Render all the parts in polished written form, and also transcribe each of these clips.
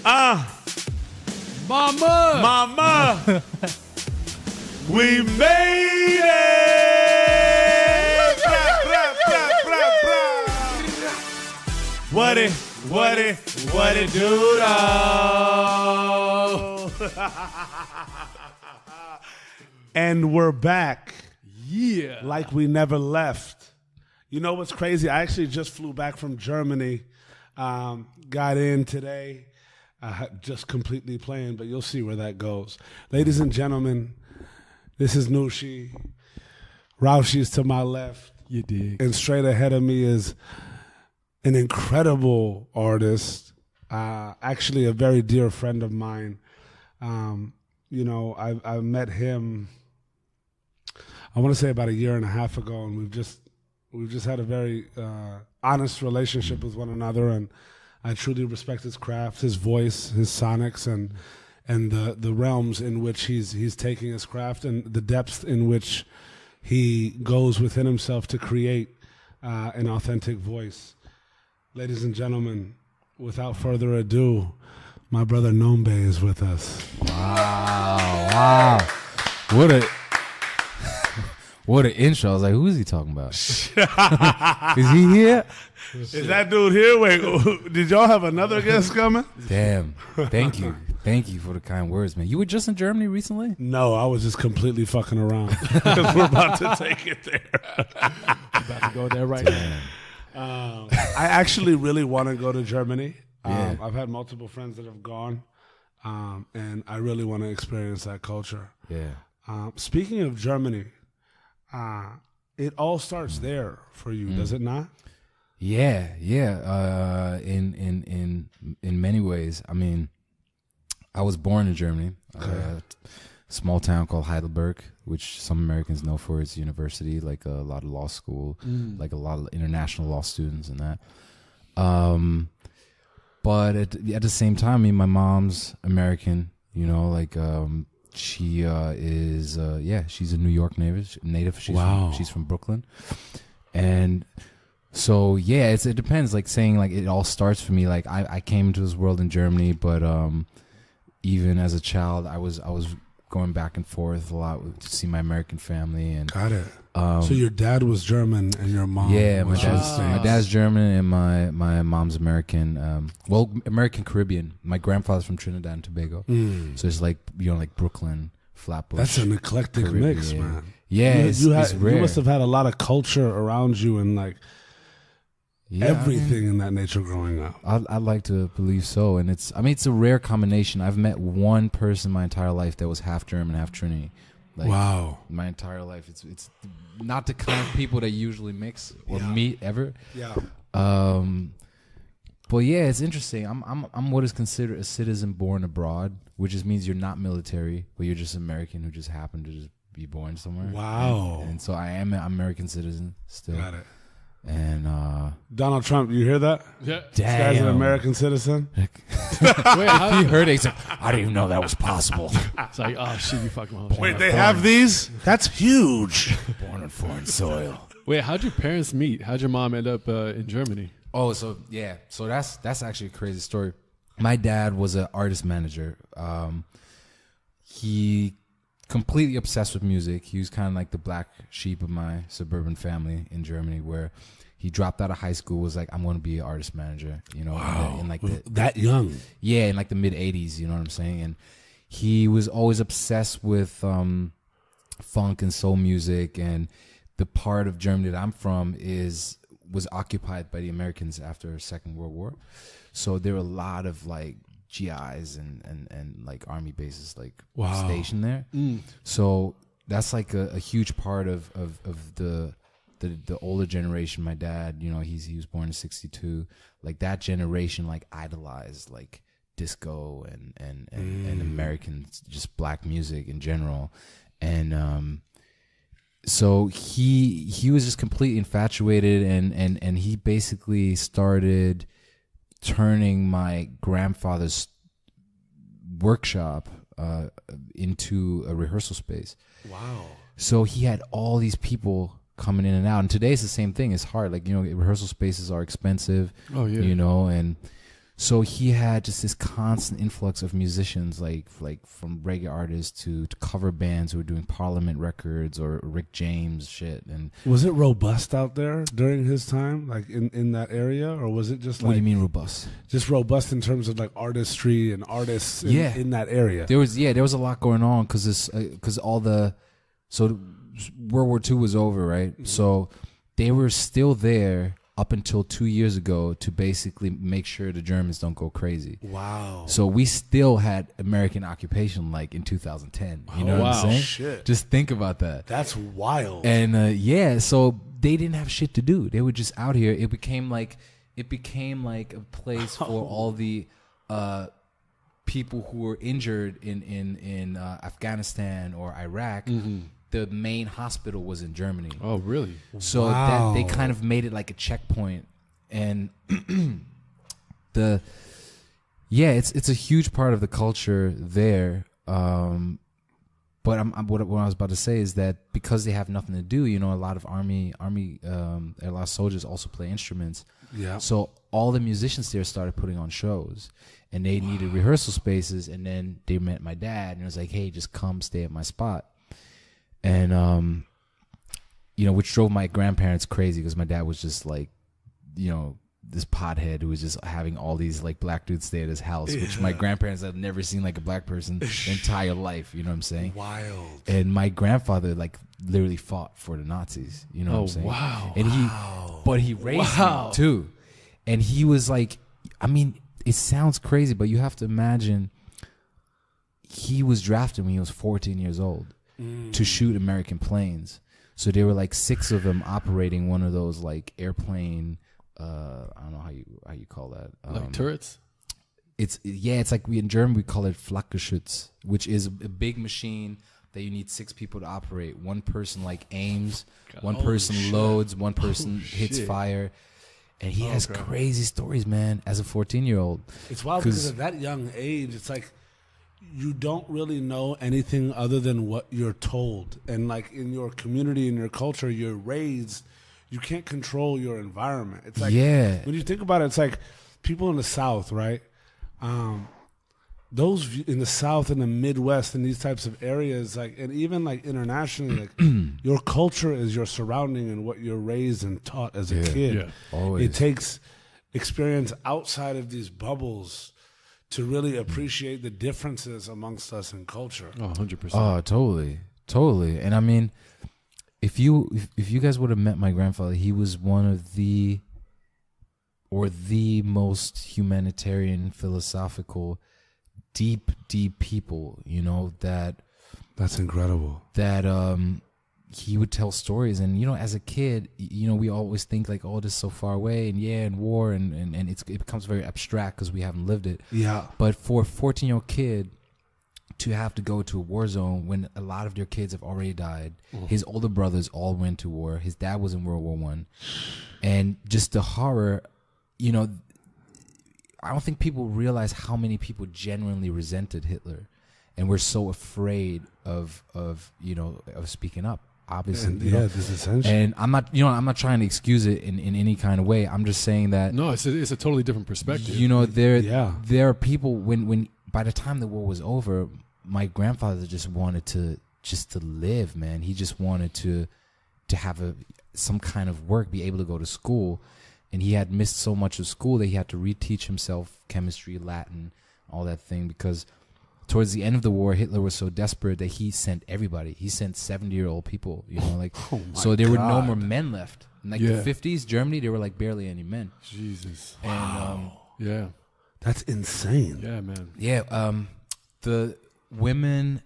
Mama, we made it. Blah, blah, blah, blah, blah. What it do, though? And we're back. Yeah. Like we never left. You know what's crazy? I actually just flew back from Germany. Got in today. Just completely playing, but you'll see where that goes. Ladies and gentlemen, this is Nushi. Raushi's to my left. You dig. And straight ahead of me is an incredible artist, actually a very dear friend of mine. You know, I met him, I want to say about a year and a half ago, and we've just had a very honest relationship with one another, and I truly respect his craft, his voice, his sonics, and the realms in which he's taking his craft, and the depth in which he goes within himself to create an authentic voice. Ladies and gentlemen, without further ado, my brother NoMBe is with us. Wow. What an intro. I was like, who is he talking about? Is he here? Is that dude here? Wait, did y'all have another guest coming? Damn. Thank you. Thank you for the kind words, man. You were just in Germany recently? No, I was just completely fucking around because we're about to take it there. About to go there right now. I actually really want to go to Germany. Yeah. I've had multiple friends that have gone, and I really want to experience that culture. Yeah. Speaking of Germany, it all starts there for you, does it not? Yeah. In many ways. I mean, I was born in Germany, a small town called Heidelberg, which some Americans know for its university, like a lot of law school, like a lot of international law students and that. But at the same time, I mean, my mom's American, you know, like she is, she's a New York native. She's from Brooklyn. And so, yeah, it depends, like saying like it all starts for me. Like I came into this world in Germany, but even as a child, I was going back and forth a lot to see my American family. And got it. So your dad was German and your mom was my dad's German and my mom's American. American Caribbean. My grandfather's from Trinidad and Tobago. So it's like, you know, like Brooklyn, Flatbush. That's an eclectic Caribbean. mix, man. Yeah, it's rare. You must have had a lot of culture around you and like everything in that nature growing up. I'd like to believe so. And it's a rare combination. I've met one person my entire life that was half German, half Trini. Like, wow. My entire life. It's not the kind of people that usually mix or meet ever. Yeah. But yeah, it's interesting. I'm what is considered a citizen born abroad, which just means you're not military, but you're just American who just happened to just be born somewhere. Wow. And so I am an American citizen still. Got it. And Donald Trump, you hear that? Yeah. This guy's an American citizen. Wait, how you heard it? He's like, I didn't even know that was possible. It's like, oh shit, you fucking wrong. Wait, they have these? That's huge. Born on foreign soil. Wait, how'd your parents meet? How'd your mom end up in Germany? Oh, so yeah, so that's actually a crazy story. My dad was an artist manager. He completely obsessed with music. He was kind of like the black sheep of my suburban family in Germany, where he dropped out of high school, was like, I'm going to be an artist manager, you know. Wow. In like that young. Yeah, in like the mid 80s, you know what I'm saying? And he was always obsessed with funk and soul music, and the part of Germany that I'm from was occupied by the Americans after Second World War. So there were a lot of like GIs and like army bases like stationed there. So that's like a huge part of the older generation. My dad, you know, he was born in 1962. Like that generation like idolized like disco and American just black music in general. And so he was just completely infatuated and he basically started turning my grandfather's workshop into a rehearsal space. Wow. So he had all these people coming in and out. And today it's the same thing. It's hard. Like, you know, rehearsal spaces are expensive. Oh, yeah. You know, and So he had just this constant influx of musicians, like from reggae artists to cover bands who were doing Parliament records or Rick James shit. And was it robust out there during his time, like in that area, or was it just like? What do you mean robust? Just robust in terms of like artistry and artists in that area. There was a lot going on because World War II was over, right? Mm-hmm. So they were still there up until 2 years ago to basically make sure the Germans don't go crazy. Wow. So we still had American occupation like in 2010. You know what I'm saying? Shit. Just think about that. That's wild. And so they didn't have shit to do. They were just out here. It became like a place for all the people who were injured in Afghanistan or Iraq. Mm-hmm. The main hospital was in Germany. Oh, really? So that they kind of made it like a checkpoint, and it's a huge part of the culture there. But what I was about to say is that because they have nothing to do, a lot of a lot of soldiers also play instruments. Yeah. So all the musicians there started putting on shows, and they needed rehearsal spaces. And then they met my dad, and it was like, hey, just come stay at my spot. And, which drove my grandparents crazy because my dad was just like, this pothead who was just having all these like black dudes stay at his house, which my grandparents had never seen like a black person their entire life. You know what I'm saying? Wild. And my grandfather like literally fought for the Nazis. You know what I'm saying? Wow. And he raised me too. And he was like, I mean, it sounds crazy, but you have to imagine he was drafted when he was 14 years old. To shoot American planes. So there were like 6 of them operating one of those like airplane, I don't know how you call that. Like turrets? It's like in German we call it Flakgeschütz, which is a big machine that you need 6 people to operate. One person like aims, one person loads, one person hits fire. And he has crazy stories, man, as a 14-year-old. It's wild because at that young age, it's like, you don't really know anything other than what you're told. And like in your community, in your culture, you're raised, you can't control your environment. It's like, when you think about it, it's like people in the South, right? Those in the South and the Midwest and these types of areas, like, and even like internationally, like your culture is your surrounding and what you're raised and taught as a kid. Yeah. Always. It takes experience outside of these bubbles to really appreciate the differences amongst us in culture. Oh, 100%. Oh, totally. And I mean, if you guys would have met my grandfather, he was one of the most humanitarian, philosophical, deep people. That's incredible. That he would tell stories, and as a kid, we always think like, oh, this is so far away, and war, and it becomes very abstract because we haven't lived it. Yeah. But for a 14-year-old kid to have to go to a war zone when a lot of their kids have already died, his older brothers all went to war. His dad was in World War I, and just the horror. I don't think people realize how many people genuinely resented Hitler, and were so afraid of speaking up. Obviously, this is essential. And I'm not trying to excuse it in any kind of way. I'm just saying that it's a totally different perspective. There are people when by the time the war was over, my grandfather just wanted to live, man. He just wanted to have some kind of work, be able to go to school, and he had missed so much of school that he had to reteach himself chemistry, Latin, all that thing because. Towards the end of the war, Hitler was so desperate that he sent everybody. He sent 70-year-old people, so there were no more men left. In the 50s, Germany, there were like barely any men. Jesus. And that's insane. Yeah, man. Yeah, the women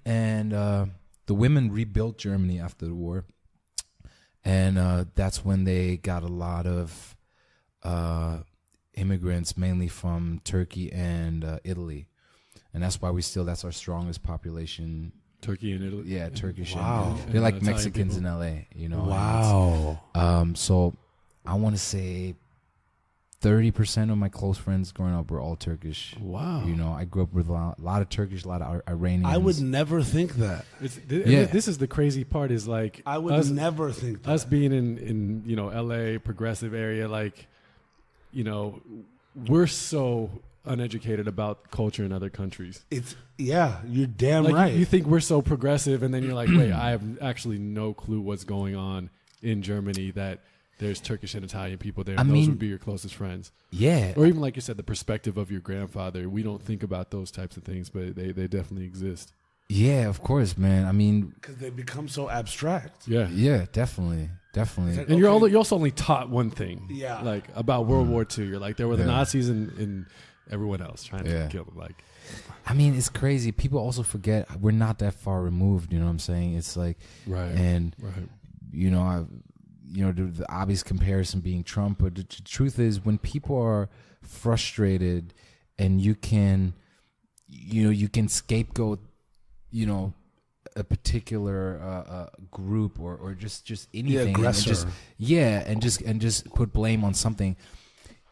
rebuilt Germany after the war, and that's when they got a lot of immigrants, mainly from Turkey and Italy. And that's why that's our strongest population. Turkey and Italy? Yeah, Turkish. Wow. They're like Mexicans in LA, Wow. So I want to say 30% of my close friends growing up were all Turkish. Wow. I grew up with a lot of Turkish, a lot of Iranians. I would never think that. This is the crazy part is like... I would never think that. Us being in LA, progressive area, like, we're so... uneducated about culture in other countries. You're damn Like, right. you think we're so progressive, and then you're like, wait, I have actually no clue what's going on in Germany, that there's Turkish and Italian people there. And those would be your closest friends. Yeah. Or even, like you said, the perspective of your grandfather. We don't think about those types of things, but they definitely exist. Yeah, of course, man. I mean, because they become so abstract. Yeah. Yeah, definitely. Like, And you're also only taught one thing. Yeah. Like about World War II. You're like, there were the Nazis and everyone else trying to kill them. Like, I mean, it's crazy. People also forget we're not that far removed. You know what I'm saying? It's like, and you know, the obvious comparison being Trump, but the truth is, when people are frustrated, and you can scapegoat, a particular group or just anything, aggressor. and just put blame on something.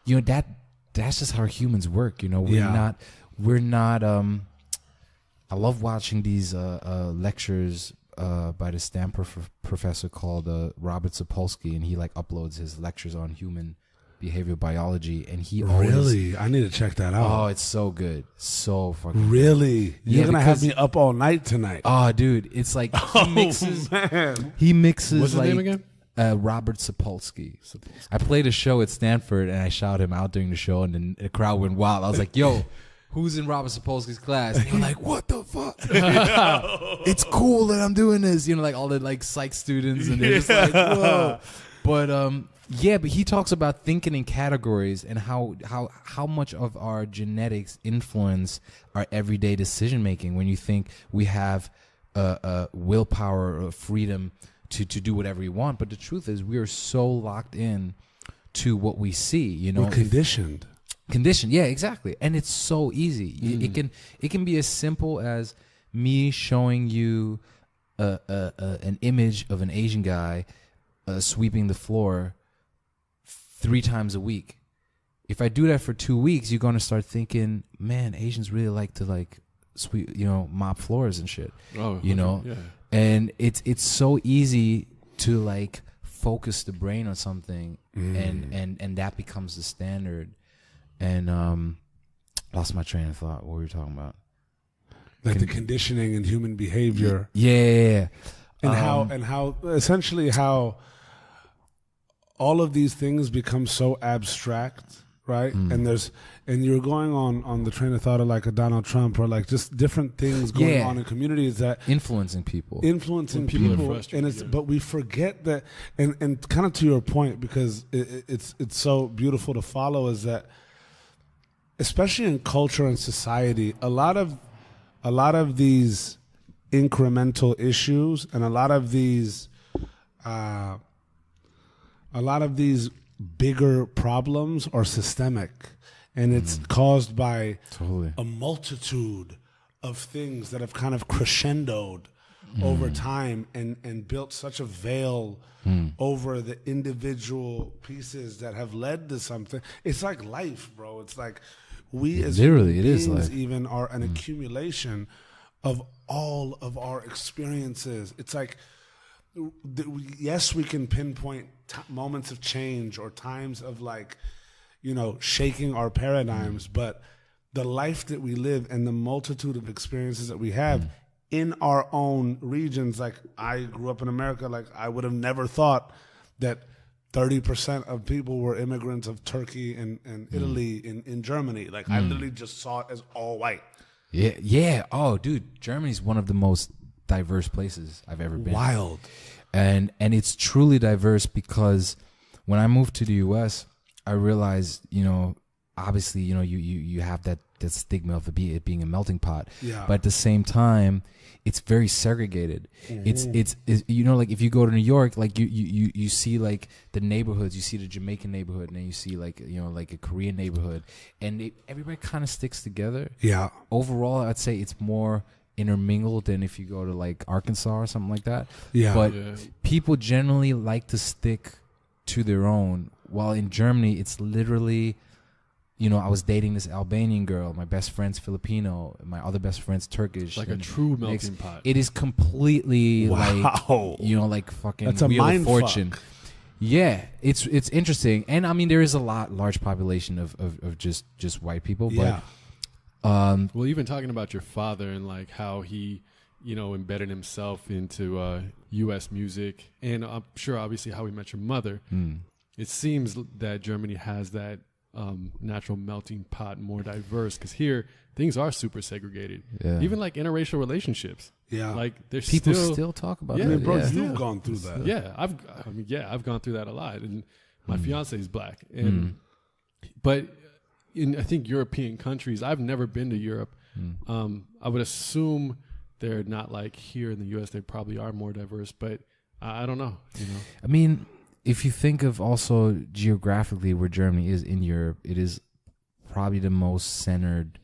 That's just how humans work. We're not. I love watching these lectures by the Stanford professor called Robert Sapolsky, and he like uploads his lectures on human behavioral biology, and he really, I need to check that out. Oh, it's so good, so fucking really good. You're gonna have me up all night tonight. Oh, dude, it's like he mixes what's his name again? Robert Sapolsky. I played a show at Stanford, and I shouted him out during the show, and then the crowd went wild. I was like, yo, who's in Robert Sapolsky's class? And they were like, what the fuck? It's cool that I'm doing this. Like all the like psych students, and they're just like, whoa. But but he talks about thinking in categories, and how much of our genetics influence our everyday decision making. When you think we have willpower or freedom to do whatever we want, but the truth is we are so locked in to what we see. We're conditioned. Yeah, exactly. And it's so easy. It can be as simple as me showing you an image of an Asian guy sweeping the floor 3 times a week. If I do that for 2 weeks, you're going to start thinking, man, Asians really like to sweep, mop floors and shit. Yeah. And it's so easy to like focus the brain on something, and that becomes the standard. And lost my train of thought. What were you talking about? Like the conditioning in human behavior. Yeah. And how essentially how all of these things become so abstract, right? And you're going on the train of thought of like a Donald Trump, or like just different things going on in communities that influencing people, people and but we forget that, and kind of to your point, because it's so beautiful to follow, is that especially in culture and society, a lot of these incremental issues and a lot of these bigger problems are systemic, and it's caused by a multitude of things that have kind of crescendoed over time and built such a veil over the individual pieces that have led to something. It's like life, bro. It's like we as literally human beings it is life. Even are an accumulation of all of our experiences. It's like, yes, we can pinpoint moments of change or times of like, shaking our paradigms, but the life that we live and the multitude of experiences that we have in our own regions, like I grew up in America, like I would have never thought that 30% of people were immigrants of Turkey and Italy in Germany. Like I literally just saw it as all white. Yeah. Oh, dude, Germany's one of the most diverse places I've ever been. Wild. And it's truly diverse, because when I moved to the U.S., I realized, obviously, you have that stigma of it being a melting pot. Yeah. But at the same time, it's very segregated. It's like if you go to New York, like you see like the neighborhoods, you see the Jamaican neighborhood, and then you see like like a Korean neighborhood, and everybody kind of sticks together. Yeah. Overall, I'd say it's more intermingled than if you go to like Arkansas or something like that. Yeah. But people generally like to stick to their own, while in Germany it's literally, I was dating this Albanian girl, my best friend's Filipino, my other best friend's Turkish. Like a true melting pot. It is completely like, like fucking That's a Wheel mind of Fortune. fuck. Yeah, it's interesting, and I mean there is a large population of just white people. Yeah. But well, even talking about your father and like how he, embedded himself into U.S. music, and I'm sure obviously how he met your mother. It seems that Germany has that natural melting pot, more diverse, because here things are super segregated. Yeah. Even like interracial relationships. Yeah. Like there's people still talk about Yeah, that. I mean, bro, yeah. you've gone through that. Yeah, I've gone through that a lot, and my fiance is black, and but in I think European countries, I've never been to Europe. I would assume they're not like here in the U.S. They probably are more diverse, but I don't know. I mean, if you think of also geographically where Germany is in Europe, it is probably the most centered.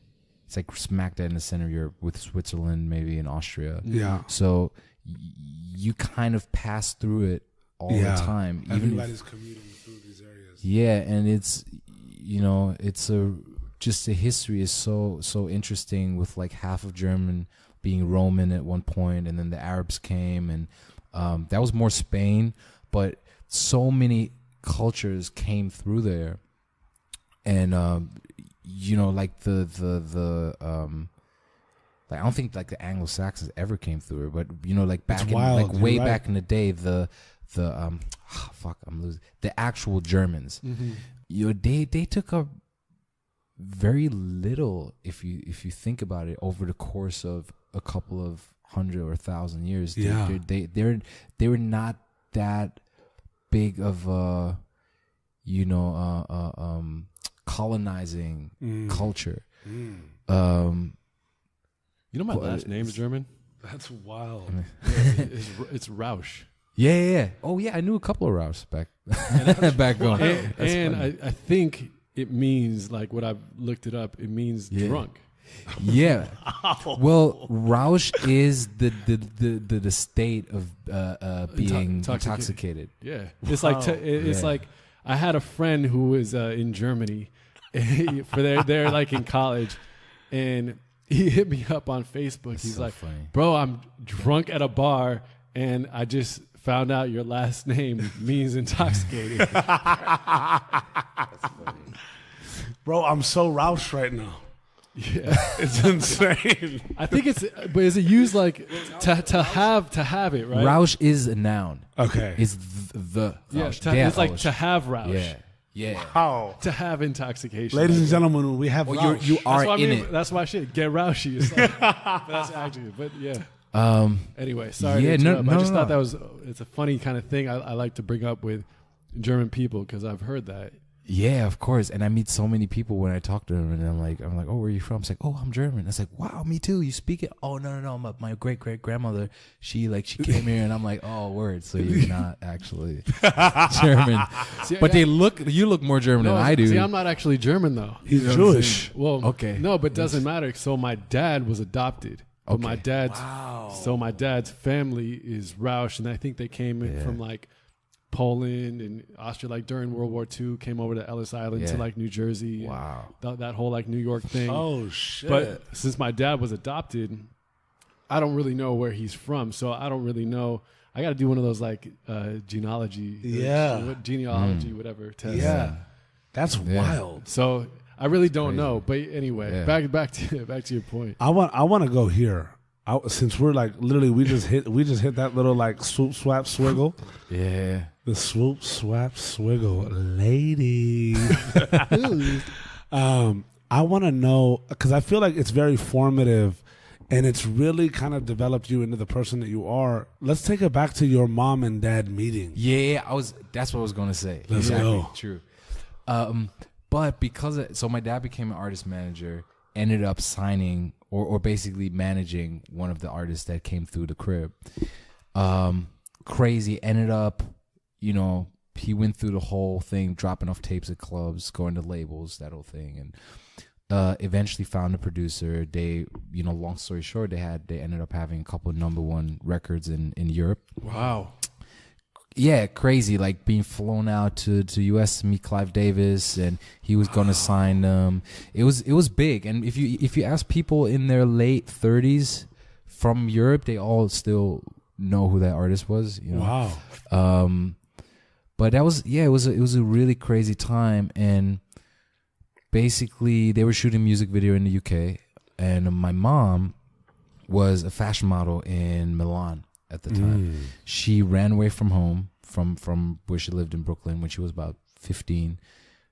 It's like smack dead in the center of Europe with Switzerland, maybe, and Austria. Yeah. So you kind of pass through it all the time. Everybody's commuting through these areas. Yeah, and it's just the history is so interesting, with like half of German being Roman at one point, and then the Arabs came, and that was more Spain, but so many cultures came through there, and like the like I don't think like the Anglo-Saxons ever came through it, but like back back in the day, the actual Germans, they took up very little if you think about it over the course of a couple of 100 or 1,000 years. They were not that big of a colonizing culture. My last name is German. That's wild. It's Rausch. Yeah. Oh yeah, I knew a couple of Rauschs back home. And I think it means, like what I've looked it up, it means drunk. Yeah. Well, Rausch is the state of being intoxicated. Yeah. It's like it's like I had a friend who was in Germany for they're like in college, and he hit me up on Facebook. That's He's so like, funny. "Bro, I'm drunk at a bar and I just found out your last name means intoxicated." That's funny. Bro, I'm so Roush right now. Yeah, It's insane. I think but is it used like to have it, right? Rausch is a noun. Okay. It's the Yeah, Rausch. it's like to have Rausch. Yeah. Wow. To have intoxication. Ladies and gentlemen, we have Roush. You are that's why in it. That's why shit get Roushy. It's like, that's actually, but yeah. Anyway, sorry. Yeah, to interrupt. no, I just no. thought it's a funny kind of thing I like to bring up with German people, because I've heard that. Yeah, of course. And I meet so many people when I talk to them, and I'm like, oh, where are you from? It's like, oh, I'm German. It's like, wow, me too. You speak it? Oh, no. My great grandmother, she came here, and I'm like, oh, word. So you're not actually German, but you look more German than I do. See, I'm not actually German though. He's Jewish. Well, okay. No, but it doesn't matter. So my dad was adopted. But Okay. my dad's family is Rausch, and I think they came in from like Poland and Austria, like during World War II, came over to Ellis Island to like New Jersey. Wow. That whole like New York thing. Oh, shit. But since my dad was adopted, I don't really know where he's from. So I don't really know. I got to do one of those like genealogy, whatever tests. Yeah. That's wild. So I really don't crazy. know. But anyway, back to your point. I want to go here. Since we're like literally we just hit that little like swoop swap swiggle. Yeah. The swoop swap swiggle, ladies. I want to know, because I feel like it's very formative, and it's really kind of developed you into the person that you are. Let's take it back to your mom and dad meeting. Yeah, that's what I was going to say. Let's go. True. But so my dad became an artist manager, ended up signing or basically managing one of the artists that came through the crib. Crazy. Ended up, he went through the whole thing, dropping off tapes at clubs, going to labels, that whole thing, and eventually found a producer. They, long story short, they ended up having a couple of #1 records in Europe. Wow. Yeah, crazy. Like being flown out to US to meet Clive Davis, and he was gonna sign them. It was big. And if you ask people in their late 30s from Europe, they all still know who that artist was. Wow. But that was it was a really crazy time, and basically they were shooting a music video in the UK, and my mom was a fashion model in Milan at the time. She ran away from home from where she lived in Brooklyn when she was about 15.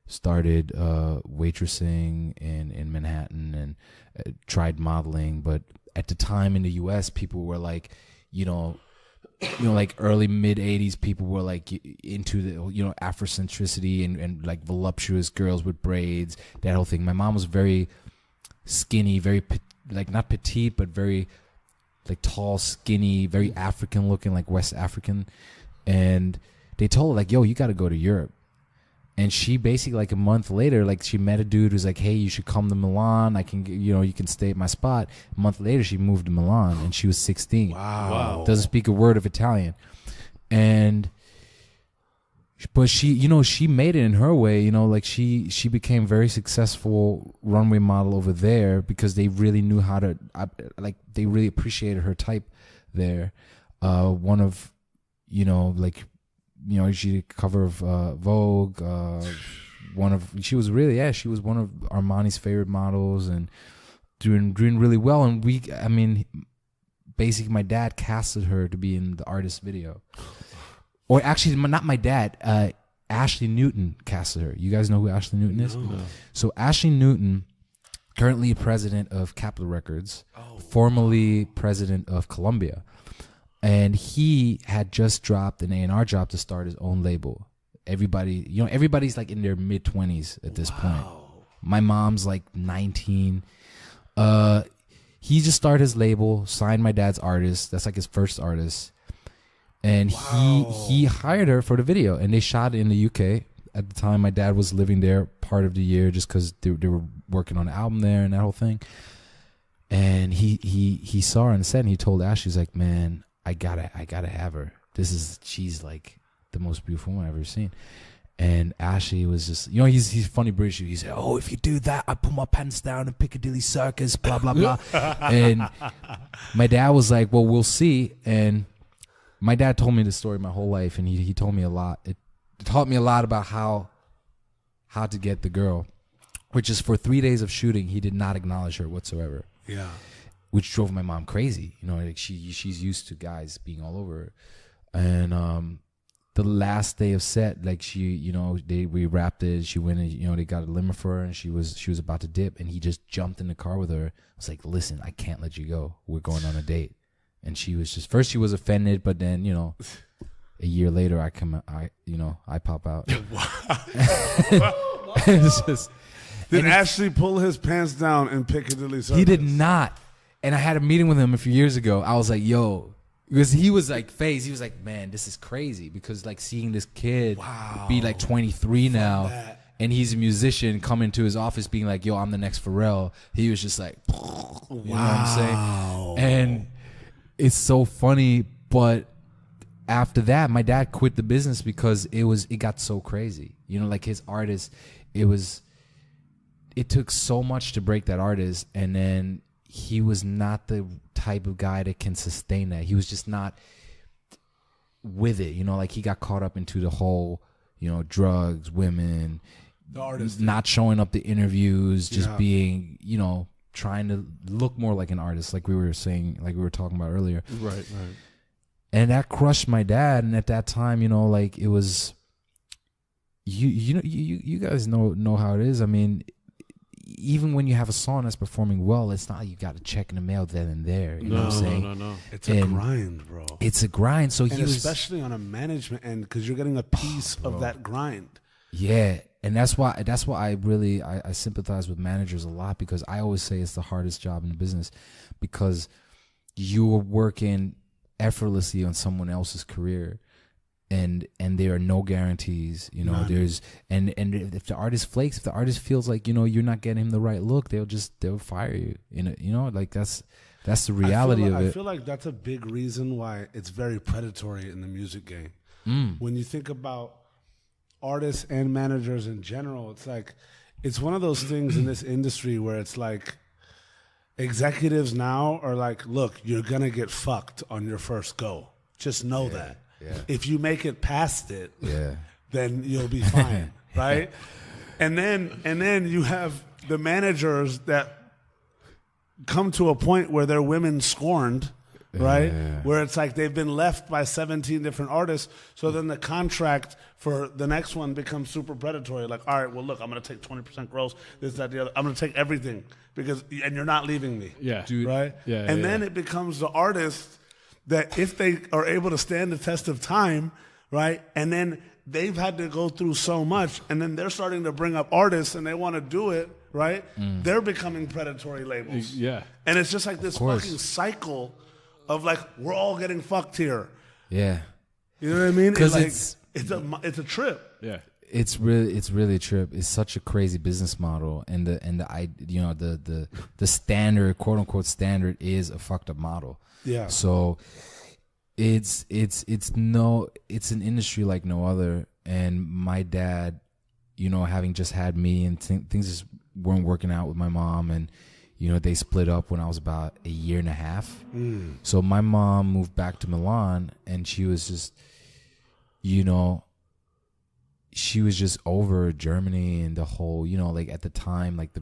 Started waitressing in Manhattan and tried modeling, but at the time in the US, people were like, like early mid 80s, people were like into the Afrocentricity and like voluptuous girls with braids, that whole thing. My mom was very skinny, very like not petite, but very like tall, skinny, very African looking, like West African. And they told her like, yo, you got to go to Europe. And she basically like a month later, like she met a dude who's like, hey, you should come to Milan. I can, you can stay at my spot. A month later, she moved to Milan and she was 16. Wow. Doesn't speak a word of Italian. But she made it in her way, like she became very successful runway model over there because they really knew how to, they really appreciated her type there. One of, she did cover of Vogue. She was one of Armani's favorite models and doing really well. And basically my dad casted her to be in the artist video. Or actually, not my dad. Ashley Newton casted her. You guys know who Ashley Newton is? No. So Ashley Newton, currently president of Capitol Records, formerly president of Columbia. And he had just dropped an A&R job to start his own label. Everybody's like in their mid-20s at this point. My mom's like 19. He just started his label, signed my dad's artist. That's like his first artist. And he hired her for the video, and they shot it in the UK. At the time, my dad was living there part of the year just because they were working on an album there and that whole thing. And he saw her on the set, and he told Ash, he's like, man, I gotta have her. She's like the most beautiful woman I've ever seen. And Ashley was just, he's funny British. He said, oh, if you do that, I put my pants down in Piccadilly Circus, blah, blah, blah. And my dad was like, well, we'll see. And my dad told me this story my whole life, and he told me a lot. It taught me a lot about how to get the girl, which is for 3 days of shooting, he did not acknowledge her whatsoever. Yeah. Which drove my mom crazy. Like she's used to guys being all over her. And the last day of set, like we wrapped it. She went and they got a limo for her, and she was about to dip, and he just jumped in the car with her. I was like, listen, I can't let you go. We're going on a date. And she was just, first she was offended, but then, a year later I pop out. It's just, did Ashley pull his pants down in Piccadilly Circus? He did not. And I had a meeting with him a few years ago. I was like, yo, because he was like phased. He was like, man, this is crazy. Because like seeing this kid be like 23 now, and he's a musician, coming to his office being like, yo, I'm the next Pharrell. He was just like, you know what I'm saying? And it's so funny, but after that, my dad quit the business because it got so crazy. Like his artist, it took so much to break that artist, and then he was not the type of guy that can sustain that. He was just not with it. Like he got caught up into the whole, drugs, women, the artist not showing up to interviews, just being, trying to look more like an artist, like we were saying, like we were talking about earlier. Right. And that crushed my dad. And at that time, like it was, you guys know how it is. I mean, even when you have a song that's performing well, it's not like you got to check in the mail then and there. You know what I'm saying? No. It's a grind, bro. It's a grind. So especially on a management end, because you're getting a piece of that grind. Yeah. And that's why I sympathize with managers a lot, because I always say it's the hardest job in the business, because you're working effortlessly on someone else's career, and there are no guarantees. There's and if the artist flakes, if the artist feels like you're not getting him the right look, they'll fire you. Like that's the reality of it. I feel like that's a big reason why it's very predatory in the music game. When you think about artists and managers in general, it's one of those things in this industry where it's like executives now are like, look, you're gonna get fucked on your first go. Just know that. Yeah. If you make it past it, then you'll be fine, right? And then you have the managers that come to a point where they're women scorned, right? Where it's like they've been left by 17 different artists. So then the contract for the next one becomes super predatory. Like, all right, well, look, I'm going to take 20% gross, this, that, the other. I'm going to take everything and you're not leaving me. Yeah. Dude. Right? Yeah. And then it becomes the artist that if they are able to stand the test of time, right? And then they've had to go through so much, and then they're starting to bring up artists and they want to do it, right? They're becoming predatory labels. Yeah. And it's just like this fucking cycle of like, we're all getting fucked here. Yeah. You know what I mean? Because like, it's a trip. Yeah. It's really a trip. It's such a crazy business model, and the standard, quote unquote standard, is a fucked up model. Yeah. So it's an industry like no other. And my dad, having just had me, and things just weren't working out with my mom, and they split up when I was about a year and a half. So my mom moved back to Milan, and she was just, she was just over Germany and the whole, like at the time, like the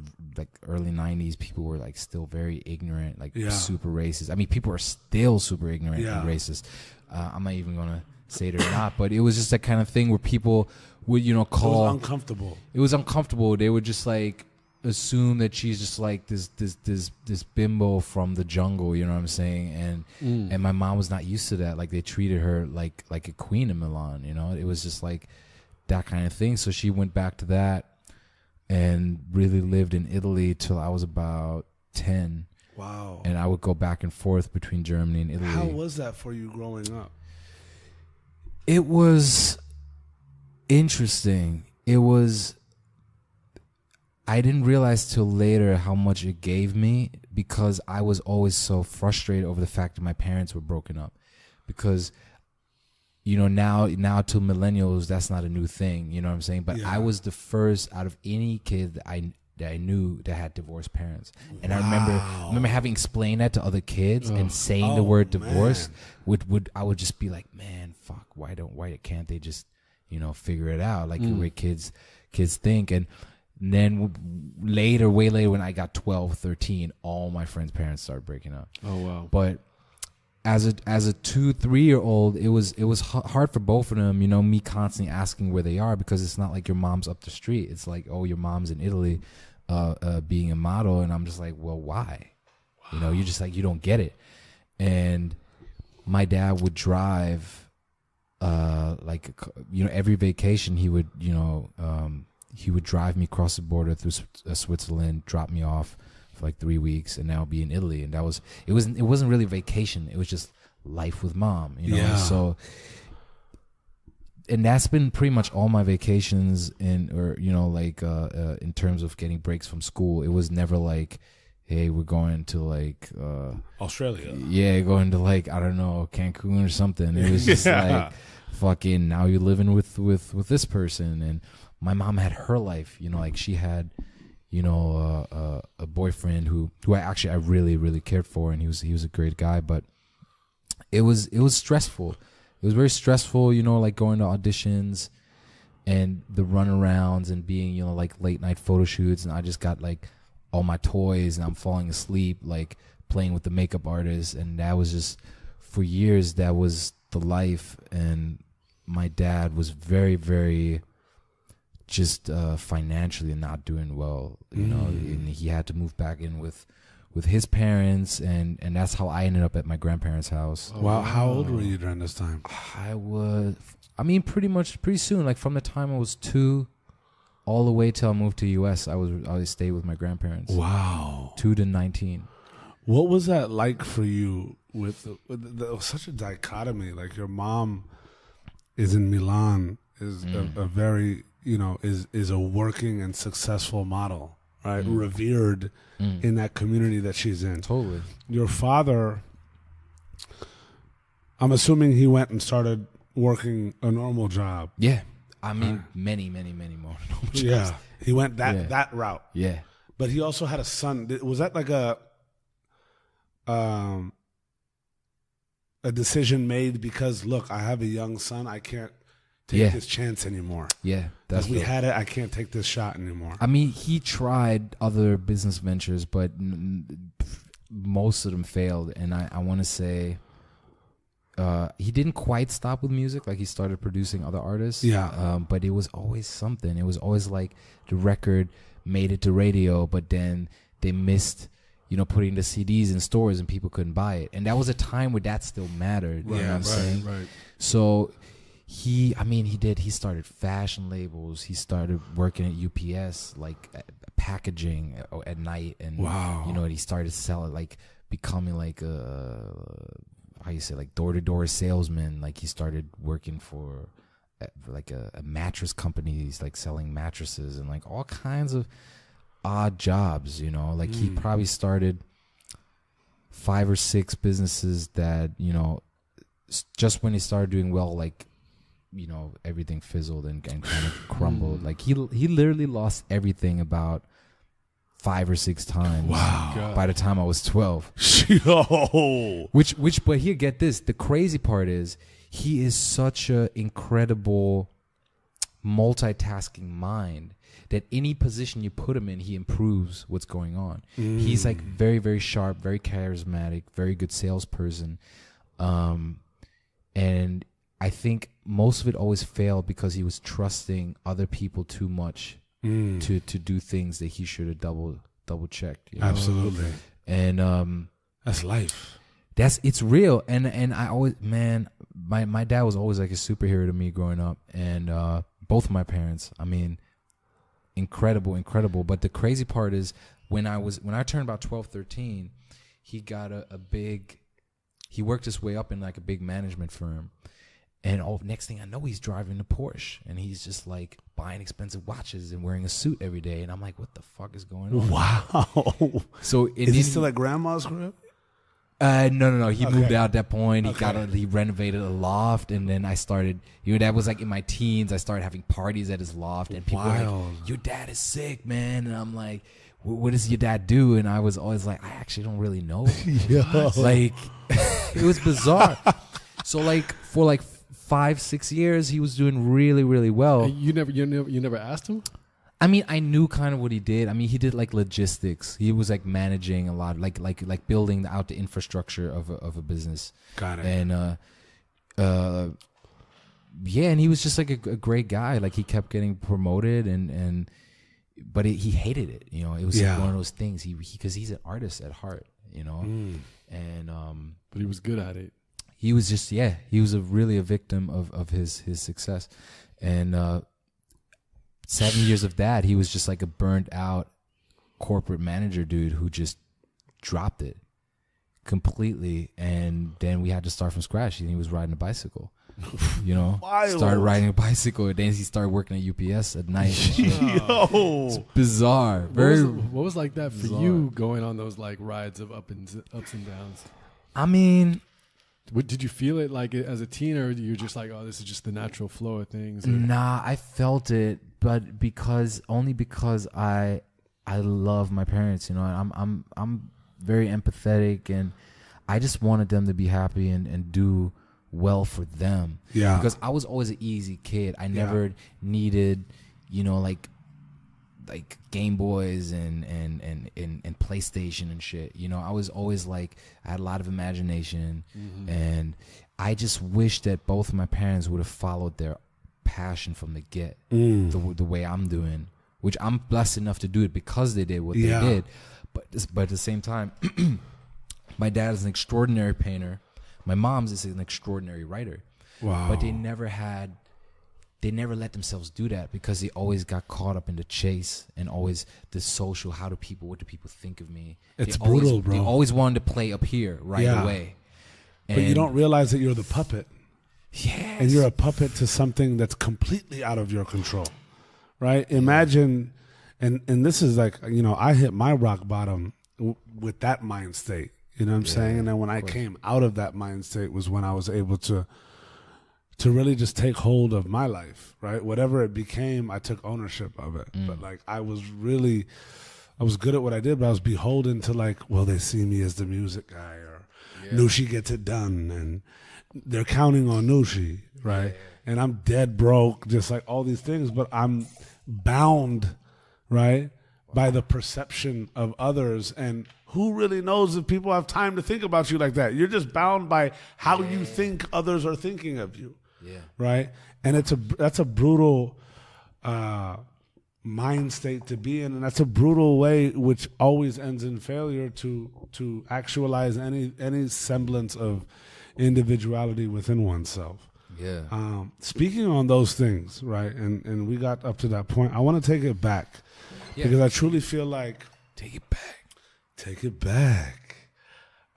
early 90s, people were like still very ignorant, like super racist. I mean, people are still super ignorant and racist. I'm not even going to say it or not, but it was just that kind of thing where people would, call. It was uncomfortable. It was uncomfortable. They would just like assume that she's just like this bimbo from the jungle, you know what I'm saying? And my mom was not used to that. Like they treated her like a queen in Milan, It was just like that kind of thing. So she went back to that and really lived in Italy till I was about 10. Wow. And I would go back and forth between Germany and Italy. How was that for you growing up? It was interesting. I didn't realize till later how much it gave me, because I was always so frustrated over the fact that my parents were broken up. Because now to millennials, that's not a new thing, you know what I'm saying? But I was the first out of any kid that I knew that had divorced parents. And I remember having explained that to other kids and saying the word divorce I would just be like, man, fuck, why can't they just, figure it out like the way kids think? And then way later when I got 12, 13, all my friends' parents started breaking up. Oh wow. But as a 2-3-year-old, it was hard for both of them, me constantly asking where they are, because it's not like your mom's up the street. It's like, oh, your mom's in Italy being a model. And I'm just like, well, why? Wow. You're just like, you don't get it. And my dad would drive every vacation he would drive me across the border through Switzerland, drop me off for like 3 weeks, and now be in Italy. And it wasn't really vacation. It was just life with mom, So, and that's been pretty much all my vacations in terms of getting breaks from school. It was never like, hey, we're going to like Australia. Yeah, going to like, I don't know, Cancun or something. It was just like, fucking, now you're living with this person. And my mom had her life, like she had, a boyfriend who I really, really cared for, and he was a great guy. But it was stressful. It was very stressful, like going to auditions and the runarounds and being, like late night photo shoots. And I just got like all my toys, and I'm falling asleep, like playing with the makeup artist. And that was just, for years, that was the life. And my dad was very, very just financially not doing well, and he had to move back in with his parents, and that's how I ended up at my grandparents' house. Wow. How old were you during this time? Pretty soon, like from the time I was 2 all the way till I moved to US, I stayed with my grandparents. Wow. 2 to 19. What was that like for you with such a dichotomy? Like your mom is in Milan, is a very, is a working and successful model, right? Revered in that community that she's in. Totally. Your father, I'm assuming he went and started working a normal job. Yeah. I mean, many more normal jobs. Yeah. He went that route. Yeah. But he also had a son. Was that like a decision made because, look, I have a young son. I can't, take this chance anymore. Yeah, that's we had it. I can't take this shot anymore. I mean, he tried other business ventures, but most of them failed. And I want to say he didn't quite stop with music. Like, he started producing other artists. Yeah. But it was always something. It was always like the record made it to radio, but then they missed, you know, putting the CDs in stores and people couldn't buy it. And that was a time where that still mattered. You know what I'm saying? Right. So he started fashion labels. He started working at UPS, like packaging at night. And, you know, he started selling, like becoming like like door-to-door salesman. Like, he started working for like a mattress company. He's like selling mattresses and like all kinds of odd jobs, you know. Like, he probably started 5 or 6 businesses that, you know, just when he started doing well, like, you know, everything fizzled and kind of crumbled. Like, he literally lost everything about 5 or 6 times. Wow. By the time I was 12. Yo. But here, get this. The crazy part is he is such a incredible multitasking mind that any position you put him in, he improves what's going on. He's like very, very sharp, very charismatic, very good salesperson. And I think most of it always failed because he was trusting other people too much to do things that he should have double checked. You know? Absolutely. And that's life. It's real. And I always, man, my dad was always like a superhero to me growing up. And both of my parents, I mean, incredible. But the crazy part is when I turned about 12, 13, he got he worked his way up in like a big management firm. And next thing I know, he's driving a Porsche, and he's just like buying expensive watches and wearing a suit every day. And I'm like, what the fuck is going on? Wow. So is he still at grandma's crib? No. He moved out at that point. He renovated a loft, and then I started. That was like in my teens. I started having parties at his loft, and people were like, "Your dad is sick, man." And I'm like, "What does your dad do?" And I was always like, "I actually don't really know." Like, it was bizarre. So like for like 5-6 years, he was doing really, really well. You never asked him? I mean, I knew kind of what he did. I mean, he did like logistics. He was like managing a lot, like building out the infrastructure of a business. Got it. And and he was just like a great guy. Like, he kept getting promoted, but he hated it. You know, it was like one of those things. Because he's an artist at heart. You know, and but he was good at it. He was just he was really a victim of his success, and 7 years of that, he was just like a burnt out corporate manager dude who just dropped it completely, and then we had to start from scratch. And he was riding a bicycle, you know. Started riding a bicycle, and then he started working at UPS at night. Yo, it's bizarre. What was like that for you, going on those like rides of ups and downs? I mean, did you feel it like as a teen, or you're just like, oh, this is just the natural flow of things? Or? Nah, I felt it, but because I love my parents, you know. I'm very empathetic, and I just wanted them to be happy and do well for them. Yeah. Because I was always an easy kid. I never needed, you know, like Game Boys and PlayStation and shit. You know, I was always like, I had a lot of imagination, and I just wish that both of my parents would have followed their passion from the get, the way I'm doing, which I'm blessed enough to do it because they did what they did. But at the same time, my dad is an extraordinary painter. My mom's is an extraordinary writer. Wow. But they never let themselves do that because they always got caught up in the chase and always the social, what do people think of me? It's brutal, bro. They always wanted to play up here right away. But you don't realize that you're the puppet. Yes. And you're a puppet to something that's completely out of your control, right? Imagine, and this is like, you know, I hit my rock bottom with that mind state, you know what I'm saying? And then when I came out of that mind state was when I was able to really just take hold of my life, right? Whatever it became, I took ownership of it. But like, I was good at what I did, but I was beholden to like, well, they see me as the music guy, or Nushi gets it done, and they're counting on Nushi, right? and I'm dead broke, just like all these things, but I'm bound, right, by the perception of others. And who really knows if people have time to think about you like that? You're just bound by how you think others are thinking of you. Yeah. Right? And that's a brutal mind state to be in, and that's a brutal way which always ends in failure to actualize any semblance of individuality within oneself. Yeah. Speaking on those things, right? And we got up to that point. I want to take it back because I truly feel like take it back. Take it back.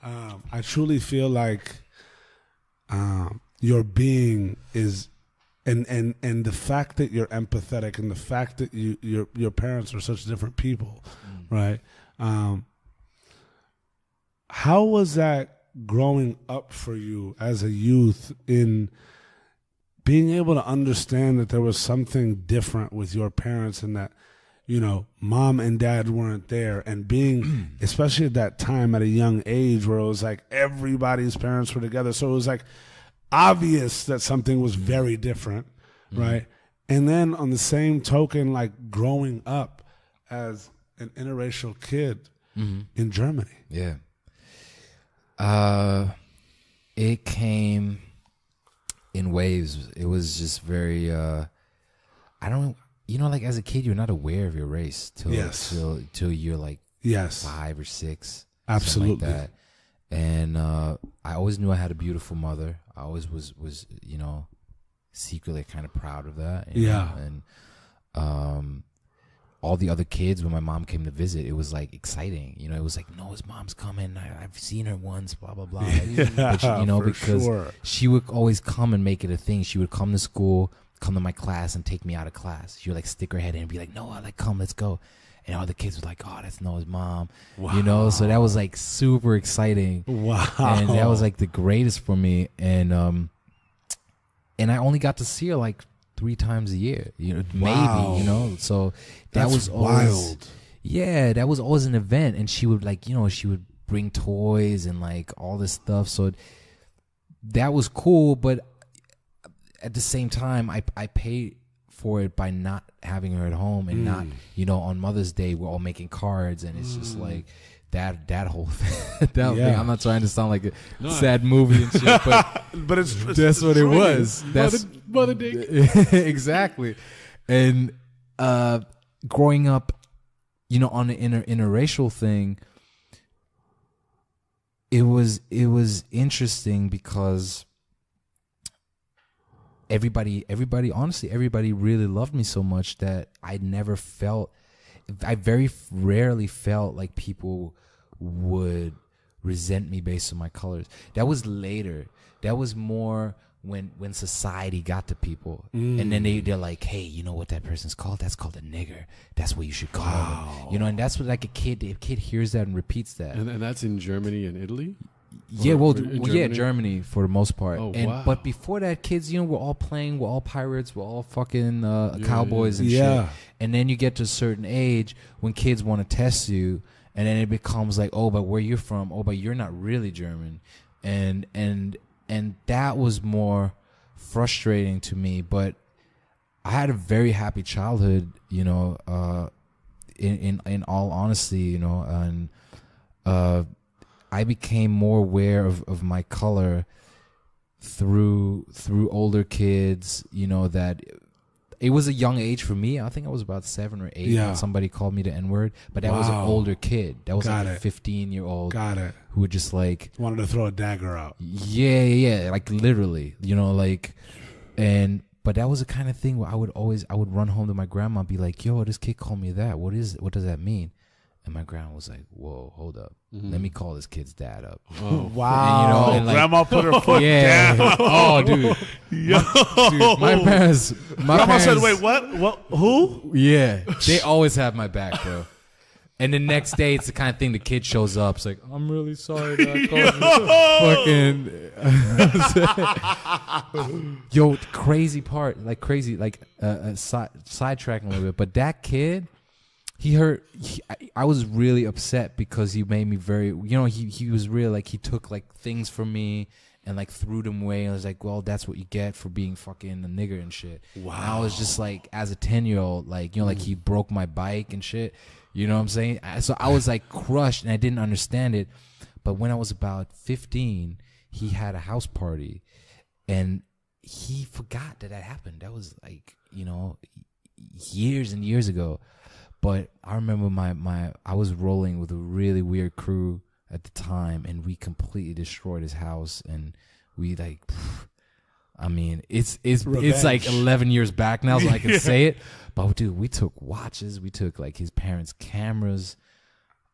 I truly feel like your being is, and the fact that you're empathetic, and the fact that your parents are such different people, right? How was that growing up for you as a youth in being able to understand that there was something different with your parents, and that, you know, mom and dad weren't there, and being, especially at that time at a young age where it was like everybody's parents were together. So it was like obvious that something was very different, right? And then on the same token, like growing up as an interracial kid in Germany. Yeah. It came in waves. It was just very, like as a kid, you're not aware of your race till you're like 5 or 6. Absolutely. Like that. And I always knew I had a beautiful mother. I always was secretly kind of proud of that. You know? And all the other kids, when my mom came to visit, it was like exciting. You know, it was like, no, his mom's coming. I've seen her once, blah, blah, blah. But, because she would always come and make it a thing. She would come to school, come to my class, and take me out of class. She would like stick her head in and be like, Noah, like, come, let's go. And all the kids were like, oh, that's Noah's mom. Wow. You know, so that was like super exciting. Wow. And that was like the greatest for me. And I only got to see her like 3 times a year, you know, maybe, you know. So that was always wild. Yeah, that was always an event. And she would like, you know, she would bring toys and like all this stuff. So that was cool. But at the same time, I paid for it by not having her at home, and not, you know, on Mother's Day we're all making cards, and it's just like that whole thing. Thing. I'm not trying to sound like a sad movie and shit, but that's what it was. That's Mother Day. Exactly. And growing up, you know, on the interracial thing, it was interesting because everybody honestly, everybody really loved me so much that I very rarely felt like people would resent me based on my colors. That was later. That was more when society got to people, and then they're like, hey, you know what that person's called? That's called a nigger. That's what you should call them. You know, and that's what, like, a kid hears that and repeats that. And that's in Germany and Italy? Yeah, Germany for the most part. Oh, wow. But before that, kids, you know, we're all playing, we're all pirates, we're all fucking cowboys and shit. And then you get to a certain age when kids want to test you, and then it becomes like, oh, but where you're from? Oh, but you're not really German. And that was more frustrating to me. But I had a very happy childhood, you know, in all honesty, you know, and I became more aware of my color through older kids, you know, that it was a young age for me. I think I was about 7 or 8 when somebody called me the N-word, but that was an older kid. That was like a 15-year-old who would just like wanted to throw a dagger out. Yeah, like literally, you know, like, but that was the kind of thing where I would run home to my grandma and be like, yo, this kid called me that. What does that mean? And my grandma was like, whoa, hold up. Let me call this kid's dad up. Oh. Wow. And, like, grandma put her foot down. Oh, dude. My parents. Grandma said, wait, what? Who? Yeah. They always have my back, bro. And the next day, it's the kind of thing the kid shows up. It's like, I'm really sorry that I called you. Yo, crazy part. Like, sidetracking a little bit. But that kid... I was really upset because he made me very, you know, he was really like, he took like things from me and like threw them away. And I was like, well, that's what you get for being fucking a nigger and shit. Wow. And I was just like, as a 10-year-old, like, you know, like he broke my bike and shit. You know what I'm saying? So I was like crushed and I didn't understand it. But when I was about 15, he had a house party and he forgot that happened. That was like, you know, years and years ago. But I remember I was rolling with a really weird crew at the time, and we completely destroyed his house. And we like, I mean, it's like 11 years back now, so I can say it. But dude, we took watches, we took like his parents' cameras.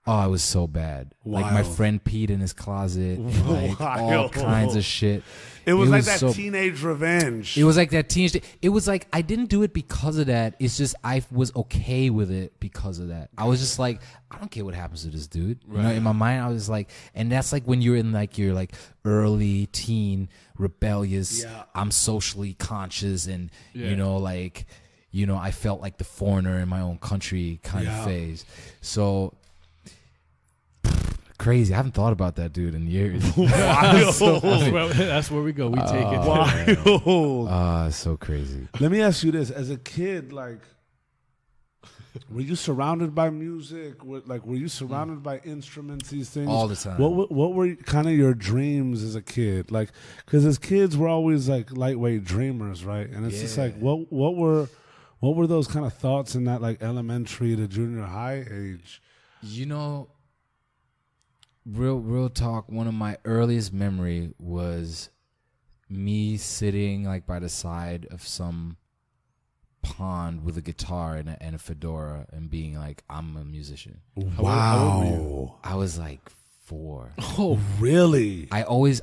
Oh, it was so bad. Wild. Like my friend peed in his closet, and like all kinds of shit. It was like that teenage revenge. It was like that teenage. It was like I didn't do it because of that. It's just I was okay with it because of that. I was just like, I don't care what happens to this dude. Right. You know, in my mind, I was like, and that's like when you're in like your like early teen rebellious. Yeah. I'm socially conscious, and you know, like, you know, I felt like the foreigner in my own country kind of phase. So. Crazy. I haven't thought about that dude in years. That's where we go. We take it. Wild. So crazy. Let me ask you this: as a kid, like, were you surrounded by music? Were you surrounded by instruments? These things all the time. What were kind of your dreams as a kid? Like, because as kids, we're always like lightweight dreamers, right? And it's just like, what were those kind of thoughts in that like elementary to junior high age? You know. Real talk, one of my earliest memory was me sitting like by the side of some pond with a guitar and a fedora and being like, I'm a musician. Wow. How old were you? I was like 4. Oh, really? I always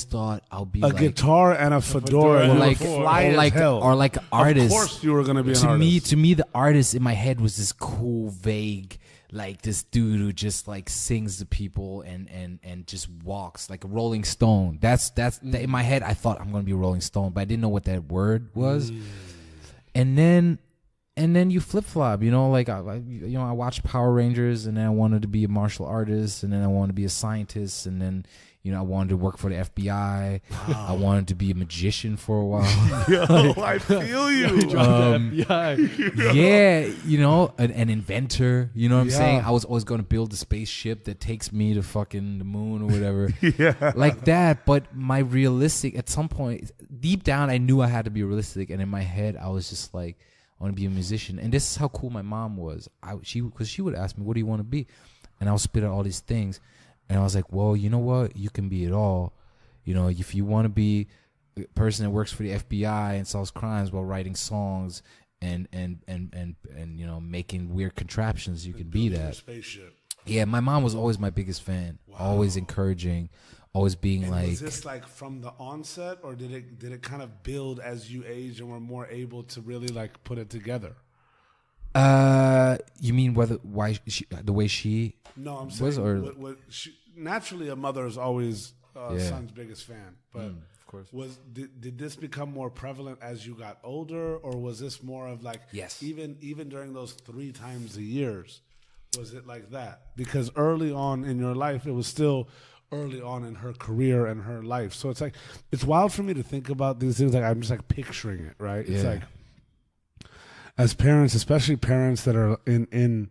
thought I'll be a like guitar and a fedora. Or like an artist. Of course you were going to be an artist. To me, the artist in my head was this cool, vague, like this dude who just like sings to people and just walks like a Rolling Stone. That's in my head. I thought I'm gonna be a Rolling Stone, but I didn't know what that word was. And then you flip flop. You know, like I watched Power Rangers, and then I wanted to be a martial artist, and then I wanted to be a scientist, and then. You know, I wanted to work for the FBI. Wow. I wanted to be a magician for a while. Yo, I feel you. FBI. Yeah, you know, an inventor. You know what I'm saying? I was always going to build a spaceship that takes me to fucking the moon or whatever. Like that. But my realistic, at some point, deep down, I knew I had to be realistic. And in my head, I was just like, I want to be a musician. And this is how cool my mom was. Because she would ask me, what do you want to be? And I would spit out all these things. And I was like, well, you know what? You can be it all. You know, if you want to be a person that works for the FBI and solves crimes while writing songs and you know, making weird contraptions, you can be that. Spaceship. Yeah, my mom was always my biggest fan. Wow. Always encouraging, always being and like. Was this like from the onset, or did it kind of build as you age and were more able to really like put it together? You mean the way she? No, I'm saying what naturally a mother is always son's biggest fan, but of course, did this become more prevalent as you got older, or was this more of like even during those 3 times a years, was it like that? Because early on in your life, it was still early on in her career and her life, so it's like it's wild for me to think about these things. Like I'm just like picturing it, right? It's like as parents, especially parents that are in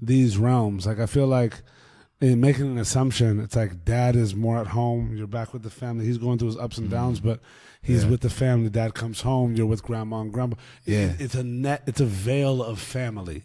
these realms, like I feel like in making an assumption, it's like dad is more at home, you're back with the family, he's going through his ups and downs, but he's with the family. Dad comes home, you're with grandma and grandpa. It's a veil of family,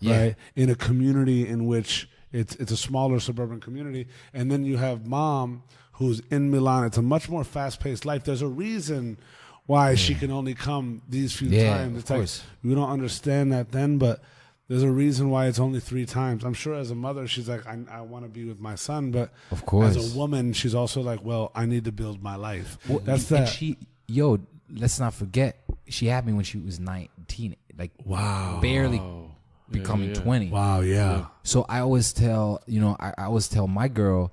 right? In a community in which it's a smaller suburban community, and then you have mom who's in Milan. It's a much more fast-paced life. There's a reason why she can only come these few times. It's like we don't understand that then, but there's a reason why it's only 3 times. I'm sure as a mother, she's like, I want to be with my son, but of course, as a woman, she's also like, well, I need to build my life. Well, that's that. Let's not forget, she had me when she was 19, like barely becoming 20. Wow, yeah. So I always tell, I always tell my girl,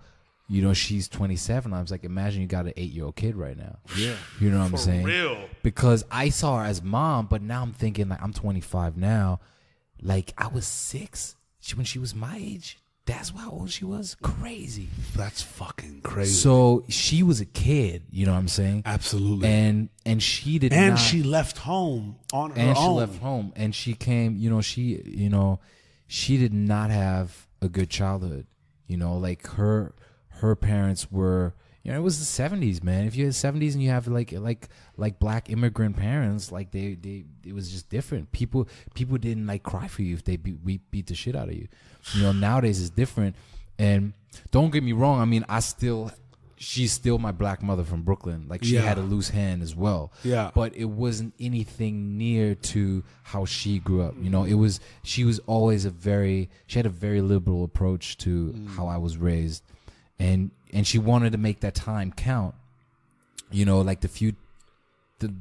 she's 27. I was like, imagine you got an 8-year-old kid right now. Yeah. You know what I'm saying? For real. Because I saw her as mom, but now I'm thinking like I'm 25 now. Like I was 6 when she was my age. That's how old she was? Crazy. That's fucking crazy. So she was a kid, you know what I'm saying? Absolutely. And she did and not. she left home on her own. And she left home. And she came, she did not have a good childhood. Like her parents were, it was the 70s, man. If you had 70s and you have like black immigrant parents, like it was just different. People didn't like cry for you if they beat the shit out of you. Nowadays it's different. And don't get me wrong. I mean, she's still my black mother from Brooklyn. Like she had a loose hand as well. Yeah. But it wasn't anything near to how she grew up. She was always she had a very liberal approach to how I was raised. And she wanted to make that time count. Like the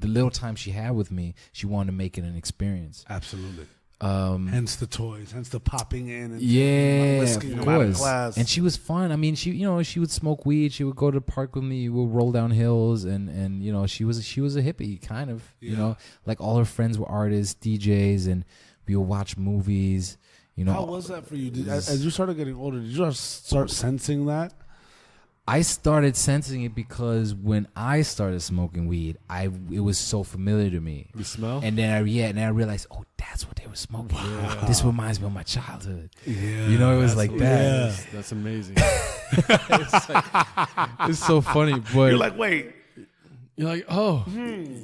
little time she had with me, she wanted to make it an experience. Absolutely. Hence the toys, hence the popping in and whisking them out of class. And she was fun. I mean, she would smoke weed. She would go to the park with me. We'll roll down hills, and she was a hippie kind of. Like all her friends were artists, DJs, and we would watch movies. How was that for you? As you started getting older, did you start sensing that? I started sensing it because when I started smoking weed, it was so familiar to me. The smell? And then I realized, oh, that's what they were smoking. Wow. This reminds me of my childhood. Yeah, it was like that. Yeah. That's amazing. It's so funny. But you're like, wait. You're like, oh.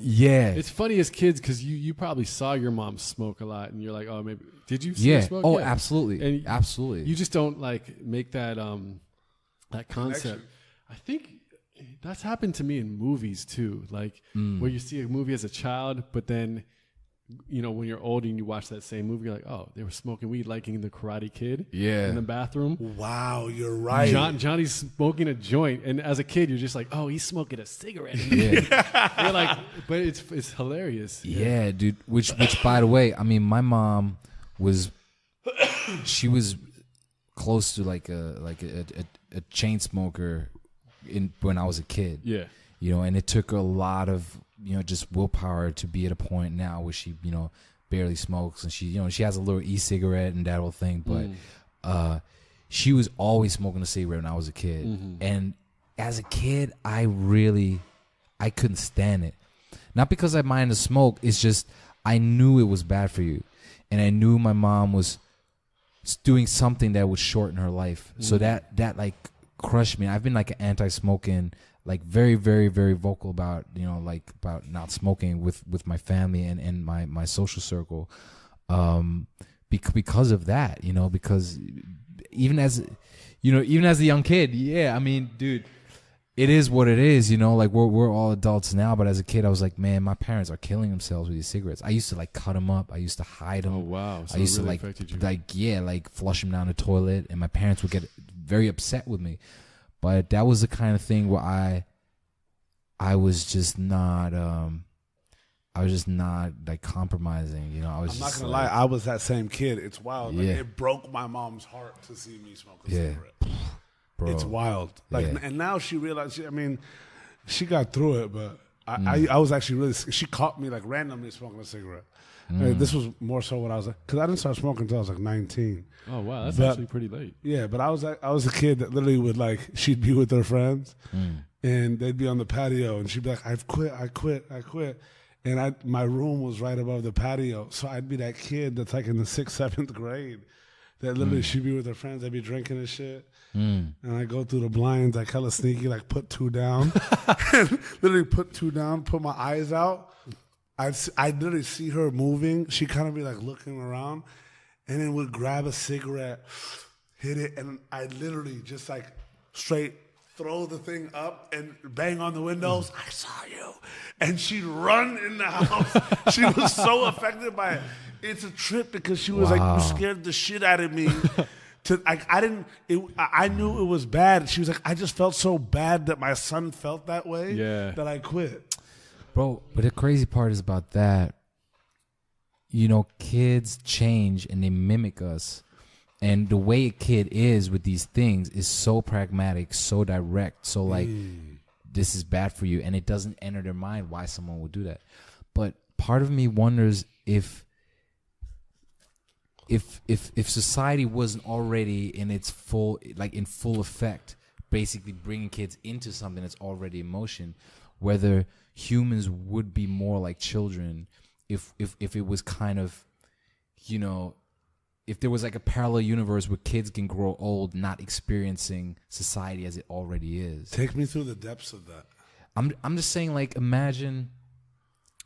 Yeah. It's funny as kids because you probably saw your mom smoke a lot and you're like, oh, maybe. Did you see her smoke? Oh, absolutely. And absolutely. You just don't like make that that concept. Connection. I think that's happened to me in movies too. Like where you see a movie as a child, but then when you're older and you watch that same movie, you're like, oh, they were smoking weed, like in The Karate Kid, in the bathroom. Wow, you're right. Johnny's smoking a joint, and as a kid, you're just like, oh, he's smoking a cigarette. Yeah, you're like, but it's hilarious. Yeah, dude. Which by the way, I mean, my mom she was close to like a chain smoker when I was a kid. Yeah. And it took a lot of, just willpower to be at a point now where she, barely smokes and she has a little e-cigarette and that whole thing. But she was always smoking a cigarette when I was a kid. Mm-hmm. And as a kid, I couldn't stand it. Not because I minded the smoke. It's just, I knew it was bad for you. And I knew my mom was doing something that would shorten her life. Mm-hmm. So that like crushed me. I've been like an anti-smoking, like very, very, very vocal about, about not smoking with my family and my social circle. Because of that, because even as a young kid, I mean, dude, it is what it is, like we're all adults now, but as a kid, I was like, man, my parents are killing themselves with these cigarettes. I used to like cut them up. I used to hide them. Oh, wow. So I used really to like flush them down the toilet, and my parents would get very upset with me. But that was the kind of thing where I was just not like compromising, I was. I'm not gonna lie, I was that same kid. It's wild. Like, it broke my mom's heart to see me smoke a cigarette. Bro. It's wild. Like, and now she realized. I mean, she got through it, but I was actually really. She caught me like randomly smoking a cigarette. This was more so when I was like, because I didn't start smoking until I was like 19. Oh wow, that's actually pretty late. Yeah, but I was a kid that literally would like, she'd be with her friends, and they'd be on the patio, and she'd be like, I quit, and my room was right above the patio, so I'd be that kid that's like in the 6th, 7th grade, that literally she'd be with her friends, they'd be drinking and shit. And I go through the blinds, like hella sneaky, like put 2 down, and literally put 2 down, put my eyes out. I'd literally see her moving. She'd kind of be like looking around, and then would grab a cigarette, hit it, and I'd literally just like straight throw the thing up and bang on the windows. I saw you. And she'd run in the house. She was so affected by it. It's a trip because she was like, you scared the shit out of me. I knew it was bad. She was like, I just felt so bad that my son felt that way that I quit. Bro, but the crazy part is about that, kids change and they mimic us. And the way a kid is with these things is so pragmatic, so direct, so like, this is bad for you. And it doesn't enter their mind why someone would do that. But part of me wonders if if society wasn't already in its full effect, basically bringing kids into something that's already in motion, whether humans would be more like children if it was kind of, you know, if there was like a parallel universe where kids can grow old not experiencing society as it already is. Take me through the depths of that. I'm just saying, like, imagine.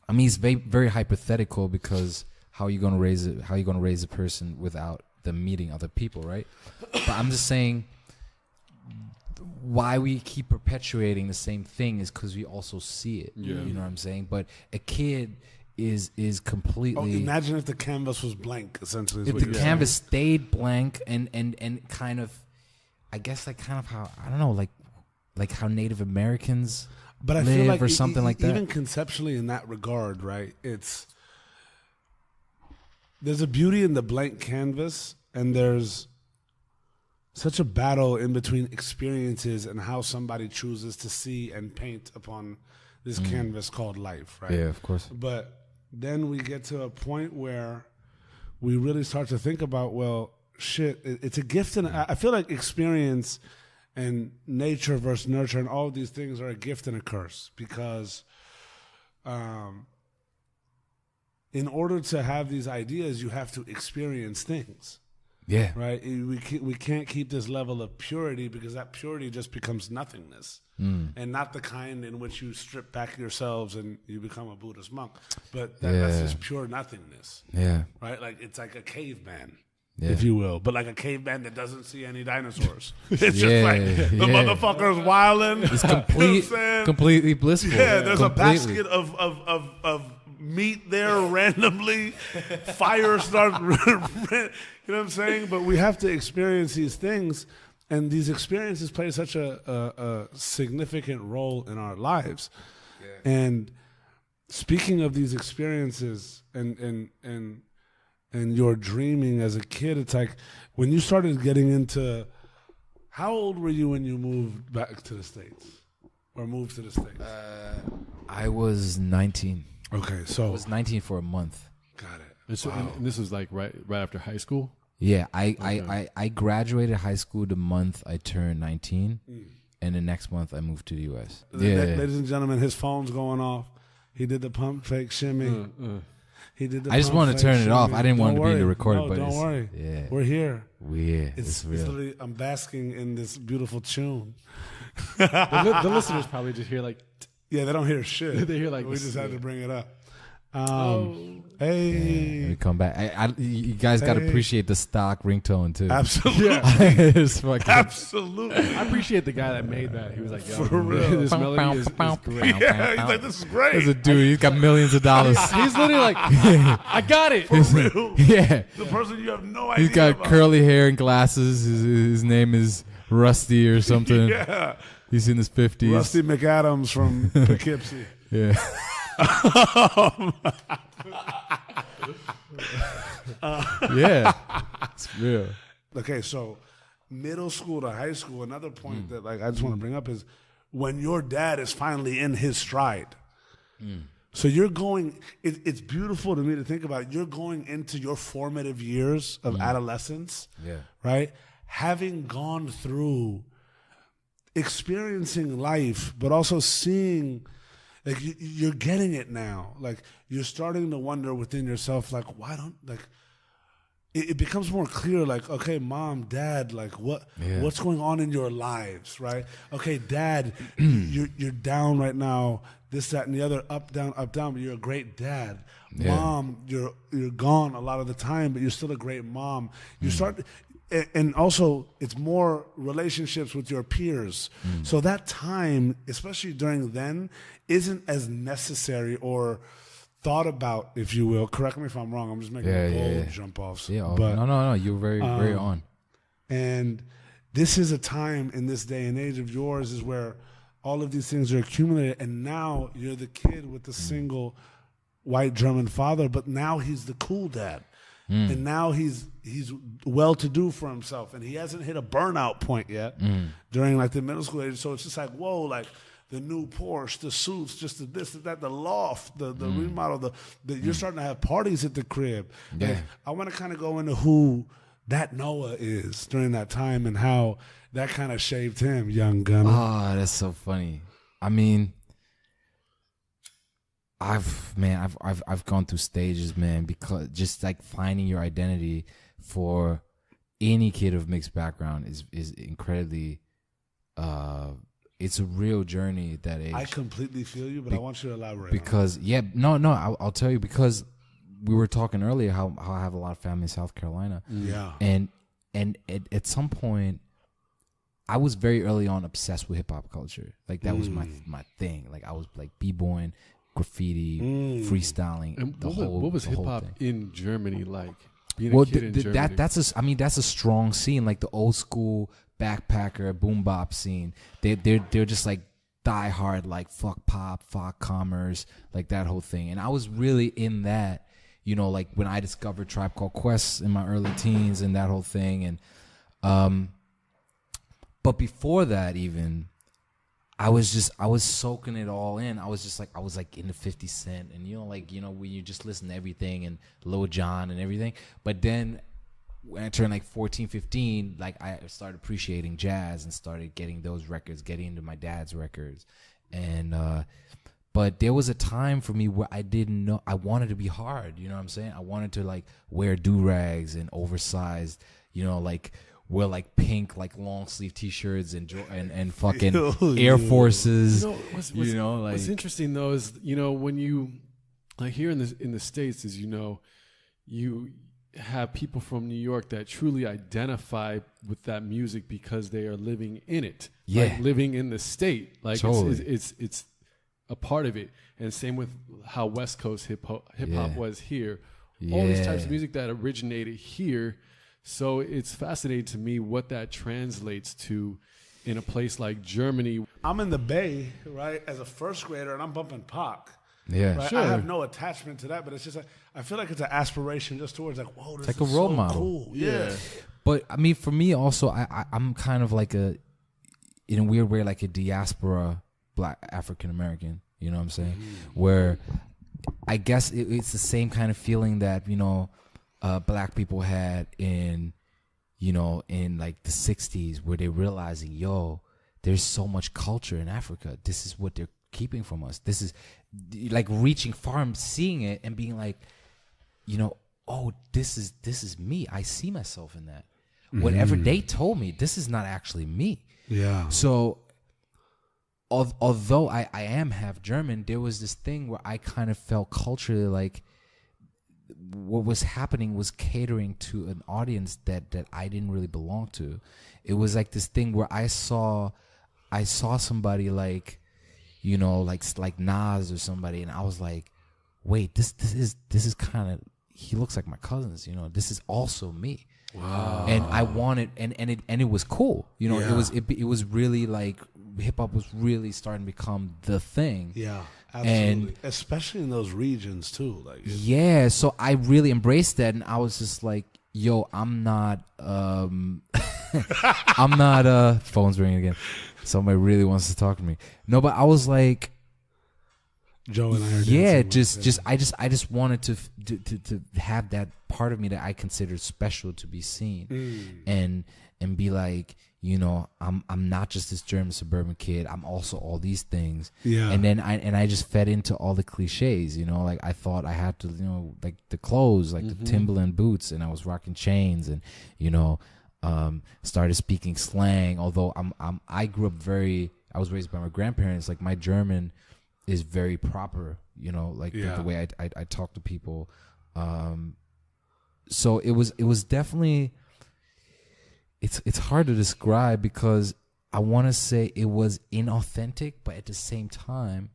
I mean, it's very, very hypothetical, because how are you gonna raise a person without them meeting other people, right? But I'm just saying, why we keep perpetuating the same thing is because we also see it. Yeah. You know what I'm saying? But a kid is completely. Imagine if the canvas was blank. Essentially, if the canvas stayed blank and kind of, I guess, like, kind of how, I don't know, like how Native Americans. But I feel like or something like that. Even conceptually, in that regard, right? There's a beauty in the blank canvas, and there's such a battle in between experiences and how somebody chooses to see and paint upon this canvas called life, right? Yeah, of course. But then we get to a point where we really start to think about, well, shit, it's a gift, and I feel like experience and nature versus nurture and all of these things are a gift and a curse, because in order to have these ideas, you have to experience things. Yeah. Right? We can't keep this level of purity, because that purity just becomes nothingness. And not the kind in which you strip back yourselves and you become a Buddhist monk. But that's just pure nothingness. Yeah. Right? Like, it's like a caveman. Yeah. If you will, but like a caveman that doesn't see any dinosaurs. It's just like the motherfucker's wilding. It's completely blissful. Yeah, there's a basket of meat there randomly. Fire starts. You know what I'm saying? But we have to experience these things, and these experiences play such a significant role in our lives. Yeah. And speaking of these experiences and your dreaming as a kid, it's like when you started getting into, how old were you when you moved back to the States or moved to the States? I was 19. Okay, so I was 19 for a month. Got it. And, so, and this was like right after high school? Yeah, I graduated high school the month I turned 19, and the next month I moved to the U.S. Ladies and gentlemen, his phone's going off. He did the pump fake shimmy. He did the I just wanted to turn it off. I didn't want to be in the recording, but don't worry. Yeah, we're here. It's real. It's literally, I'm basking in this beautiful tune. The listeners probably just hear like. Yeah, they don't hear shit. They hear like we just had to bring it up. Hey, let me come back. You guys got to appreciate the stock ringtone too. Absolutely, absolutely. I appreciate the guy that made that. He was like, "Yo, for real, this melody is great." Yeah, he's like, "This is great." There's a dude. He's got millions of dollars. He's literally like, "I got it." For real. Yeah, the person you have no idea. He's got about. curly hair and glasses. His name is Rusty or something. Yeah, he's in his 50s. Rusty McAdams from Poughkeepsie. Yeah. Yeah, it's real. Okay, so middle school to high school, another point that like I just want to bring up is when your dad is finally in his stride. So you're going, it's beautiful to me to think about it. You're going into your formative years of adolescence, right? Having gone through experiencing life, but also seeing, like, you're getting it now. Like, you're starting to wonder within yourself, like, why don't, like, it becomes more clear, like, okay, mom, dad, like, what's going on in your lives, right? Okay, dad, you're down right now, this, that, and the other, up, down, but you're a great dad. Yeah. Mom, you're gone a lot of the time, but you're still a great mom. You start, and also it's more relationships with your peers. So that time, especially during then, isn't as necessary or thought about, if you will. Correct me if I'm wrong. I'm just making bold jump offs. Yeah, but no. You're very on. And this is a time in this day and age of yours is where all of these things are accumulated, and now you're the kid with the single white German father, but now he's the cool dad. And now he's well-to-do for himself, and he hasn't hit a burnout point yet during like the middle school age. So it's just like, whoa, like the new Porsche, the suits, just the this, that, the loft, the remodel, you're starting to have parties at the crib. Yeah. Like, I want to kind of go into who that Noah is during that time and how that kind of shaped him, young Gunna. Oh, that's so funny. I mean, I've gone through stages, man, because just like finding your identity for any kid of mixed background is incredibly it's a real journey at that age. I completely feel you, but I want you to elaborate. Because I'll tell you, because we were talking earlier how I have a lot of family in South Carolina. Yeah. And at some point, I was very early on obsessed with hip hop culture. Like that was my thing. Like I was like b-boying, graffiti, freestyling. And the what was the hip whole hop thing. in Germany like? Being a kid in Germany. That's a strong scene, like the old school backpacker boom bop scene. They're just like die hard, like fuck pop, fuck commerce, like that whole thing. And I was really in that, you know, like when I discovered Tribe Called Quest in my early teens and that whole thing. And but before that, even I was soaking it all in. I was into 50 Cent and, when you just listen to everything and Lil Jon and everything. But then when I turned like 14, 15, like I started appreciating jazz and started getting those records, getting into my dad's records. And, but there was a time for me where I didn't know, I wanted to be hard. You know what I'm saying? I wanted to like wear do-rags and oversized, like, wear like pink, like long sleeve T-shirts and fucking Air Forces. What's interesting though is when you like here in the States is you have people from New York that truly identify with that music because they are living in it, like living in the state, like totally. It's a part of it. And same with how West Coast hip hop was here. All these types of music that originated here. So it's fascinating to me what that translates to in a place like Germany. I'm in the Bay, right, as a first grader, and I'm bumping Pac. Yeah, right? sure. I have no attachment to that, but it's just like, I feel like it's an aspiration just towards like, whoa, this it's is like a role so model. Cool. Yeah. But I mean, for me also, I'm kind of like in a weird way, like a diaspora Black African American. You know what I'm saying? Where I guess it's the same kind of feeling that Black people had in like the 60s, where they're realizing, there's so much culture in Africa. This is what they're keeping from us. This is like reaching far and seeing it and being like, this is me. I see myself in that. Whatever they told me, this is not actually me. Yeah. So although I am half German, there was this thing where I kind of felt culturally like what was happening was catering to an audience that I didn't really belong to. It was like this thing where I saw somebody like, like Nas or somebody, and I was like, wait, this is kind of, he looks like my cousins, this is also me. Wow. And I wanted, and it was cool. It was really like hip hop was really starting to become the thing. Yeah. Absolutely. And especially in those regions too. Like so I really embraced that, and I was just like, I'm not phone's ringing again. Somebody really wants to talk to me. No, but I was like, Joe and I are I just wanted to have that part of me that I considered special to be seen. And be like, I'm not just this German suburban kid. I'm also all these things. Yeah. And then I just fed into all the cliches, like I thought I had to, like the clothes, like the Timberland boots, and I was rocking chains, and started speaking slang. Although I grew up I was raised by my grandparents. Like my German is very proper, the way I talk to people. So it was definitely. It's hard to describe because I want to say it was inauthentic, but at the same time,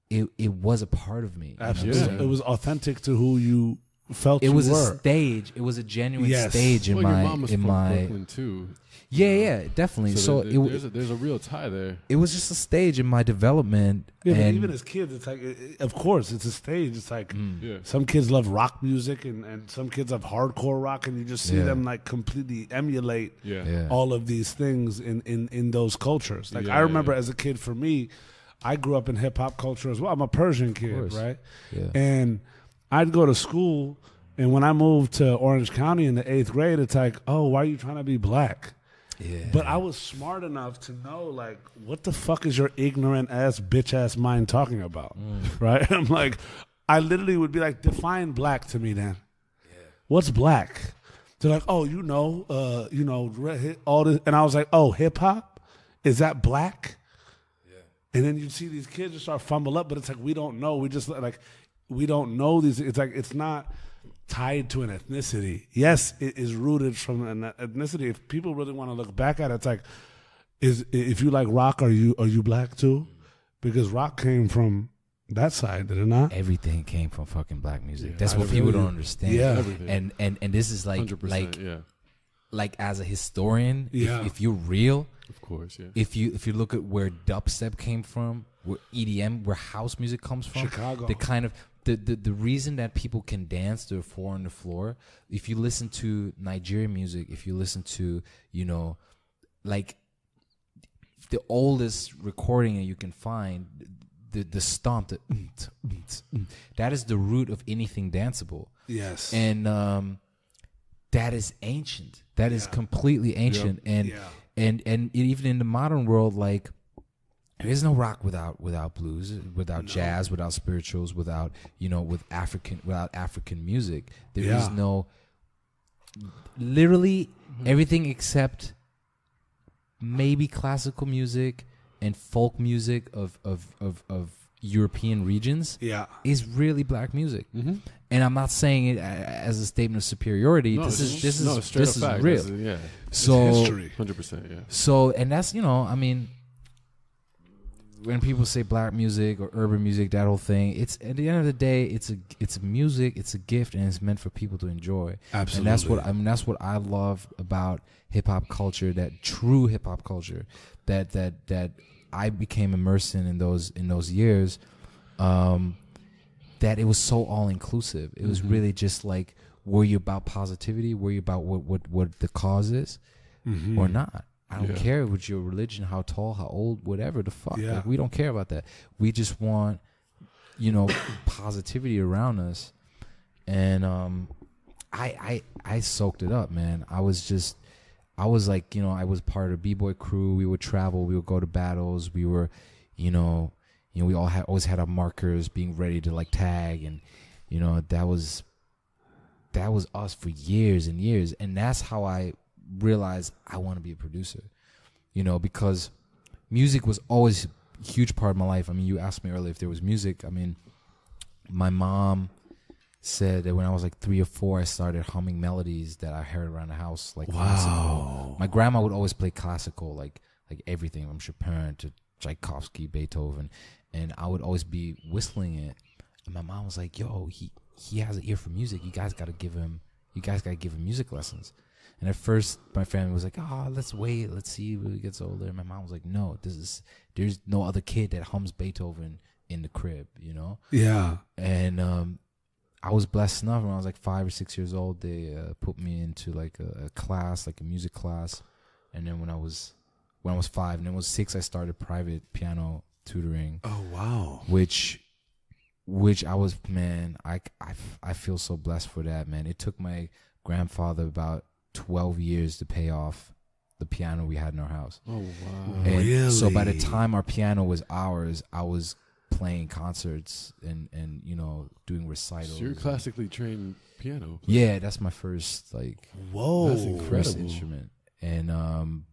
it was a part of me. Absolutely, it was authentic to who felt it you was were. a stage. It was a genuine Yes. stage in Well, your mom was from my. Brooklyn too. Yeah, definitely. So there's a real tie there. it was just a stage in my development. Yeah, but and even as kids, it's like, of course, it's a stage. It's like Yeah. some kids love rock music, and some kids love hardcore rock, and you just see Yeah. them like completely emulate Yeah. all of these things in those cultures. Like Yeah, I remember yeah. as a kid, for me, I grew up in hip hop culture as well. I'm a Persian kid, course. right? Yeah. And I'd go to school, and when I moved to Orange County in the 8th grade, it's like, oh, why are you trying to be black? Yeah. But I was smart enough to know, like, what the fuck is your ignorant ass, bitch ass mind talking about? Right? I'm like, I literally would be like, define black to me then. Yeah. What's black? They're like, oh, all this. And I was like, oh, hip hop? Is that black? Yeah. And then you see these kids just start fumble up, but it's like, we don't know. We don't know these. It's like, it's not tied to an ethnicity. Yes, it is rooted from an ethnicity. If people really want to look back at it, it's like, if you like rock, are you black too? Because rock came from that side, did it not? Everything came from fucking black music. Yeah, That's what people don't understand. Yeah. Everything. And this is like 100%. like as a historian, Yeah. if you're real, Of course. Yeah. if you look at where dubstep came from, where EDM, where house music comes from, Chicago. the kind of the reason that people can dance to a 4 on the floor, if you listen to Nigerian music, if you listen to, like the oldest recording that you can find, the stomp, that is the root of anything danceable. Yes. And that is ancient. That is completely ancient. And even in the modern world, like, there is no rock without blues, without jazz, without spirituals, without African music. There is no, literally everything except maybe classical music and folk music of European regions is really black music. And I'm not saying it as a statement of superiority. No, this is straight up fact. real. So it's history. 100%. Yeah. So, and that's, I mean, when people say black music or urban music, that whole thing, it's at the end of the day, it's a music, it's a gift, and it's meant for people to enjoy. Absolutely. And that's what I love about hip hop culture, that true hip hop culture, that I became immersed in those years. That it was so all inclusive. It was really just like, were you about positivity? Were you about what the cause is, or not? I don't care what your religion, how tall, how old, whatever the fuck. Yeah. Like, we don't care about that. We just want, positivity around us. And I soaked it up, man. I was like, I was part of the B-boy crew. We would travel. We would go to battles. We were, we always had our markers, being ready to like tag, and that was us for years and years. And that's how I realized I want to be a producer, because music was always a huge part of my life. I mean, you asked me earlier if there was music. I mean, my mom said that when I was like 3 or 4, I started humming melodies that I heard around the house, like classical. My grandma would always play classical, like everything from Chopin to Tchaikovsky, Beethoven, and I would always be whistling it. And my mom was like, "Yo, he has an ear for music. You guys got to give him music lessons." And at first, my family was like, "Oh, let's wait. Let's see when he gets older." And my mom was like, "No, there's no other kid that hums Beethoven in the crib, Yeah. And I was blessed enough when I was like 5 or 6 years old. They put me into like a class, like a music class. And then when I was 5, and then when I was 6, I started private piano tutoring. Oh wow. Which I was, man, I feel so blessed for that, man. It took my grandfather about 12 years to pay off the piano we had in our house. Oh wow. And really? so by the time our piano was ours, I was playing concerts and doing recitals. So you're classically trained piano. Yeah, that's my first Whoa. That's incredible. first instrument. And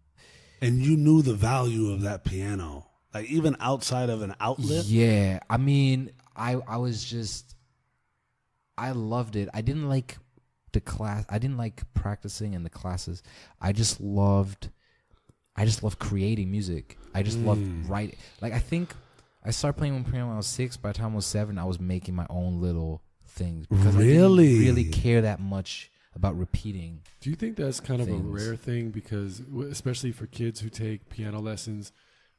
you knew the value of that piano, like even outside of an outlet. yeah, I mean, I loved it. I didn't like the class. I didn't like practicing in the classes. I just loved creating music. I just loved writing. Like, I think I started playing piano when I was 6. By the time I was 7, I was making my own little things because Really? I didn't really care that much about repeating. Do you think that's kind of a things. rare thing? Because especially for kids who take piano lessons,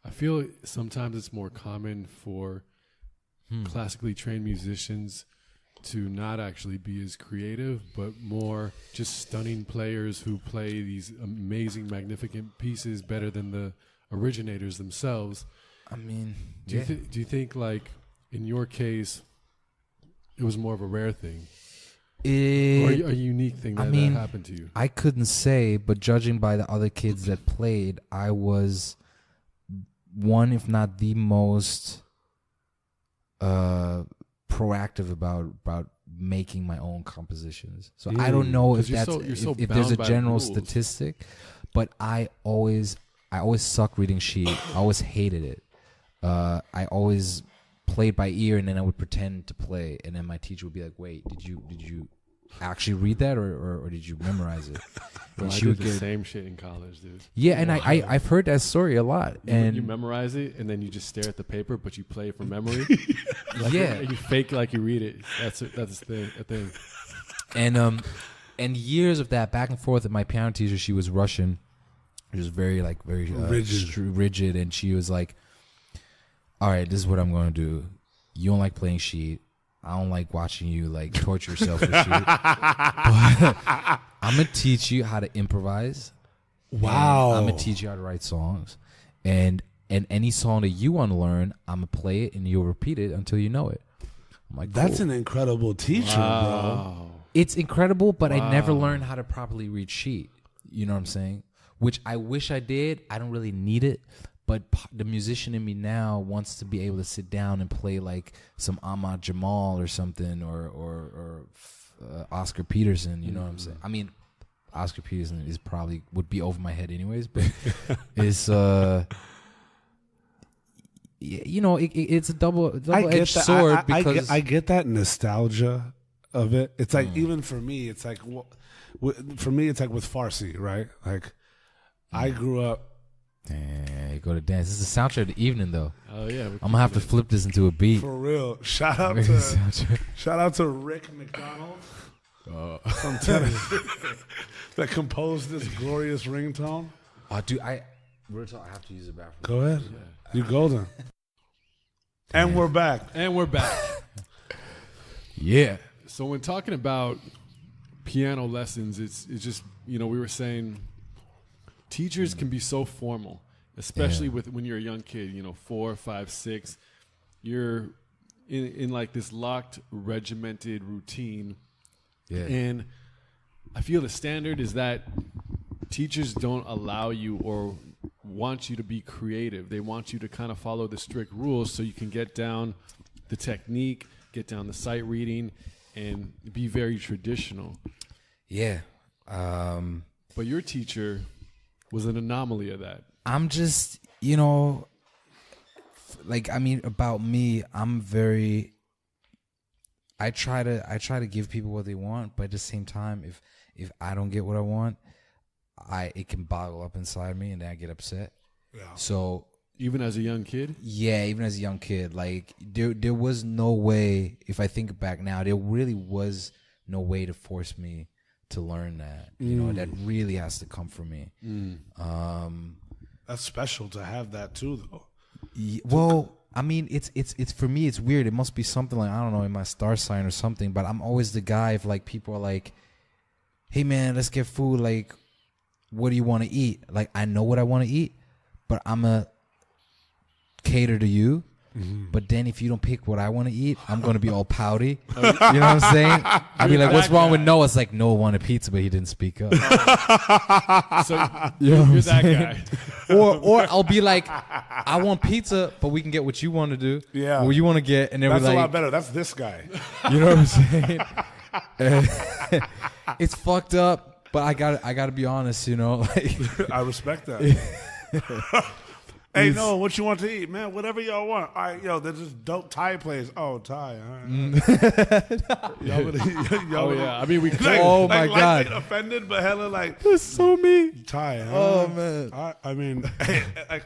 I feel sometimes it's more common for classically trained musicians to not actually be as creative, but more just stunning players who play these amazing, magnificent pieces better than the originators themselves. I mean, Do you think like in your case, it was more of a rare thing? Or a unique thing that happened to you? I couldn't say, but judging by the other kids that played, I was one, if not the most proactive about making my own compositions. So I don't know if that's if there's a general statistic, but I always suck reading sheet. I always hated it. I always played by ear, and then I would pretend to play, and then my teacher would be like, "Wait, did you actually read that, or did you memorize it?" Well, I did the same shit in college, dude. Yeah, and I've heard that story a lot. And you memorize it, and then you just stare at the paper, but you play it from memory. Yeah, you fake like you read it. That's a thing. And years of that back and forth. And my piano teacher, she was Russian. She was very rigid, and she was like, "All right, this is what I'm going to do. You don't like playing sheet. I don't like watching you like torture yourself with sheet. But I'm gonna teach you how to improvise. Wow. I'm gonna teach you how to write songs, and any song that you want to learn, I'm gonna play it and you'll repeat it until you know it." I'm like, that's cool. an incredible teacher, bro. It's incredible, but I never learned how to properly read sheet. You know what I'm saying? Which I wish I did. I don't really need it. But the musician in me now wants to be able to sit down and play like some Ahmad Jamal or something, or Oscar Peterson. You know what I'm saying? I mean, Oscar Peterson is probably would be over my head anyways, but it's you know, it's a double-edged sword. Because I get that nostalgia of it. It's like even for me, it's like for me, it's like with Farsi, right? Like I grew up. You go to dance. This is the soundtrack of the evening, though. Oh yeah, I'm gonna have to flip this into a beat. For real. Shout out to Rick McDonald from Tennessee that composed this glorious ringtone. Oh, dude, I have to use the bathroom. Go ahead. Yeah. You golden. And we're back. Yeah. So when talking about piano lessons, it's just, you know, we were saying teachers can be so formal, especially with when you're a young kid, you know, 4, 5, 6. You're in like this locked, regimented routine. Yeah. And I feel the standard is that teachers don't allow you or want you to be creative. They want you to kind of follow the strict rules so you can get down the technique, get down the sight reading, and be very traditional. Yeah. But your teacher was an anomaly of that. I'm just, you know, like, I mean, about me, I'm very, I try to give people what they want, but at the same time, if I don't get what I want, it can boggle up inside me and then I get upset. Yeah. So even as a young kid? Yeah, even as a young kid, like there was no way, if I think back now, there really was no way to force me to learn that. You know, that really has to come from me. That's special to have that too, though. Well, I mean, it's for me, it's weird. It must be something like, I don't know, in my star sign or something, but I'm always the guy if like people are like, "Hey man, let's get food, like what do you want to eat?" Like, I know what I want to eat, but I'm a cater to you. But then if you don't pick what I want to eat, I'm going to be all pouty. You know what I'm saying? I'll be like, "What's wrong with Noah?" It's like, Noah wanted pizza, but he didn't speak up. So you're that guy. Or I'll be like, "I want pizza, but we can get what you want to do." Yeah. What you want to get. And then that's we're like, a lot better. That's this guy. You know what I'm saying? It's fucked up, but I gotta be honest, you know. Like, I respect that. Hey, no, what you want to eat, man? Whatever y'all want. All right, yo, there's this dope Thai place. Oh, Thai. All right. Oh yeah, I mean we. Like, Oh, my God. Like offended, but hella like That's so mean. Thai. Huh? Oh, man. I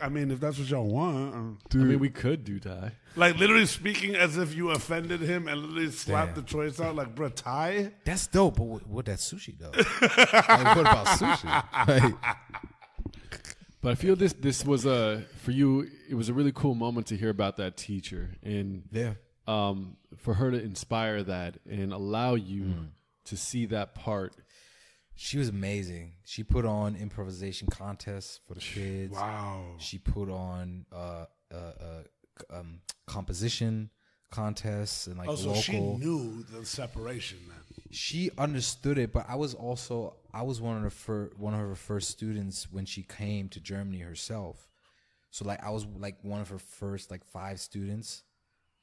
mean, if that's what y'all want, I mean, we could do Thai. like literally speaking as if you offended him and literally slapped Damn. the choice out, like, bro, Thai. That's dope, but what that sushi though? Like, what about sushi? Like, But I feel this was for you. It was a really cool moment to hear about that teacher and yeah. for her to inspire that and allow you to see that part. She was amazing. She put on improvisation contests for the kids. Wow. She put on composition contests and like Oh, so local. she knew the separation then. She understood it, but I was one of her first students when she came to Germany herself. So like I was like one of her first like 5 students,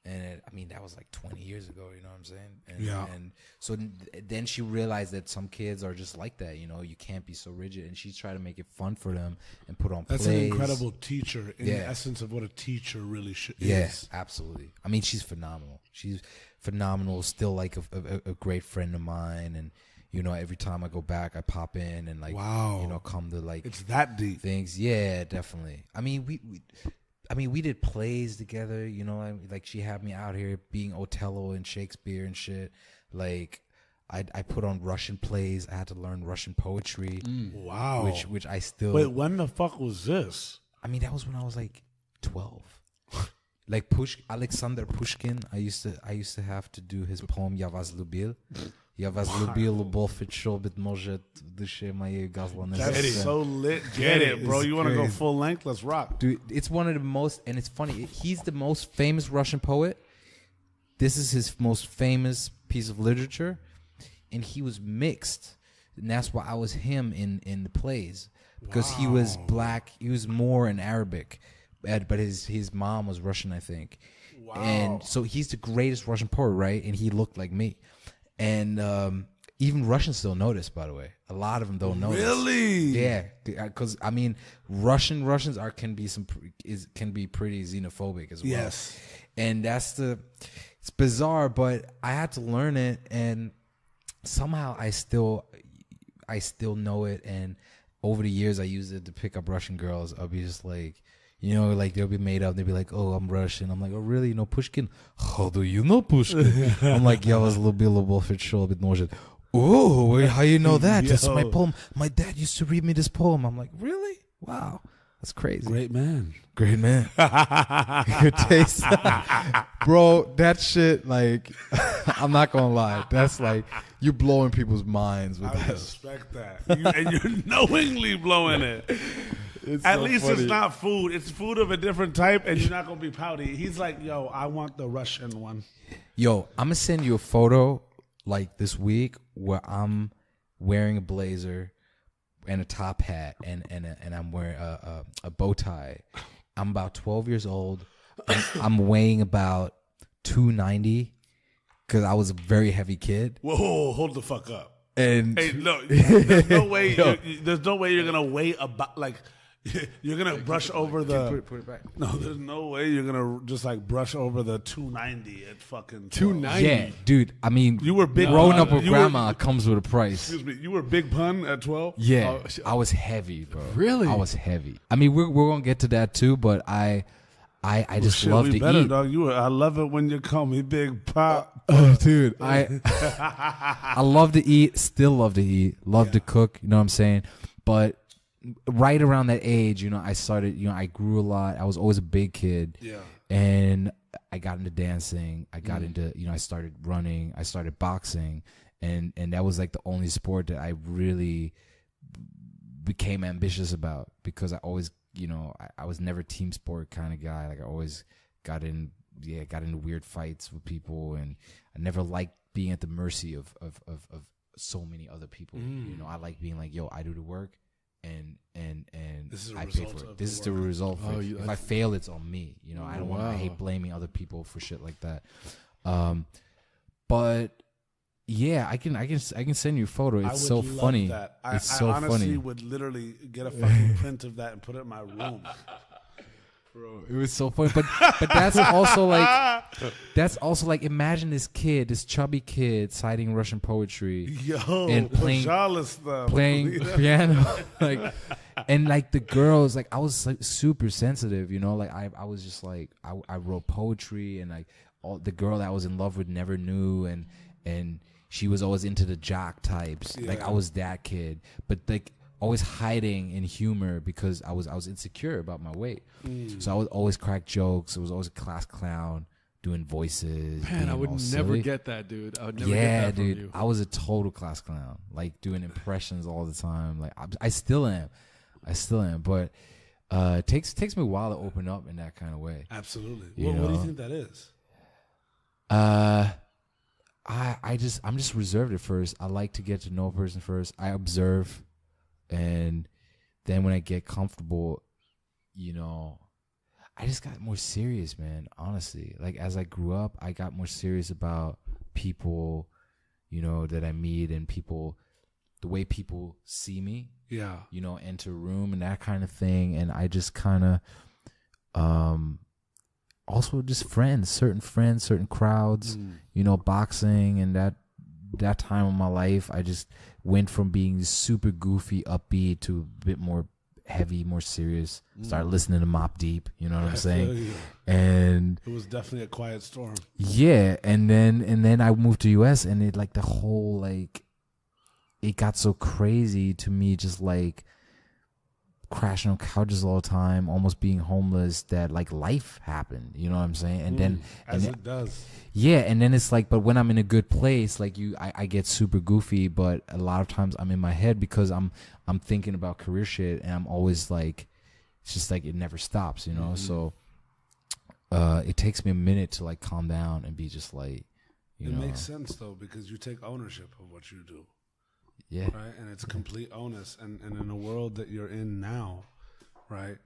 and that was like 20 years ago. You know what I'm saying? And, Yeah. And so then she realized that some kids are just like that. You know, you can't be so rigid, and she tried to make it fun for them and put on That's plays. an incredible teacher in the Yeah. essence of what a teacher really is. Yes, absolutely. I mean, she's phenomenal. She's phenomenal. Still like a great friend of mine, and you know, every time I go back, I pop in and like, Wow. you know, come to like It's that deep. things. Yeah, definitely. I mean, we did plays together. You know, like she had me out here being Othello and Shakespeare and shit. Like, I put on Russian plays. I had to learn Russian poetry, Wow. which I still. Wait, when the fuck was this? I mean, that was when I was like 12. Like Alexander Pushkin, I used to have to do his poem "Я вас любил." Я вас любил, любовь быть может в душе моей газла. That's so lit. Get it, bro. You want to go full length? Let's rock. Dude, it's one of the most, and it's funny. He's the most famous Russian poet. This is his most famous piece of literature, and he was mixed, and that's why I was him in the plays because he was black. He was more in Arabic, but his mom was Russian, I think. Wow. And so he's the greatest Russian poet, right? And he looked like me, and even Russians don't notice. By the way, a lot of them don't notice. Really? Yeah, because I mean, Russians can be pretty xenophobic as well. Yes. And it's bizarre, but I had to learn it, and somehow I still know it. And over the years, I used it to pick up Russian girls. I'll be just like, you know, like they'll be made up. They'll be like, "Oh, I'm Russian." I'm like, "Oh, really? You know Pushkin? How do you know Pushkin?" I'm like, "Я вас любил, любовь быть может." Oh, wait, how you know that? That's my poem. My dad used to read me this poem. I'm like, really? Wow, that's crazy. Great man. Great man. Good taste. Bro, that shit, like, I'm not gonna lie. That's like, you blowing people's minds with I that. respect that. And you're knowingly blowing it. It's At so least funny. it's not food. It's food of a different type, and you're not going to be pouty. He's like, yo, I want the Russian one. Yo, I'm gonna send you a photo like this week where I'm wearing a blazer and a top hat and I'm wearing a bow tie. I'm about 12 years old. And I'm weighing about 290 because I was a very heavy kid. Whoa, hold the fuck up. And Hey, no, there's no way. There's no way you're gonna weigh about like you're gonna brush over the. put it back. No, there's no way you're gonna just like brush over the 290 at fucking 12. 290. Yeah, dude. I mean, You were big. growing pun. up with You were- grandma comes with a price. Excuse me. You were big pun at 12. Yeah, Oh, I was heavy, bro. Really? I was heavy. I mean, we're gonna get to that too, but I just Shit, love we to better, eat. dog. I love it when you call me Big Pop. Dude, I love to eat, still love to eat, love to cook, you know what I'm saying? But right around that age, you know, I started, you know, I grew a lot. I was always a big kid. Yeah. And I got into dancing. I got into, you know, I started running. I started boxing. And that was like the only sport that I really became ambitious about because I always, you know, I was never team sport kind of guy. Like I always got into weird fights with people, and I never liked being at the mercy of so many other people. You know, I like being like, yo, I do the work, and This is a I pay result for it. of This the is the work. result. Oh, If I fail, it's on me. You know, I don't want. I hate Wow. blaming other people for shit like that. But yeah, I can send you a photo. I It's would so love funny. That. It's I so honestly funny. would literally get a fucking print of that and put it in my room. Bro, it was so funny, but that's also like imagine this kid, this chubby kid, citing Russian poetry, and playing piano, like, and like the girls, like I was like super sensitive, you know, like I was just like I wrote poetry, and like all the girl that I was in love with never knew, and she was always into the jock types, like I was that kid, but like always hiding in humor because I was insecure about my weight. So I would always crack jokes. I was always a class clown, doing voices. Man, I would never silly. Get that, dude. I would never get that from you. I was a total class clown, like doing impressions all the time. Like I still am, but it takes me a while to open up in that kind of way. Absolutely. What do you think that is? I'm just reserved at first. I like to get to know a person first. I observe. And then when I get comfortable, you know, I just got more serious, man, honestly. Like, as I grew up, I got more serious about people, you know, that I meet, and people, the way people see me. Yeah. You know, enter a room and that kind of thing. And I just kind of, also just certain crowds, you know, boxing, and that time of my life, I just went from being super goofy, upbeat, to a bit more heavy, more serious. Started listening to Mop Deep, you know what I'm saying? And it was definitely a quiet storm. Yeah, and then I moved to US, and it like the whole like it got so crazy to me, just like crashing on couches all the time, almost being homeless, that like life happened, you know what I'm saying? And then it does. Yeah, and then it's like, but when I'm in a good place, like I get super goofy, but a lot of times I'm in my head because I'm thinking about career shit, and I'm always like, it's just like it never stops, you know? So it takes me a minute to like calm down and be just like, you know. It makes sense though, because you take ownership of what you do. Yeah. Right? And it's complete onus. And in the world that you're in now, right,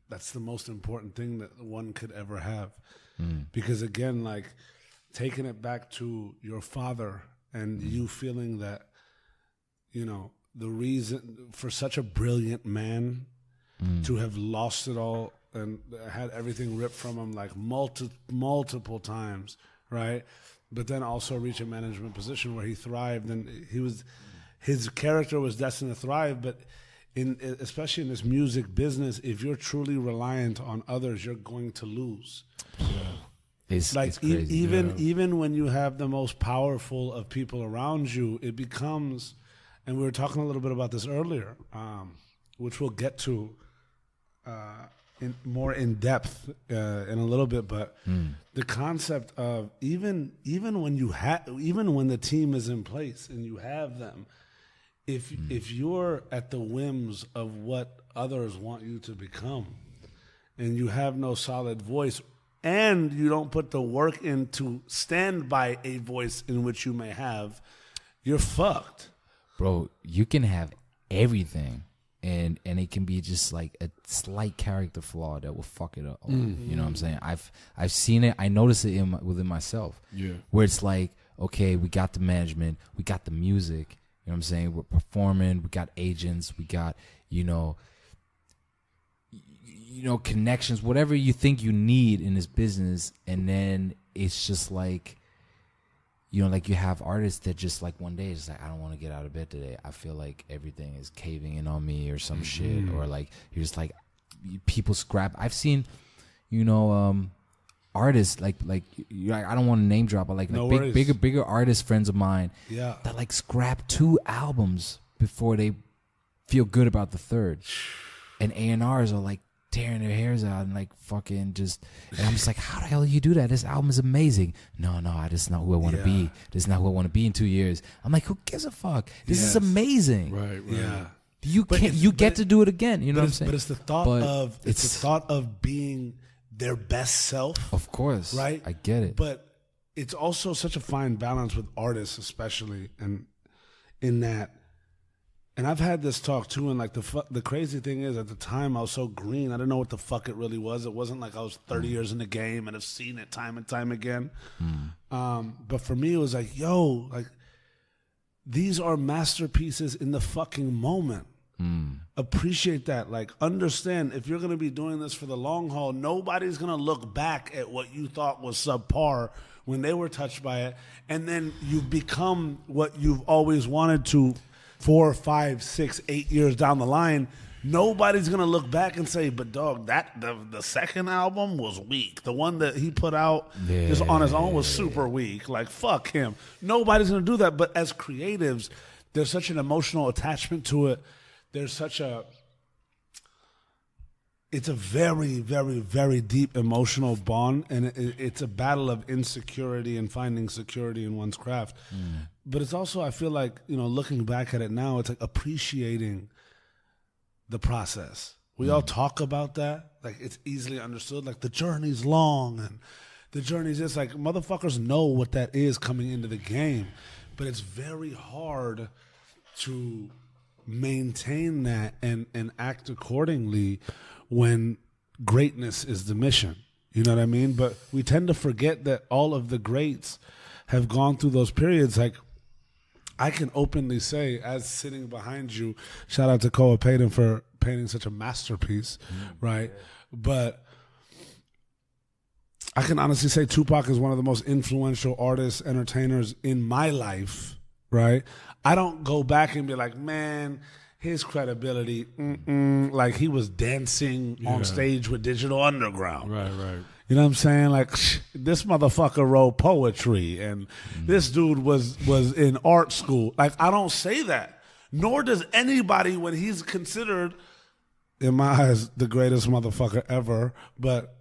that's the most important thing that one could ever have. Because again, like taking it back to your father and you feeling that, you know, the reason for such a brilliant man to have lost it all and had everything ripped from him like multiple times, right? But then also reach a management position where he thrived, and his character was destined to thrive. But especially in this music business, if you're truly reliant on others, you're going to lose. It's like it's crazy. even when you have the most powerful of people around you, it becomes, and we were talking a little bit about this earlier, which we'll get to more in depth in a little bit, but the concept of even when the team is in place and you have them, if you're at the whims of what others want you to become, and you have no solid voice, and you don't put the work in to stand by a voice in which you may have, you're fucked. Bro, you can have everything, and it can be just like a slight character flaw that will fuck it up. You know what I'm saying? I've seen it. I notice it within myself. Yeah. Where it's like, okay, we got the management, we got the music. You know what I'm saying? We're performing. We got agents. We got you know, connections. Whatever you think you need in this business, and then it's just like, you know, like you have artists that just like one day it's like, I don't want to get out of bed today. I feel like everything is caving in on me or some shit, or like you're just like people scrap. I've seen, you know, artists like I don't want to name drop, but like bigger artist friends of mine, that like scrap 2 albums before they feel good about the third, and A&Rs are like tearing their hairs out and like fucking just, and I'm just like, how the hell do you do that? This album is amazing. No, this is not who I want to be. This is not who I want to be in 2 years. I'm like, who gives a fuck? This is amazing. Right. Yeah. You get to do it again. You know what I'm saying? But it's the thought of being their best self. Of course. Right? I get it. But it's also such a fine balance with artists, especially, and in that. And I've had this talk too, and like the crazy thing is, at the time I was so green, I didn't know what the fuck it really was. It wasn't like I was 30 years in the game and have seen it time and time again. But for me, it was like, yo, like these are masterpieces in the fucking moment. Appreciate that. Like, understand, if you're going to be doing this for the long haul, nobody's going to look back at what you thought was subpar when they were touched by it. And then you've become what you've always wanted to 4, 5, 6, 8 years down the line. Nobody's going to look back and say, but dog, the second album was weak. The one that he put out just on his own was super weak. Like, fuck him. Nobody's going to do that. But as creatives, there's such an emotional attachment to it. There's such it's a very, very, very deep emotional bond, and it's a battle of insecurity and finding security in one's craft. But it's also, I feel like, looking back at it now, it's like appreciating the process. We all talk about that. Like, it's easily understood. Like, the journey's long, and the journey's just like, motherfuckers know what that is coming into the game. But it's very hard to maintain that and act accordingly when greatness is the mission. You know what I mean? But we tend to forget that all of the greats have gone through those periods. Like, I can openly say, as sitting behind you, shout out to Koa Payton for painting such a masterpiece, right? But I can honestly say Tupac is one of the most influential artists, entertainers in my life, right? I don't go back and be like, man, his credibility, like he was dancing on stage with Digital Underground. Right. You know what I'm saying? Like, this motherfucker wrote poetry, and this dude was in art school. Like, I don't say that. Nor does anybody when he's considered, in my eyes, the greatest motherfucker ever. But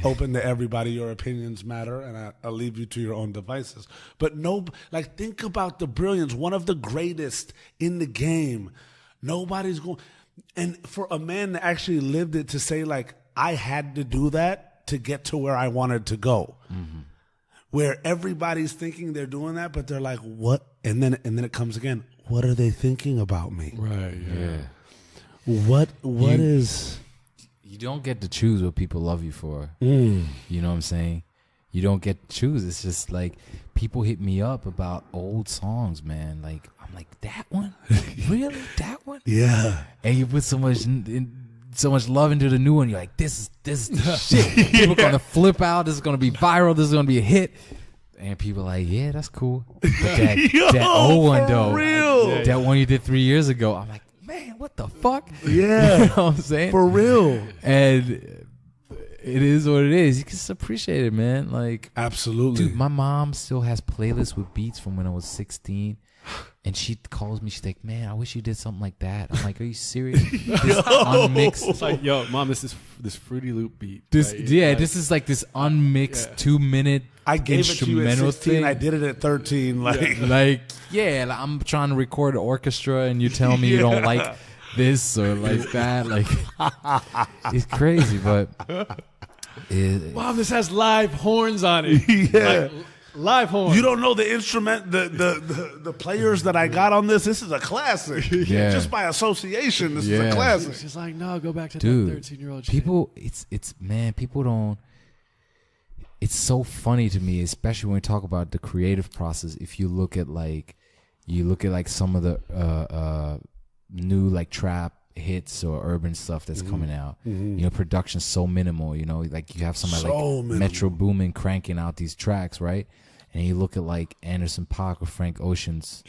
open to everybody, your opinions matter, and I'll leave you to your own devices. But think about the brilliance. One of the greatest in the game. Nobody's going. And for a man that actually lived it to say, like, I had to do that to get to where I wanted to go. Where everybody's thinking they're doing that, but they're like, what? And then it comes again. What are they thinking about me? Right. Yeah. What is... You don't get to choose what people love you for. You know what I'm saying? You don't get to choose. It's just like people hit me up about old songs, man. Like, I'm like, that one? Really? That one? Yeah. And you put so much love into the new one. You're like, this is the shit. People are gonna flip out. This is gonna be viral. This is gonna be a hit. And people are like, yeah, that's cool. But that old one though, real. that one you did 3 years ago, I'm like, man, what the fuck? Yeah. You know what I'm saying? For real. And it is what it is. You can just appreciate it, man. Like, absolutely. Dude, my mom still has playlists with beats from when I was 16. And she calls me, she's like, man, I wish you did something like that. I'm like, are you serious? This unmixed. It's like, yo, mom, this Fruity Loop beat. This, right? yeah, this is like this unmixed 2-minute I gave it to you at 16. thing. I did it at 13. Like, I'm trying to record an orchestra and you tell me you don't like this or like that. Like, it's crazy, but mom, this has live horns on it. Yeah. Like, live horns. You don't know the instrument, the players that I got on this. This is a classic. Yeah. Just by association, this is a classic. She's like, no, go back to dude, that 13-year-old shit. People, people don't. It's so funny to me, especially when we talk about the creative process. If you look at some of the new like trap hits or urban stuff that's coming out, you know, production's so minimal. You know, like you have somebody like Metro Boomin cranking out these tracks, right? And you look at like Anderson .Paak or Frank Ocean's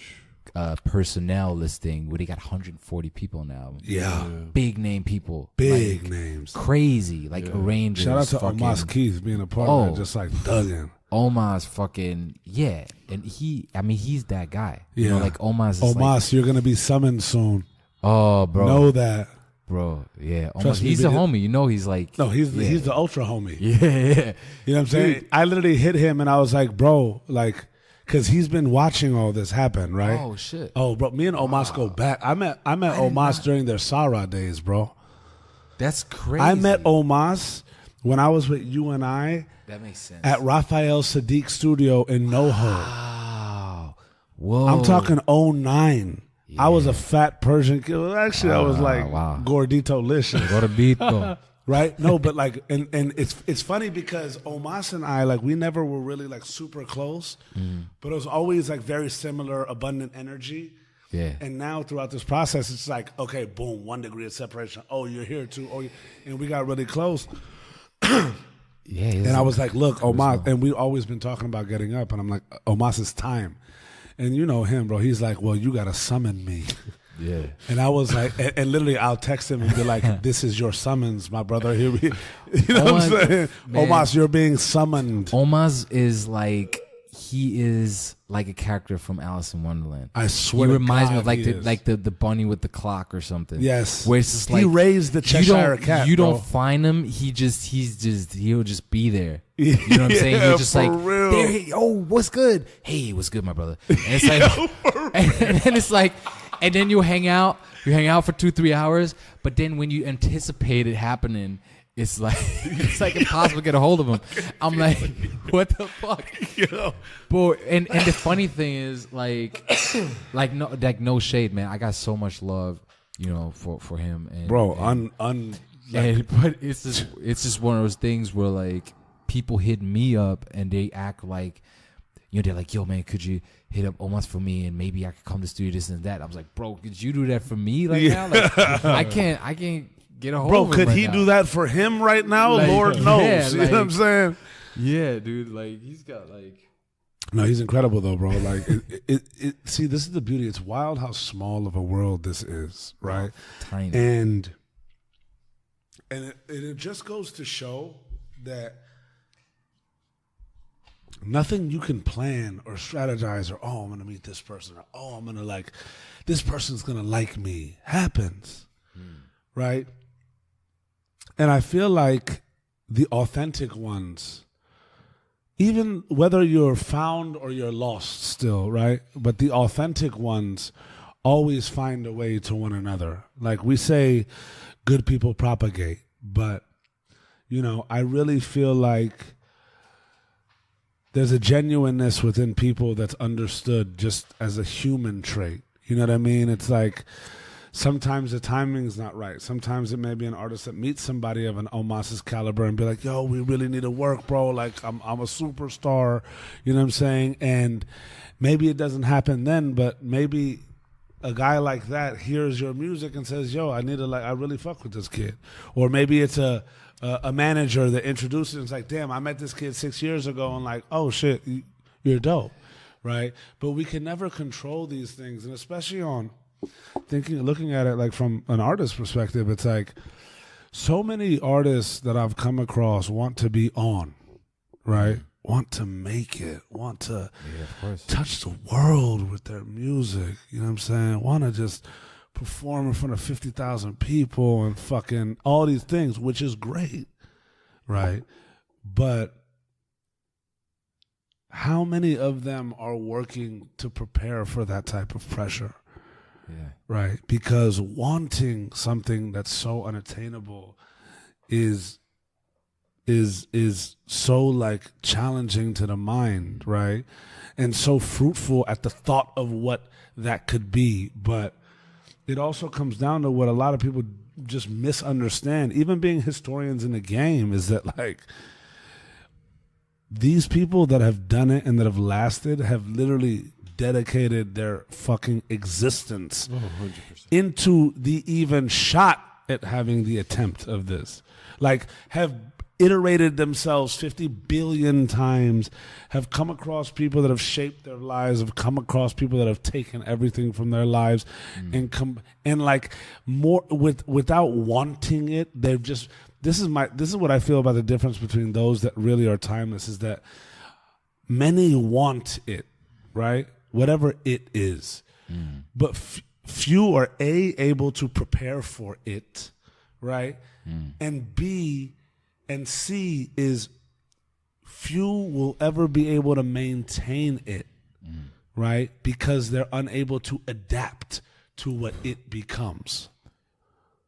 personnel listing where they got 140 people now. Yeah. Big name people. Big like, names. Crazy. Like arrangers. Shout out to Omas Keith being a part of it, just like thugging. Omas fucking, yeah. And he's that guy. Yeah. You know, like Omas is Omas, you're going to be summoned soon. Oh, bro. Know that. Bro, yeah. Trust me, he's a homie. You know, he's like. No, he's the ultra homie. Yeah. You know what I'm saying? Dude. I literally hit him and I was like, bro, like, because he's been watching all this happen, right? Oh, shit. Oh, bro, me and Omas go back. I met Omas during their Sarah days, bro. That's crazy. I met Omas when I was with you and I. That makes sense. At Raphael Sadiq Studio in NoHo. Wow. Whoa. I'm talking 09. Yeah. I was a fat Persian kid. Well, actually, I was like gordito-licious. Gordito. Right? No, but like, and it's funny because Omas and I, like, we never were really like super close, but it was always like very similar, abundant energy. Yeah. And now throughout this process, it's like, okay, boom, 1 degree of separation. Oh, you're here too. Oh, and we got really close. Yeah. And I was like, look, Omar, and we've always been talking about getting up. And I'm like, Omas, it's time. And you know him, bro. He's like, well, you got to summon me. Yeah. And I was like, and literally I'll text him and be like, this is your summons, my brother. Here we, you know what I'm saying? Omas, you're being summoned. Omas is like, he is like a character from Alice in Wonderland. I swear he to reminds God, me of like he the bunny with the clock or something. Yes. Where it's just like, he raised the Cheshire Cat. You bro. don't find him. He'll just be there. You know what I'm saying? He'll just like, real. there, oh, what's good? Hey, what's good, my brother? And it's like, and then it's like, and then you hang out for 2-3 hours. But then when you anticipate it happening, it's like impossible to get a hold of him. I'm like, what the fuck? Yo. Boy, and the funny thing is like no shade, man. I got so much love, you know, for him. And, Bro, but it's just one of those things where like people hit me up and they act like, you know, they're like, yo, man, could you hit up Omas for me and maybe I could come to the studio, this and that. I was like, bro, could you do that for me now? Like, I can't get a hold of him. Bro, could right he now. do that for him right now? Like, Lord knows. yeah, You know what I'm saying? Yeah, dude. Like he's got like. No, he's incredible though, bro. Like, see, this is the beauty. It's wild how small of a world this is, right? Tiny. And it just goes to show that nothing you can plan or strategize or, oh, I'm going to meet this person or, oh, I'm going to like, this person's going to like me happens, right? And I feel like the authentic ones, even whether you're found or you're lost still, right? But the authentic ones always find a way to one another. Like we say, good people propagate. But, you know, I really feel like there's a genuineness within people that's understood just as a human trait. You know what I mean? It's like sometimes the timing's not right. Sometimes it may be an artist that meets somebody of an Omas's caliber and be like, yo, we really need to work, bro. Like, I'm a superstar. You know what I'm saying? And maybe it doesn't happen then, but maybe a guy like that hears your music and says, yo, I really fuck with this kid. Or maybe it's a manager that introduces and it's like, damn, I met this kid 6 years ago and like, oh shit, you're dope. Right? But we can never control these things. And especially on looking at it like from an artist perspective, it's like so many artists that I've come across want to be on, right? Want to make it, want to touch the world with their music, you know what I'm saying? Want to just perform in front of 50,000 people and fucking all these things, which is great, right? But how many of them are working to prepare for that type of pressure? Yeah. Right? Because wanting something that's so unattainable is so like challenging to the mind, right? And so fruitful at the thought of what that could be. But it also comes down to what a lot of people just misunderstand, even being historians in the game, is that like these people that have done it and that have lasted have literally dedicated their fucking existence into the even shot at having the attempt of this. Like, have iterated themselves 50 billion times, have come across people that have shaped their lives, have come across people that have taken everything from their lives and like more without wanting it. They've just, this is what I feel about the difference between those that really are timeless, is that many want it, right? Whatever it is. But few are able to prepare for it, right? And B and C is few will ever be able to maintain it, right? Because they're unable to adapt to what it becomes.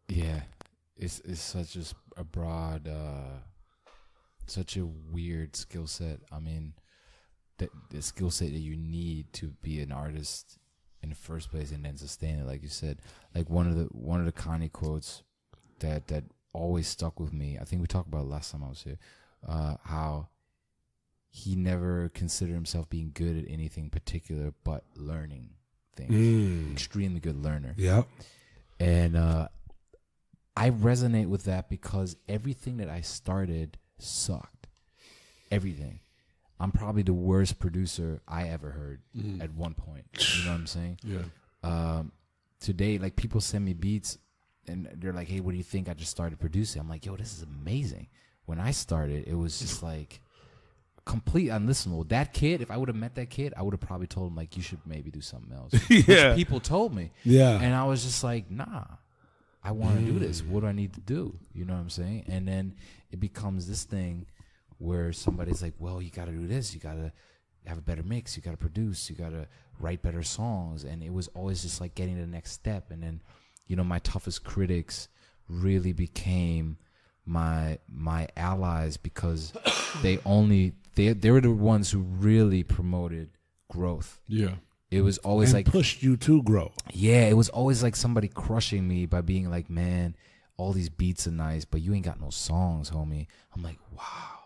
Yeah, it's such a broad, such a weird skill set. I mean, the skill set that you need to be an artist in the first place and then sustain it, like you said. Like one of the Kanye quotes that always stuck with me. I think we talked about it last time I was here. How he never considered himself being good at anything particular but learning. things. Extremely good learner. Yep. And I resonate with that because everything that I started sucked. Everything. I'm probably the worst producer I ever heard at one point. You know what I'm saying? Yeah. Today, like, people send me beats and they're like, hey, what do you think? I just started producing. I'm like, yo, this is amazing. When I started, it was just like complete unlistenable. That kid, if I would have met that kid, I would have probably told him, like, you should maybe do something else. Yeah. Which people told me. Yeah. And I was just like, nah, I want to do this. What do I need to do? You know what I'm saying? And then it becomes this thing where somebody's like, well, you got to do this. You got to have a better mix. You got to produce. You got to write better songs. And it was always just like getting to the next step. And then, you know, my toughest critics really became my allies because they were the ones who really promoted growth. Yeah. It was always and like pushed you to grow. Yeah, it was always like somebody crushing me by being like, man, all these beats are nice, but you ain't got no songs, homie. I'm like, wow.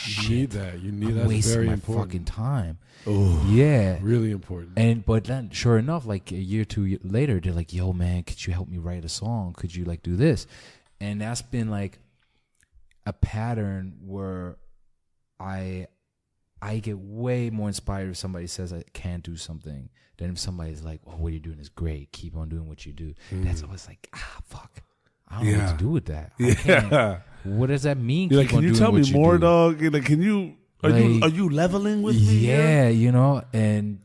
You need that. You need I'm that. wasting Very my important. fucking time. Oh, Yeah. Really important. But then, sure enough, like a year or two later, they're like, yo, man, could you help me write a song? Could you like do this? And that's been like a pattern where I get way more inspired if somebody says I can't do something than if somebody's like, oh, what you're doing is great. Keep on doing what you do. That's always like, fuck. I don't know what to do with that. I can't. What does that mean? You're like, can you tell me more, dog? Like, can you? Are you leveling with me? Yeah, you know, and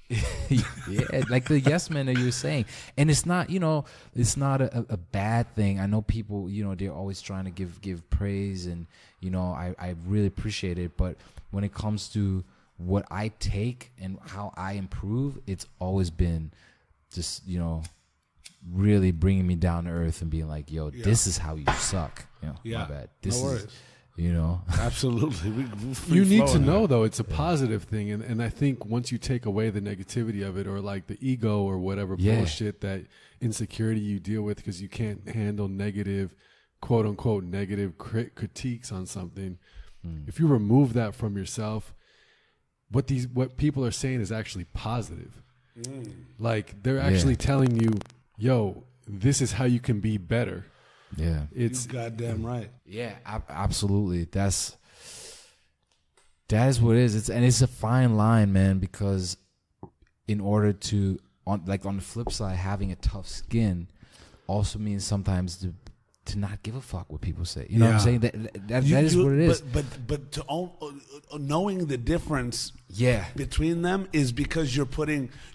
yeah, like the yes men that you were saying, and it's not, you know, it's not a bad thing. I know people, you know, they're always trying to give praise, and you know, I really appreciate it. But when it comes to what I take and how I improve, it's always been just, you know, really bringing me down to earth and being like, yo, this is how you suck. You know, my bad. This no is, worries. you know. Absolutely. You need to know, though, it's a positive thing. And I think once you take away the negativity of it, or like the ego or whatever bullshit, that insecurity you deal with because you can't handle negative, quote unquote, negative critiques on something. If you remove that from yourself, what people are saying is actually positive. Like, they're actually telling you, yo, this is how you can be better. Yeah. It's goddamn right. Yeah, absolutely. That is what it is. It's a fine line, man, because in order to, on the flip side, having a tough skin also means sometimes to not give a fuck what people say. You know what I'm saying? That is what it is. But to knowing the difference between them is because you're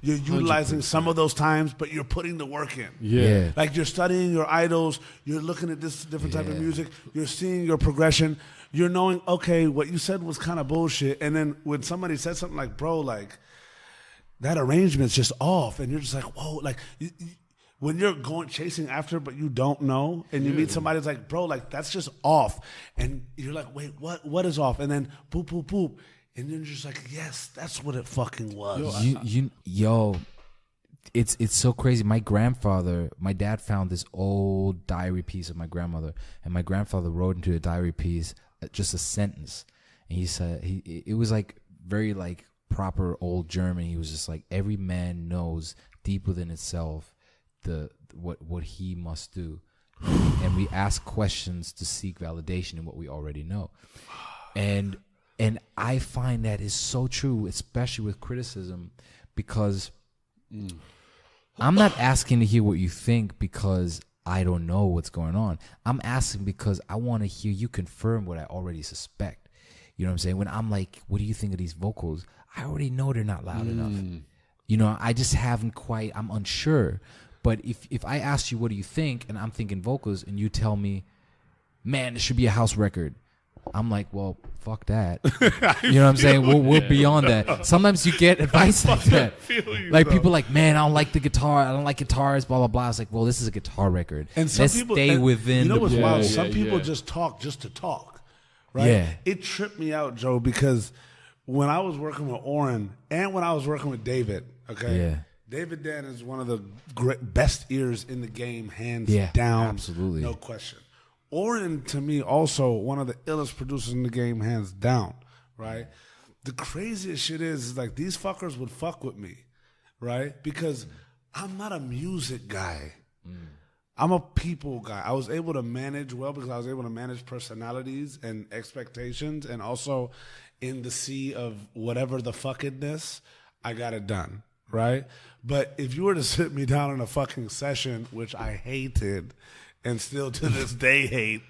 utilizing 100%. Some of those times, but you're putting the work in. Yeah. Like, you're studying your idols, you're looking at this different type of music, you're seeing your progression, you're knowing, okay, what you said was kind of bullshit. And then when somebody said something like, bro, like, that arrangement's just off, and you're just like, whoa, like, when you're chasing after, but you don't know, and you meet somebody that's like, bro, like, that's just off. And you're like, wait, what is off? And then boop, boop, boop. And then you're just like, yes, that's what it fucking was. It's so crazy. My dad found this old diary piece of my grandmother, and my grandfather wrote into the diary piece just a sentence. And he said, it was like very like proper old German. He was just like, every man knows deep within itself what he must do, and we ask questions to seek validation in what we already know. And I find that is so true, especially with criticism, because I'm not asking to hear what you think because I don't know what's going on. I'm asking because I want to hear you confirm what I already suspect. You know what I'm saying? When I'm like, what do you think of these vocals? I already know they're not loud enough. You know, I just haven't quite, I'm unsure. But if I ask you, what do you think? And I'm thinking vocals, and you tell me, man, it should be a house record. I'm like, well, fuck that. You know what I'm saying? We're beyond that. Sometimes you get advice like that. Like, people like, man, I don't like the guitar. I don't like guitars, blah, blah, blah. It's like, well, this is a guitar record. And some people stay within. You know what's wild? Some Yeah. people just talk just to talk, right? Yeah. It tripped me out, Joe, because when I was working with Oren and when I was working with David, okay, David Dan is one of the best ears in the game, hands down. Absolutely. No question. Oren, to me, also one of the illest producers in the game, hands down, right? The craziest shit is like, these fuckers would fuck with me, right? Because I'm not a music guy. I'm a people guy. I was able to manage well because I was able to manage personalities and expectations, and also in the sea of whatever the fuckedness, I got it done, right? But if you were to sit me down in a fucking session, which I hated and still to this day hate,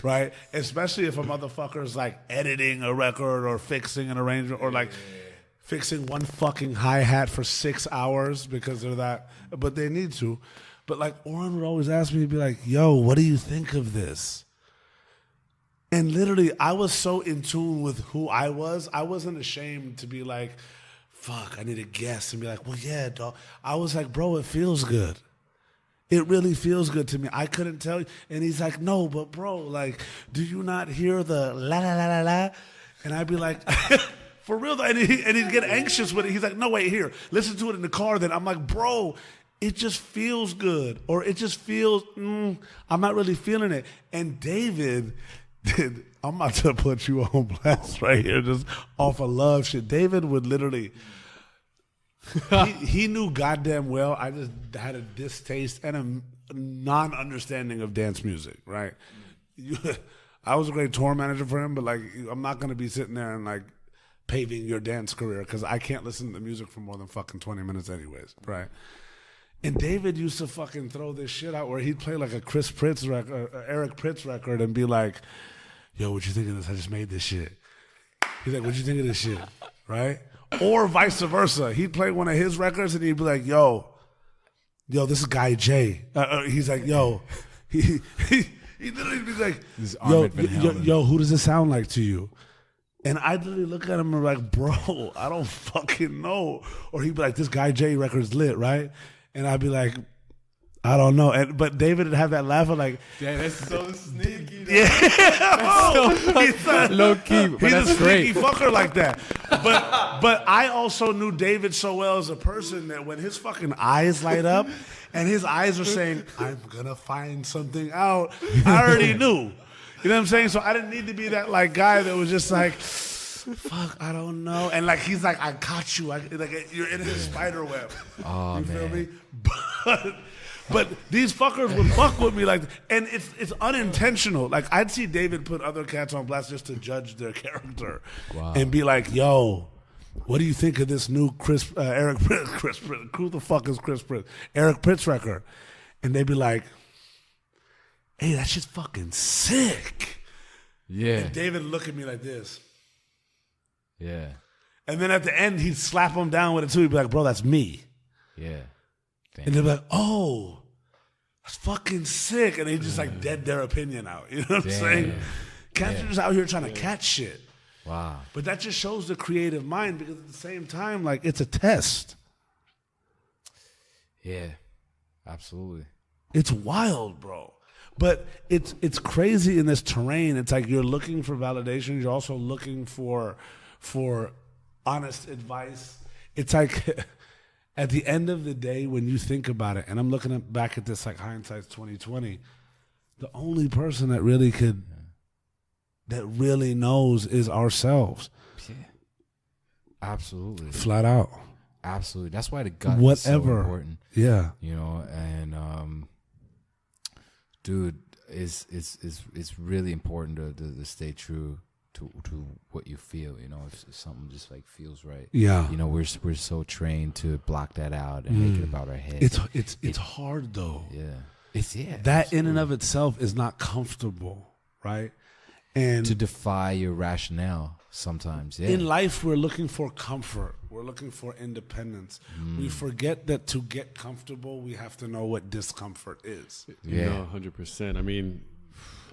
right? Especially if a motherfucker's like editing a record or fixing an arrangement or like fixing one fucking hi-hat for 6 hours because they're that, but they need to. But like Oren would always ask me to be like, yo, what do you think of this? And literally, I was so in tune with who I wasn't ashamed to be like, fuck, I need to guess and be like, well, yeah, dog. I was like, bro, it feels good. It really feels good to me. I couldn't tell you. And he's like, no, but bro, like, do you not hear the la la la la la? And I'd be like, for real though. And he'd get anxious with it. He's like, no, wait, here, listen to it in the car. Then I'm like, bro, it just feels good. Or it just feels, I'm not really feeling it. And David, I'm about to put you on blast right here, just off of love shit. David would literally, he knew goddamn well I just had a distaste and a non-understanding of dance music, right? I was a great tour manager for him, but like, I'm not going to be sitting there and like paving your dance career because I can't listen to music for more than fucking 20 minutes anyways, right? And David used to fucking throw this shit out where he'd play like a Chris Pritz record, Eric Pritz record, and be like, yo, what you think of this? I just made this shit. He's like, what you think of this shit? Right? Or vice versa. He'd play one of his records and he'd be like, yo, this is Guy J. He's like, yo. He literally be like, yo, who does this sound like to you? And I'd literally look at him and be like, bro, I don't fucking know. Or he'd be like, this Guy J record's lit, right? And I'd be like, I don't know. But David would have that laugh of like, yeah, that's so sneaky. Yeah. He's low key, but he's that's a sneaky great. fucker like that. But I also knew David so well as a person that when his fucking eyes light up and his eyes are saying, I'm going to find something out, I already knew. You know what I'm saying? So I didn't need to be that like guy that was just like, fuck, I don't know. And like he's like, I caught you. Like you're in his spider web. Oh, you feel man. me? But these fuckers would fuck with me like, and it's unintentional. Like I'd see David put other cats on blast just to judge their character, and be like, "Yo, what do you think of this new Eric Pritz? Who the fuck is Chris Pritz? Eric Pritz record?" And they'd be like, "Hey, that shit's fucking sick." Yeah. And David would look at me like this. Yeah. And then at the end, he'd slap him down with it too. He'd be like, "Bro, that's me." Yeah. And they'd be like, "Oh, that's fucking sick." And they just like dead their opinion out. You know what I'm saying? Cats are just out here trying to catch shit. Wow. But that just shows the creative mind because at the same time, like it's a test. Yeah. Absolutely. It's wild, bro. But it's crazy in this terrain. It's like you're looking for validation. You're also looking for honest advice. It's like at the end of the day, when you think about it, and I'm looking back at this like hindsight's 2020, the only person that really knows is ourselves. Yeah. Absolutely. Flat out. Absolutely. That's why the gut is so important. Yeah. You know, and dude, it's really important to stay true to what you feel. You know, if something just like feels right. Yeah. You know, we're so trained to block that out and make it about our head. It's hard though. Yeah. That absolutely. In and of itself is not comfortable, right? And to defy your rationale sometimes. Yeah. In life, we're looking for comfort. We're looking for independence. We forget that to get comfortable, we have to know what discomfort is. Yeah, no, 100%. I mean,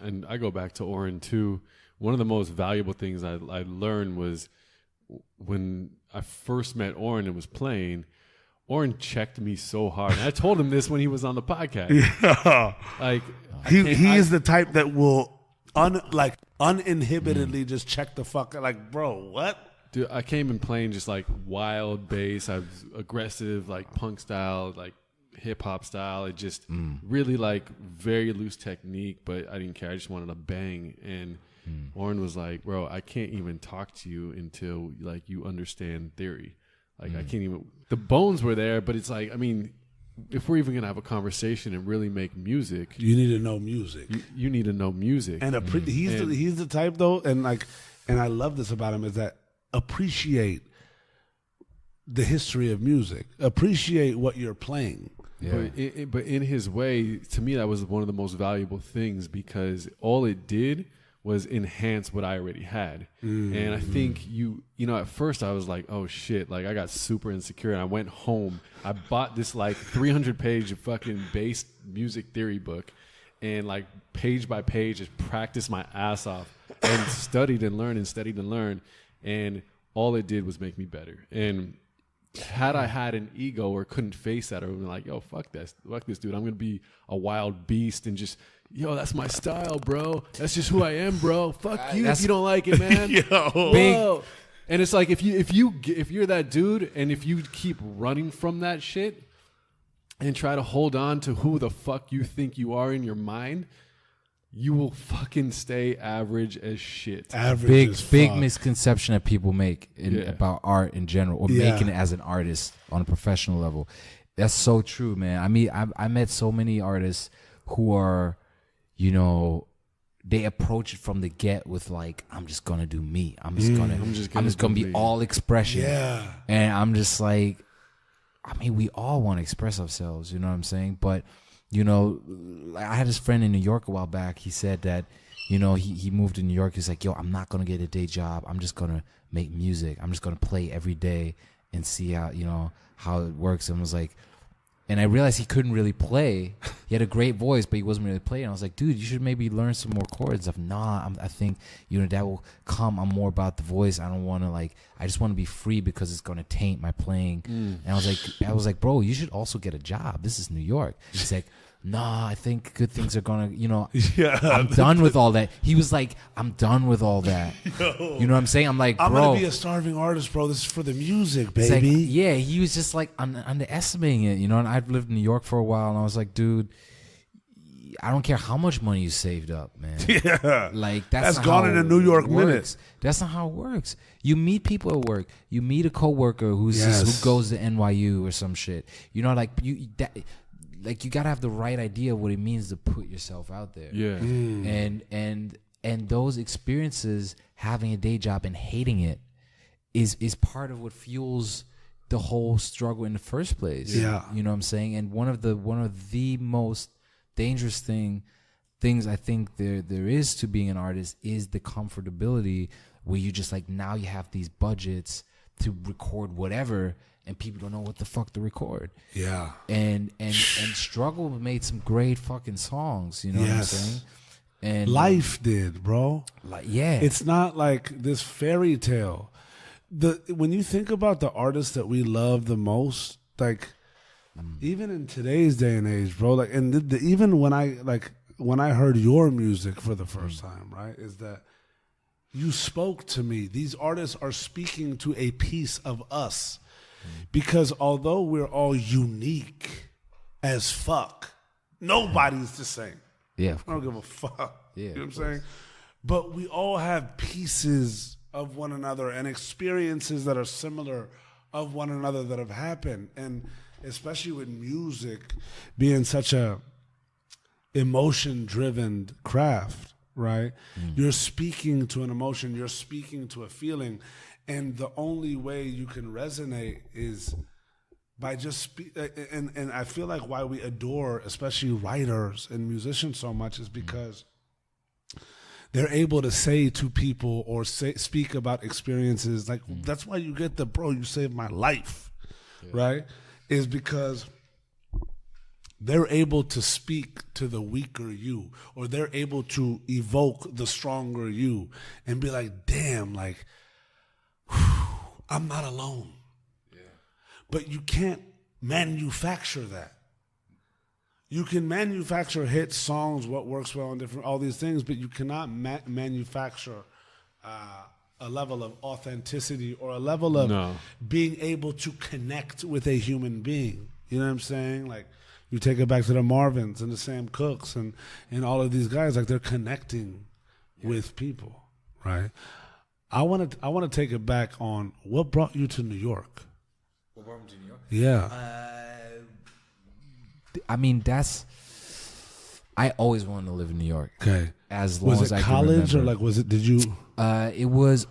and I go back to Oren too. One of the most valuable things I learned was when I first met Oren and was playing. Oren checked me so hard. And I told him this when he was on the podcast. Yeah, like he is the type that will uninhibitedly just check the fuck. Like, bro, what? Dude, I came in playing just like wild bass. I was aggressive, like punk style, like hip hop style. It just really like very loose technique, but I didn't care. I just wanted to bang. And Oren was like, "Bro, I can't even talk to you until like you understand theory. Like I can't even. The bones were there, but it's like, I mean, if we're even gonna have a conversation and really make music, you need to know music. You need to know music. And he's the type though, and I love this about him is that appreciate the history of music, appreciate what you're playing. Yeah. But in his way, to me, that was one of the most valuable things because all it did was enhance what I already had. And I think you know, at first I was like, oh shit, like I got super insecure and I went home. I bought this like 300-page fucking bass music theory book and like page by page just practiced my ass off and studied and learned. And all it did was make me better. And had I had an ego or couldn't face that, or been like, yo, fuck this dude, I'm gonna be a wild beast and just, yo, that's my style, bro. That's just who I am, bro. Fuck you if you don't like it, man. Whoa. And it's like if you're that dude and if you keep running from that shit and try to hold on to who the fuck you think you are in your mind, you will fucking stay average as shit. Big misconception that people make about art in general, or making it as an artist on a professional level. That's so true, man. I mean, I met so many artists who are, you know, they approach it from the get with like, I'm just gonna do me. I'm just gonna be all expression. Yeah. And I'm just like, I mean, we all want to express ourselves, you know what I'm saying? But you know, I had this friend in New York a while back. He said that, you know, he moved to New York. He's like, yo, I'm not going to get a day job. I'm just going to make music. I'm just going to play every day and see how, you know, how it works. And I was like, and I realized he couldn't really play. He had a great voice, but he wasn't really playing. I was like, dude, you should maybe learn some more chords. I think, you know, that will come. I'm more about the voice. I don't want to like, I just want to be free because it's going to taint my playing. And I was like, bro, you should also get a job. This is New York. He's like, nah, I think good things are going to, you know, I'm done with all that. He was like, I'm done with all that. Yo, you know what I'm saying? I'm like, bro, I'm going to be a starving artist, bro. This is for the music, baby. Like, yeah, he was just like underestimating it, you know, and I've lived in New York for a while, and I was like, dude, I don't care how much money you saved up, man. Yeah. Like, that's gone in a New York minute. That's not how it works. You meet people at work. You meet a coworker who goes to NYU or some shit. You know, like, you gotta have the right idea of what it means to put yourself out there. Yeah. And those experiences, having a day job and hating it, is part of what fuels the whole struggle in the first place. Yeah. You know what I'm saying? And one of the most dangerous things I think there is to being an artist is the comfortability where you just like, now you have these budgets to record whatever, and people don't know what the fuck to record. Yeah. And Struggle made some great fucking songs, you know what I'm saying? And Life did, bro. Like, yeah. It's not like this fairy tale. When you think about the artists that we love the most, like even in today's day and age, bro, like, and even when I heard your music for the first time, right, is that you spoke to me. These artists are speaking to a piece of us. Because although we're all unique as fuck, nobody's the same. Yeah. I don't give a fuck. Yeah, you know what I'm saying? But we all have pieces of one another and experiences that are similar of one another that have happened. And especially with music being such a emotion-driven craft, right? You're speaking to an emotion. You're speaking to a feeling. And the only way you can resonate is by just and I feel like why we adore especially writers and musicians so much is because they're able to say to people or speak about experiences. Like that's why you get the bro, you saved my life, right? Is because they're able to speak to the weaker you, or they're able to evoke the stronger you and be like, damn, like, I'm not alone. Yeah. But you can't manufacture that. You can manufacture hit songs, what works well and different, all these things, but you cannot manufacture a level of authenticity or a level of being able to connect with a human being. You know what I'm saying? Like, you take it back to the Marvins and the Sam Cookes and all of these guys, like they're connecting with people, right? I want to take it back on what brought you to New York. Yeah. I mean, I always wanted to live in New York. Okay. As long as I can college or remember. like, was it, did you? It was.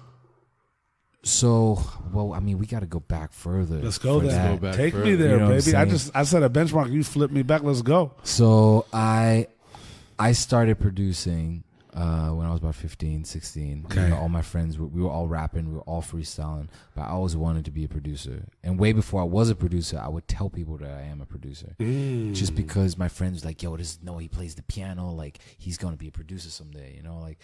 So, well, I mean, we got to go back further. Let's go for there. that. back Take further. me there, You know what I'm baby. saying? I set a benchmark. You flipped me back. Let's go. So I started producing when I was about 15, 16. Okay. You know, all my friends, we were all rapping. We were all freestyling. But I always wanted to be a producer. And way before I was a producer, I would tell people that I am a producer. Just because my friends were like, yo, he plays the piano. Like, he's going to be a producer someday. You know, like,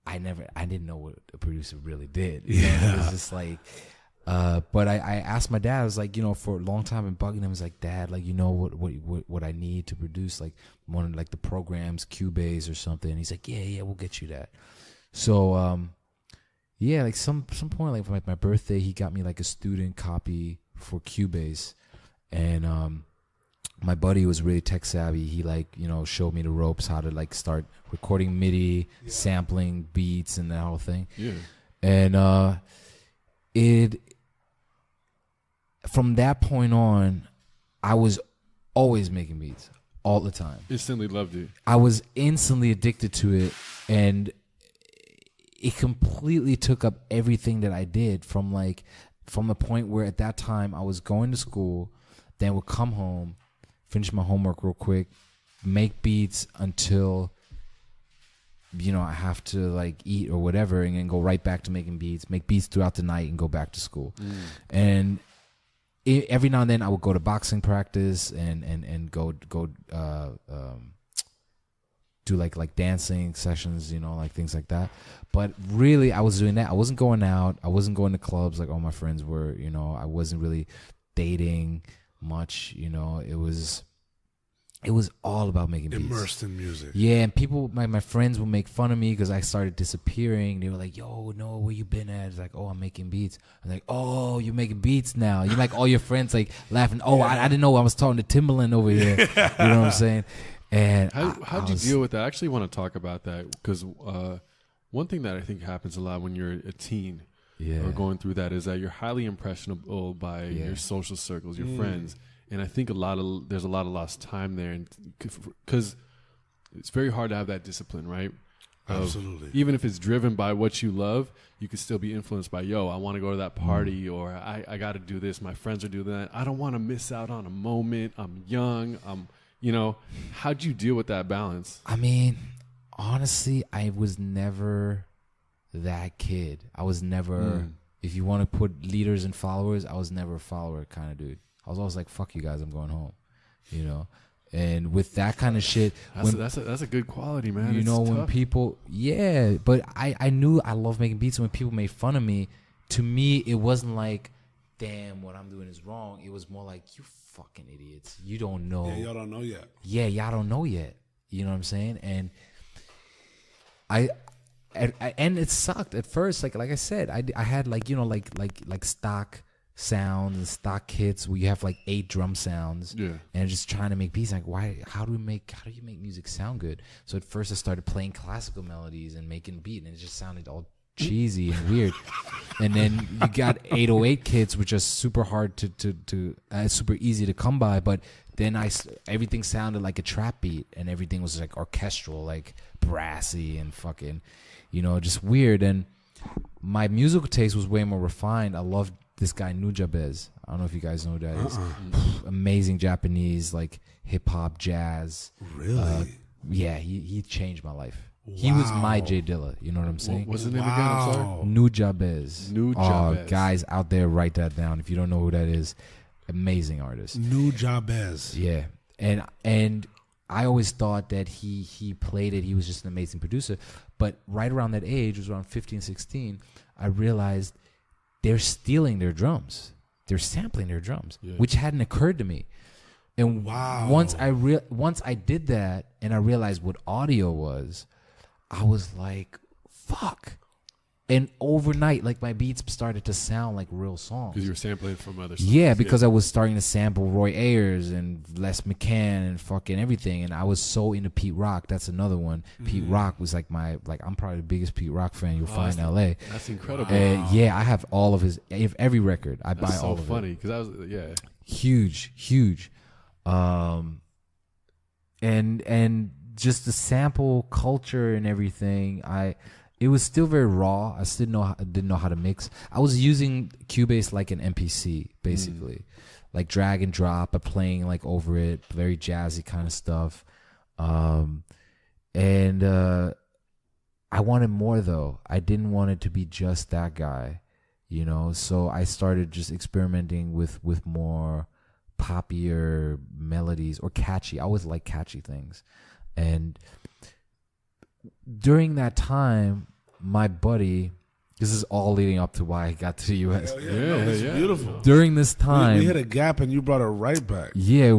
I didn't know what a producer really did. You know? It was just like, but I asked my dad. I was like, you know, for a long time, I've been bugging him. I was like, Dad, like, you know what I need to produce, like one of like the programs, Cubase or something. And he's like, yeah, we'll get you that. So, yeah, like some point, like for my birthday, he got me like a student copy for Cubase, and my buddy was really tech savvy. He like, you know, showed me the ropes, how to like start recording MIDI, sampling beats and that whole thing. Yeah. And from that point on, I was always making beats all the time. Instantly loved it. I was instantly addicted to it, and it completely took up everything that I did from the point where at that time I was going to school, then would come home, finish my homework real quick, make beats until, you know, I have to like eat or whatever, and then go right back to making beats, make beats throughout the night and go back to school. And every now and then I would go to boxing practice and go do like dancing sessions, you know, like things like that. But really I was doing that. I wasn't going out. I wasn't going to clubs like all my friends were, you know. I wasn't really dating much, you know. It was all about making beats. Immersed in music. Yeah, and people, my friends would make fun of me because I started disappearing. They were like, yo, Noah, where you been at? It's like, oh, I'm making beats. I'm like, oh, you're making beats now. You like all your friends like laughing. Oh, I didn't know I was talking to Timbaland over here. You know what I'm saying? And how'd you deal with that? I actually want to talk about that because one thing that I think happens a lot when you're a teen or going through that is that you're highly impressionable by your social circles, your friends. And I think there's a lot of lost time there, and because it's very hard to have that discipline, right? Absolutely. Even if it's driven by what you love, you could still be influenced by, I want to go to that party, or I got to do this. My friends are doing that. I don't want to miss out on a moment. I'm young. You know, how'd you deal with that balance? I mean, honestly, I was never that kid. I was never, if you want to put leaders and followers, I was never a follower kind of dude. I was always like, fuck you guys, I'm going home, you know? And with that kind of shit. That's a good quality, man. You it's know, tough. when people, but I knew I love making beats. And when people made fun of me, to me, it wasn't like, damn, what I'm doing is wrong. It was more like, you fucking idiots. You don't know. Yeah, y'all don't know yet. Yeah, y'all don't know yet. You know what I'm saying? And and it sucked at first. Like I said, I had like, you know, like stock sounds and stock kits where you have like 8 drum sounds, and just trying to make beats. Like, how do you make music sound good? So at first I started playing classical melodies and making beat, and it just sounded all cheesy and weird. And then you got 808 kits, which are super hard to super easy to come by, but then everything sounded like a trap beat, and everything was like orchestral, like brassy and fucking, you know, just weird. And my musical taste was way more refined. I loved this guy Nujabes. I don't know if you guys know who that is. Amazing Japanese, like hip hop, jazz. Really? Yeah, he changed my life. Wow. He was my J Dilla. You know what I'm saying? What's the name again? I'm sorry. Nujabes. Nujabes. Guys out there, write that down. If you don't know who that is, amazing artist. Nujabes. Yeah, and I always thought that he played it. He was just an amazing producer. But right around that age, it was around 15, 16, I realized they're stealing their drums. They're sampling their drums, which hadn't occurred to me. And once I did that and I realized what audio was, I was like, fuck. And overnight, like my beats started to sound like real songs. Because you were sampling from other songs. Yeah, because I was starting to sample Roy Ayers and Les McCann and fucking everything. And I was so into Pete Rock. That's another one. Pete Rock was like I'm probably the biggest Pete Rock fan you'll find in LA. That's incredible. Yeah, I have all of his, every record. I buy all of it. That's so funny because I was, Huge. And just the sample culture and everything, it was still very raw. I still didn't know how to mix. I was using Cubase like an MPC, basically. Like drag and drop, but playing like over it, very jazzy kind of stuff. And I wanted more though. I didn't want it to be just that guy, you know? So I started just experimenting with more poppier melodies or catchy. I always like catchy things. And during that time, my buddy, this is all leading up to why I got to the U.S. It's beautiful. During this time, we hit a gap and you brought it right back. Yeah,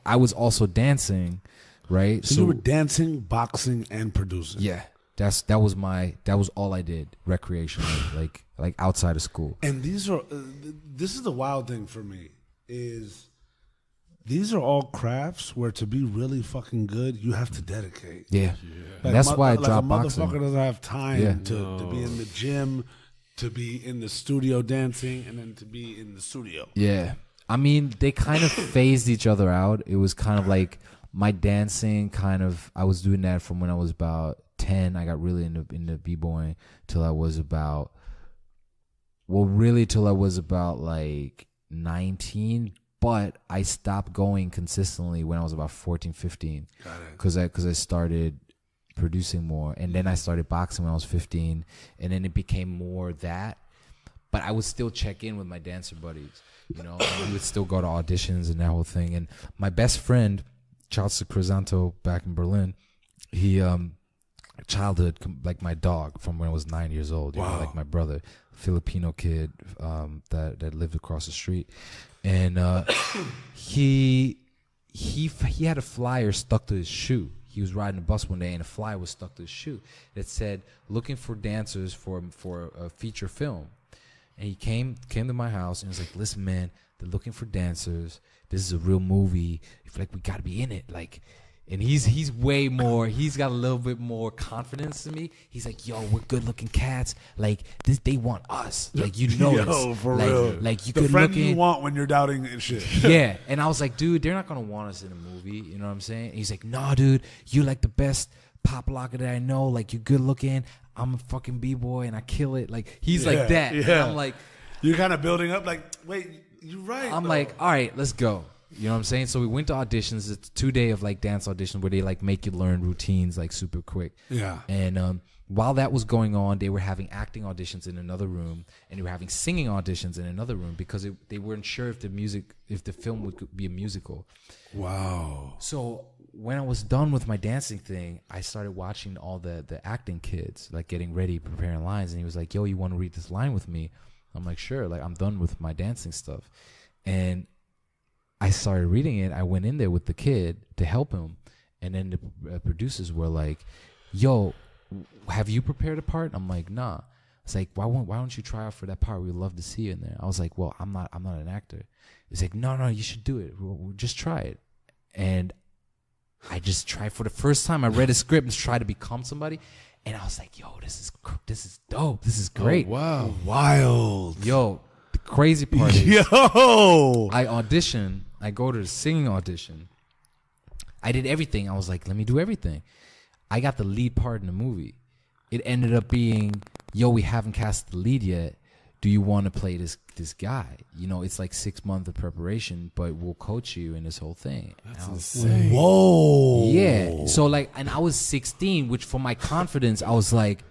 I was also dancing, right? So you were dancing, boxing, and producing. Yeah, that was all I did recreationally, like outside of school. And this is the wild thing for me is these are all crafts where to be really fucking good, you have to dedicate. Yeah. Like that's why I dropped boxing. A motherfucker doesn't have time to be in the gym, to be in the studio dancing, and then to be in the studio. Yeah. I mean, they kind of phased each other out. It was kind of like my dancing I was doing that from when I was about 10. I got really into b-boying till I was about like 19. But I stopped going consistently when I was about 14, 15 because I started producing more. And then I started boxing when I was 15. And then it became more that. But I would still check in with my dancer buddies, you know. And we would still go to auditions and that whole thing. And my best friend, Charles Crisanto, back in Berlin, he childhood like my dog from when I was 9 years old. You know, like my brother, Filipino kid that lived across the street. And he had a flyer stuck to his shoe. He was riding a bus one day, and a flyer was stuck to his shoe that said, "Looking for dancers for a feature film." And he came to my house and was like, "Listen, man, they're looking for dancers. This is a real movie. I feel like we got to be in it." Like, and he's way more. He's got a little bit more confidence than me. He's like, "Yo, we're good looking cats. Like this, they want us. Like you know Yo, for real. Like you the good friend looking. You want when you're doubting and shit." Yeah, and I was like, "Dude, they're not gonna want us in a movie." You know what I'm saying? And he's like, "Nah, dude, you like the best pop locker that I know. Like you good looking. I'm a fucking b-boy and I kill it." Like he's like that. Yeah. And I'm like, you're kind of building up. Like, wait, you're right. I'm like, all right, let's go. You know what I'm saying? So we went to auditions. It's a 2-day of like dance auditions where they like make you learn routines like super quick. Yeah. And while that was going on, they were having acting auditions in another room, and they were having singing auditions in another room because they weren't sure if the film would be a musical. Wow. So when I was done with my dancing thing, I started watching all the acting kids like getting ready, preparing lines, and he was like, "Yo, you want to read this line with me?" I'm like, "Sure." Like I'm done with my dancing stuff, and I started reading it. I went in there with the kid to help him. And then the producers were like, "Yo, have you prepared a part?" I'm like, "Nah." It's like, why don't you try out for that part? We'd love to see you in there. I was like, "Well, I'm not an actor." It's like, no, you should do it. We'll just try it. And I just tried for the first time. I read a script and tried to become somebody. And I was like, "Yo, this is dope. This is great." Oh, wow. Wild. Yo, the crazy part is, I audition. I go to the singing audition. I did everything. I was like, let me do everything. I got the lead part in the movie. It ended up being, "Yo, we haven't cast the lead yet. Do you want to play this guy? You know, it's like 6 months of preparation, but we'll coach you in this whole thing." That's insane. Whoa. Yeah. So like, and I was 16, which for my confidence, I was like,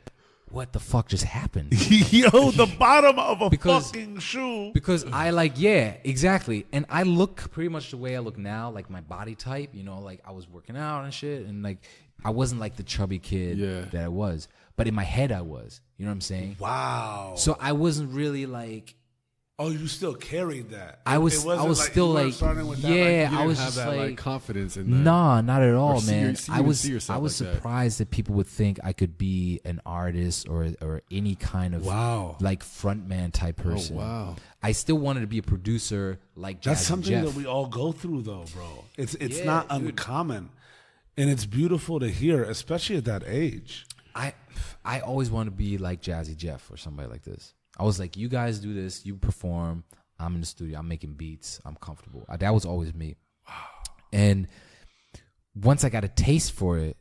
what the fuck just happened? Yo, the bottom of a fucking shoe. Because I like, yeah, exactly. And I look pretty much the way I look now, like my body type, you know, like I was working out and shit. And like, I wasn't like the chubby kid that I was. But in my head, I was. You know what I'm saying? Wow. So I wasn't really like Oh, you still carried that. I was still like, yeah, I was have just that like confidence in that. Nah, not at all, man. I was like surprised that people would think I could be an artist or any kind of like frontman type person. Oh, wow. I still wanted to be a producer like Jazzy That's something Jeff. that we all go through, though, bro. It's not uncommon, and it's beautiful to hear, especially at that age. I always wanted to be like Jazzy Jeff or somebody like this. I was like, you guys do this, you perform, I'm in the studio, I'm making beats, I'm comfortable. That was always me. Wow. And once I got a taste for it,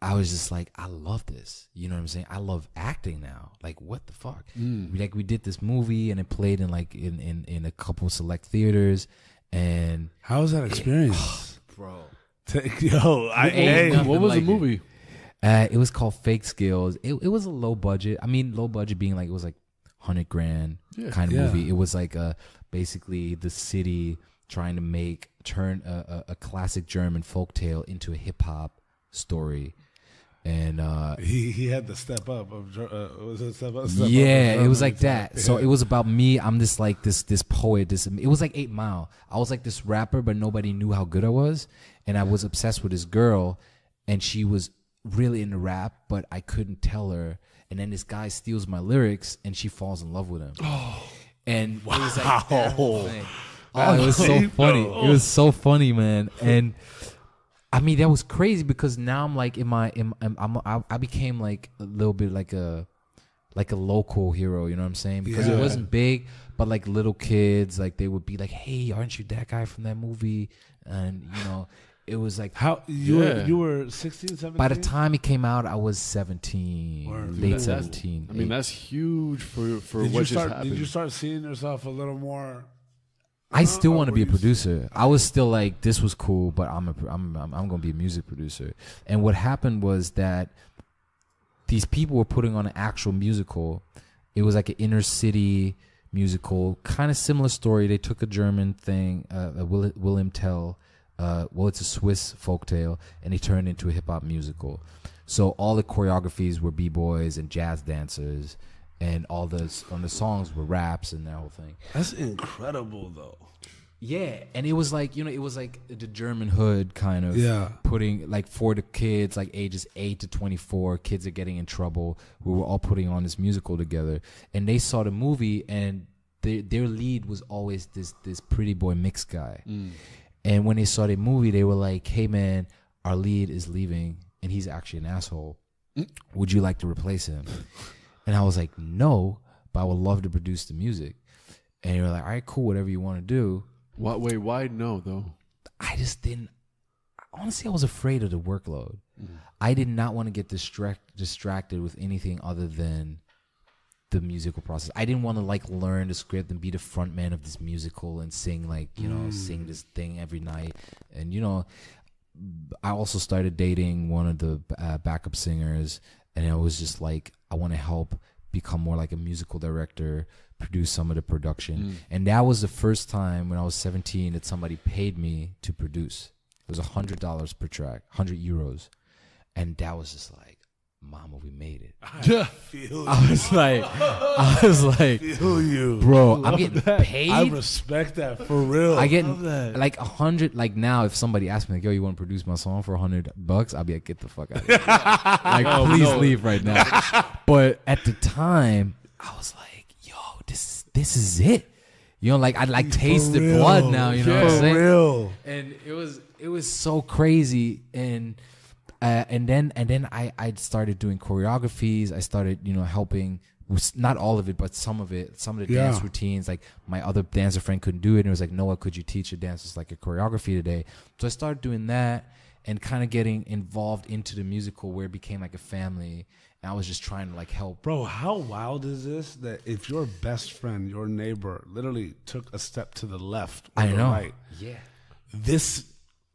I was just like, I love this. You know what I'm saying? I love acting now. Like, what the fuck? Like, we did this movie and it played in like in a couple select theaters. And how was that experience, bro? What was the movie? It was called Fake Skills. It was a low budget. I mean, low budget being like, it was like $100,000 kind of movie. It was like basically the city trying to turn a classic German folktale into a hip hop story. And he had the step up of was it step up? It was like that. So it was about me. I'm this like this poet. It was like 8 Mile. I was like this rapper, but nobody knew how good I was, and I was obsessed with this girl, and she was really into rap, but I couldn't tell her. And then this guy steals my lyrics, and she falls in love with him. Oh, and it was like that whole thing. Oh, it was so funny. It was so funny, man. And I mean, that was crazy because now I'm like I became like a little bit like a local hero. You know what I'm saying? Because it wasn't big, but like little kids, like they would be like, "Hey, aren't you that guy from that movie?" And you know. It was like how you were 16, 17? By the time it came out, I was 17, late 17. I mean, that's huge for what just happened. Did you start seeing yourself a little more? I still want to be a producer. I was still like, this was cool, but I'm going to be a music producer. And what happened was that these people were putting on an actual musical. It was like an inner city musical, kind of similar story. They took a German thing, Wilhelm Tell. It's a Swiss folktale, and they turned it into a hip hop musical. So all the choreographies were b-boys and jazz dancers, and all the songs were raps and that whole thing. That's incredible, though. Yeah, and it was like it was like the German hood kind of putting like for the kids like ages 8 to 24. Kids are getting in trouble. We were all putting on this musical together, and they saw the movie, and their lead was always this pretty boy mix guy. And when they saw the movie, they were like, "Hey, man, our lead is leaving, and he's actually an asshole. Would you like to replace him?" And I was like, "No, but I would love to produce the music." And they were like, "All right, cool, whatever you want to do." Why no, though? I just didn't. Honestly, I was afraid of the workload. I did not want to get distracted with anything other than the musical process. I didn't want to like learn the script and be the front man of this musical and sing like, sing this thing every night. And, I also started dating one of the backup singers, and I was just like, I want to help become more like a musical director, produce some of the production. And that was the first time when I was 17 that somebody paid me to produce. It was $100 per track, 100 euros. And that was just like, Mama, we made it. I feel you. I was like, feel you, bro. I'm getting paid. I respect that for real. I get like 100. Like now, if somebody asks me, like, "Yo, you want to produce my song for $100?" I'll be like, "Get the fuck out of here! Like, please leave right now." But at the time, I was like, "Yo, this is it." Like I'd like tasted blood now. You know what I'm saying? For real. And it was so crazy. And then I started doing choreographies. I started, helping with not all of it, but some of the dance routines. Like my other dancer friend couldn't do it, and it was like, Noah, could you teach the dancers like a choreography today? So I started doing that and kind of getting involved into the musical where it became like a family. And I was just trying to like help. Bro, how wild is this that if your best friend, your neighbor, literally took a step to the left or the right, this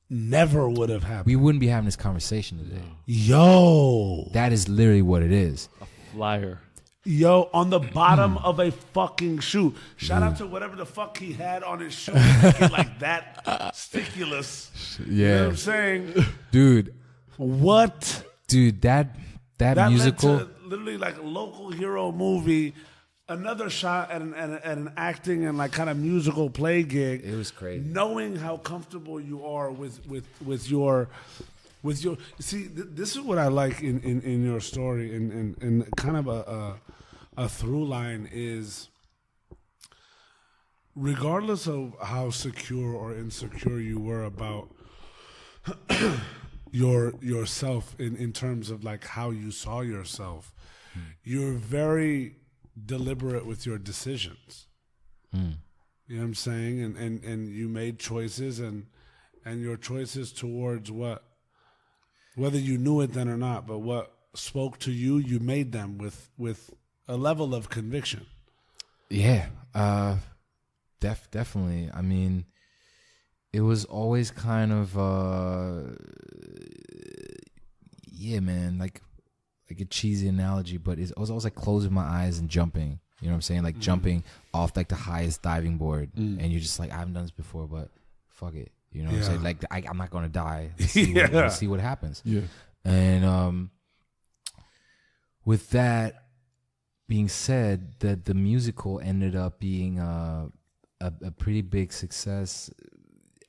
never would have happened. We wouldn't be having this conversation today. Yo. That is literally what it is. A flyer. Yo, on the bottom of a fucking shoe. Shout out to whatever the fuck he had on his shoe. Make it like that sticulous. Yeah. You know what I'm saying? Dude. What? Dude, that musical. Led to literally like a local hero movie another shot at an acting and like kind of musical play gig. It was crazy. Knowing how comfortable you are with your see, this is what I like in your story, and kind of a through line is, regardless of how secure or insecure you were about yourself in terms of like how you saw yourself, you're very deliberate with your decisions. You know what I'm saying? And you made choices, and your choices towards what, whether you knew it then or not, but what spoke to you, you made them with a level of conviction. Yeah, definitely. I mean, it was always kind of, yeah, man, like a cheesy analogy, but it was always like closing my eyes and jumping. You know what I'm saying? Like jumping off like the highest diving board, and you're just like, I haven't done this before, but fuck it. You know what I'm saying? Like, I'm not gonna die. Let's see what happens. Yeah. And with that being said, that the musical ended up being a pretty big success,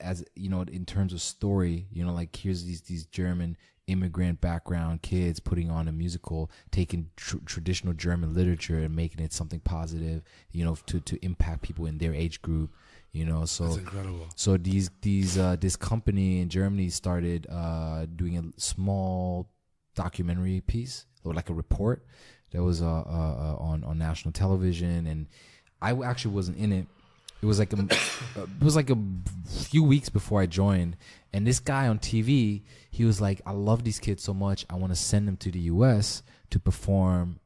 as you know, in terms of story. You know, like here's these German immigrant background kids putting on a musical, taking traditional German literature and making it something positive. You know, to impact people in their age group. You know, so that's incredible. So this company in Germany started doing a small documentary piece, or like a report that was on national television, and I actually wasn't in it. It was like a few weeks before I joined, and this guy on TV, he was like, "I love these kids so much, I want to send them to the U.S. to perform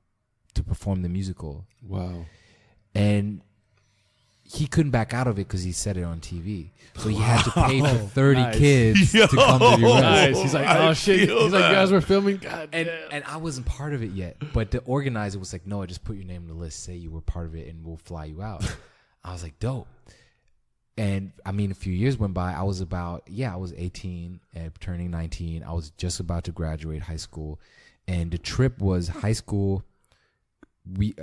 the musical." Wow. And he couldn't back out of it because he said it on TV. So he had to pay for 30 kids to come to the U.S. Nice. He's like, oh, shit. He's like, you guys were filming? God damn. And I wasn't part of it yet. But the organizer was like, no, just put your name on the list. Say you were part of it, and we'll fly you out. I was like, dope. And, I mean, a few years went by. I was 18 and turning 19. I was just about to graduate high school. And the trip was high school.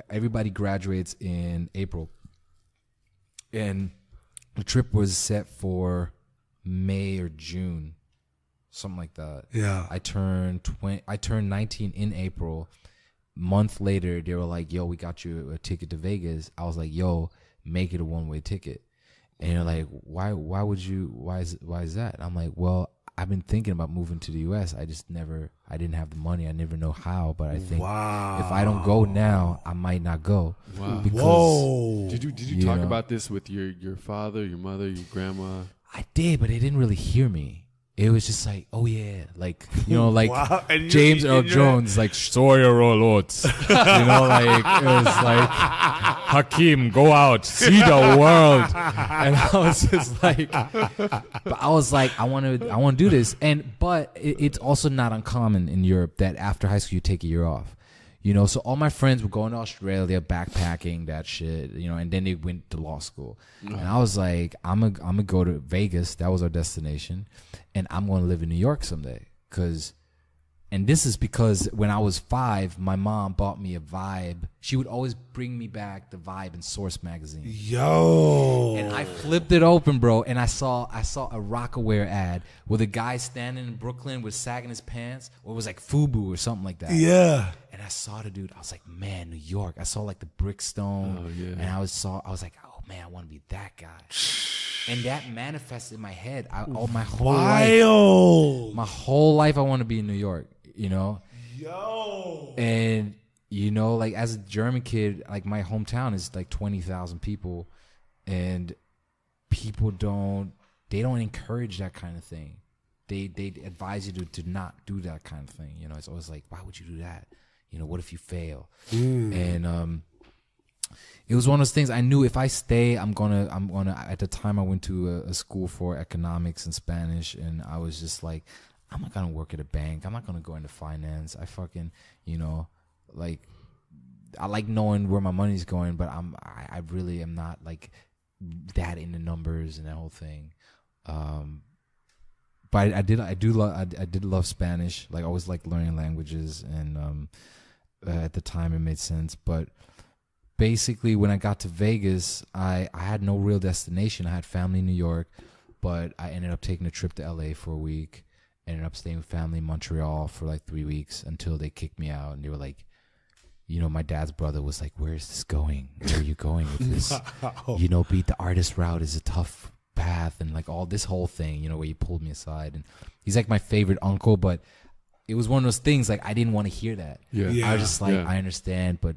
Everybody graduates in April. And the trip was set for May or June, something like that. Yeah. I turned 19 in April. Month later, they were like, "Yo, we got you a ticket to Vegas." I was like, "Yo, make it a one-way ticket." And they're like, "Why is that?" I'm like, "Well, I've been thinking about moving to the U.S. I didn't have the money. I never know how, but I think if I don't go now, I might not go." Wow. Whoa. Did you talk about this with your father, your mother, your grandma? I did, but they didn't really hear me. It was just like, oh yeah, like, you know, like James Earl Jones, like Sawyer Oats. You know, like it was like, Hakeem, go out, see the world. And I was just like, but I was like, I want to do this. But it's also not uncommon in Europe that after high school you take a year off. You know, so all my friends were going to Australia, backpacking, that shit, you know, and then they went to law school. And I was like, I'm gonna go to Vegas. That was our destination. And I'm going to live in New York someday. And this is because when I was 5, my mom bought me a Vibe. She would always bring me back the Vibe and Source magazine. Yo. And I flipped it open, bro, and I saw a Rockaware ad with a guy standing in Brooklyn with sagging his pants, or it was like FUBU or something like that. Yeah. And I saw the dude. I was like, man, New York. I saw like the Brickstone. Oh, yeah. And I was like, oh man, I want to be that guy. And that manifested in my head. My whole life, I want to be in New York. You know, and you know, like as a German kid, like my hometown is like 20,000 people, and people don't encourage that kind of thing. They advise you to not do that kind of thing. You know, it's always like, why would you do that? You know, what if you fail? And it was one of those things. I knew if I stay, I'm gonna. At the time, I went to a school for economics and Spanish, and I was just like, I'm not gonna work at a bank. I'm not gonna go into finance. I fucking, you know, like, I like knowing where my money's going, but I really am not like that into numbers and that whole thing. But I did love Spanish. Like, I always liked learning languages, and at the time it made sense. But basically, when I got to Vegas, I had no real destination. I had family in New York, but I ended up taking a trip to LA for a week. Ended up staying with family in Montreal for like 3 weeks until they kicked me out. And they were like, you know, my dad's brother was like, where is this going? Where are you going with this? You know, beat the artist route is a tough path, and like all this whole thing, you know, where he pulled me aside. And he's like my favorite uncle, but it was one of those things like I didn't want to hear that. I was just like, I understand, but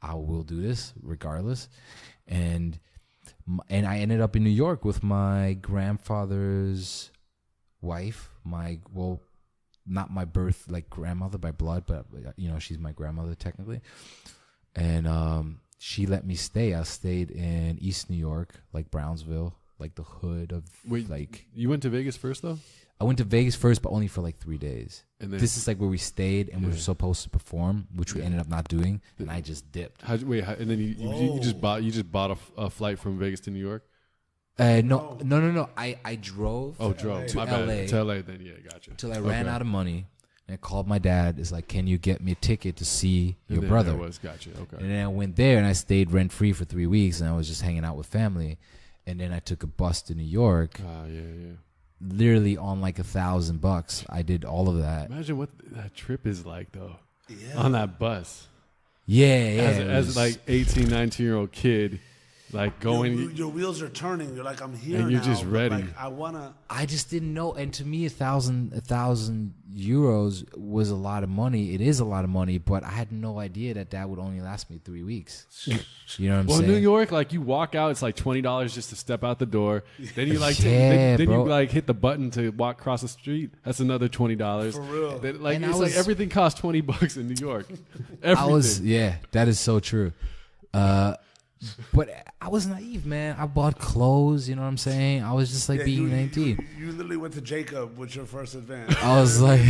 I will do this regardless. And I ended up in New York with my grandfather's wife, not my birth like grandmother by blood, but you know, she's my grandmother technically. And she let me stay. I stayed in East New York, like Brownsville, like the hood of like. You went to Vegas first though? I went to Vegas first, but only for like 3 days. And then, this is like where we stayed, and we were supposed to perform, which we ended up not doing, and I just dipped. And then you just bought a flight from Vegas to New York? No. I drove. Oh, drove to my LA. Bad. To LA, then gotcha. Till I ran out of money, and I called my dad. It's like, can you get me a ticket to see your brother? Gotcha. Okay. And then I went there, and I stayed rent free for 3 weeks, and I was just hanging out with family. And then I took a bus to New York. Literally on like $1,000. I did all of that. Imagine what that trip is like though. On that bus. As like 18, 19-year-old kid, like going. Your wheels are turning. You're like, I'm here and you're now, just ready. Like, I just didn't know. And to me, 1,000 euros was a lot of money. It is a lot of money, but I had no idea that would only last me 3 weeks. You know what I'm saying? Well, New York, like you walk out, it's like $20 just to step out the door. Then you like you like hit the button to walk across the street. That's another $20. For real. Then, like it's like everything costs $20 in New York. Everything. That is so true. But I was naive, man. I bought clothes, you know what I'm saying? I was just like being 19. You literally went to Jacob with your first advance. I was like,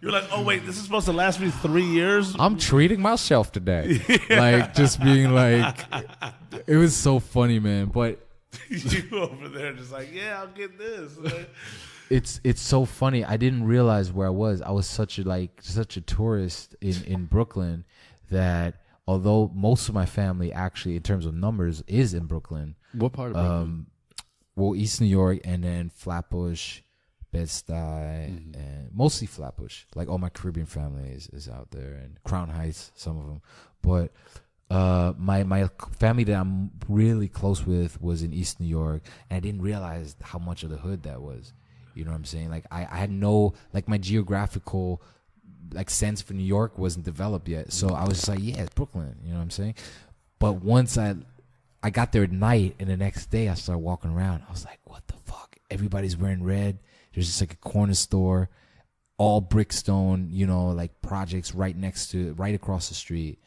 you're like, oh wait, this is supposed to last me 3 years? I'm treating myself today. Like just being like, it was so funny, man. But you over there just like, I'll get this. It's so funny. I didn't realize where I was. I was such a tourist in Brooklyn that although most of my family actually, in terms of numbers, is in Brooklyn. What part of Brooklyn? Well, East New York, and then Flatbush, Bed-Stuy, and mostly Flatbush. Like all my Caribbean family is out there, and Crown Heights, some of them. But my family that I'm really close with was in East New York, and I didn't realize how much of the hood that was. You know what I'm saying? Like I had no, like my geographical like sense for New York wasn't developed yet. So I was just like, it's Brooklyn. You know what I'm saying? But once I got there at night, and the next day I started walking around, I was like, what the fuck? Everybody's wearing red. There's just like a corner store, all brickstone, you know, like projects right across the street.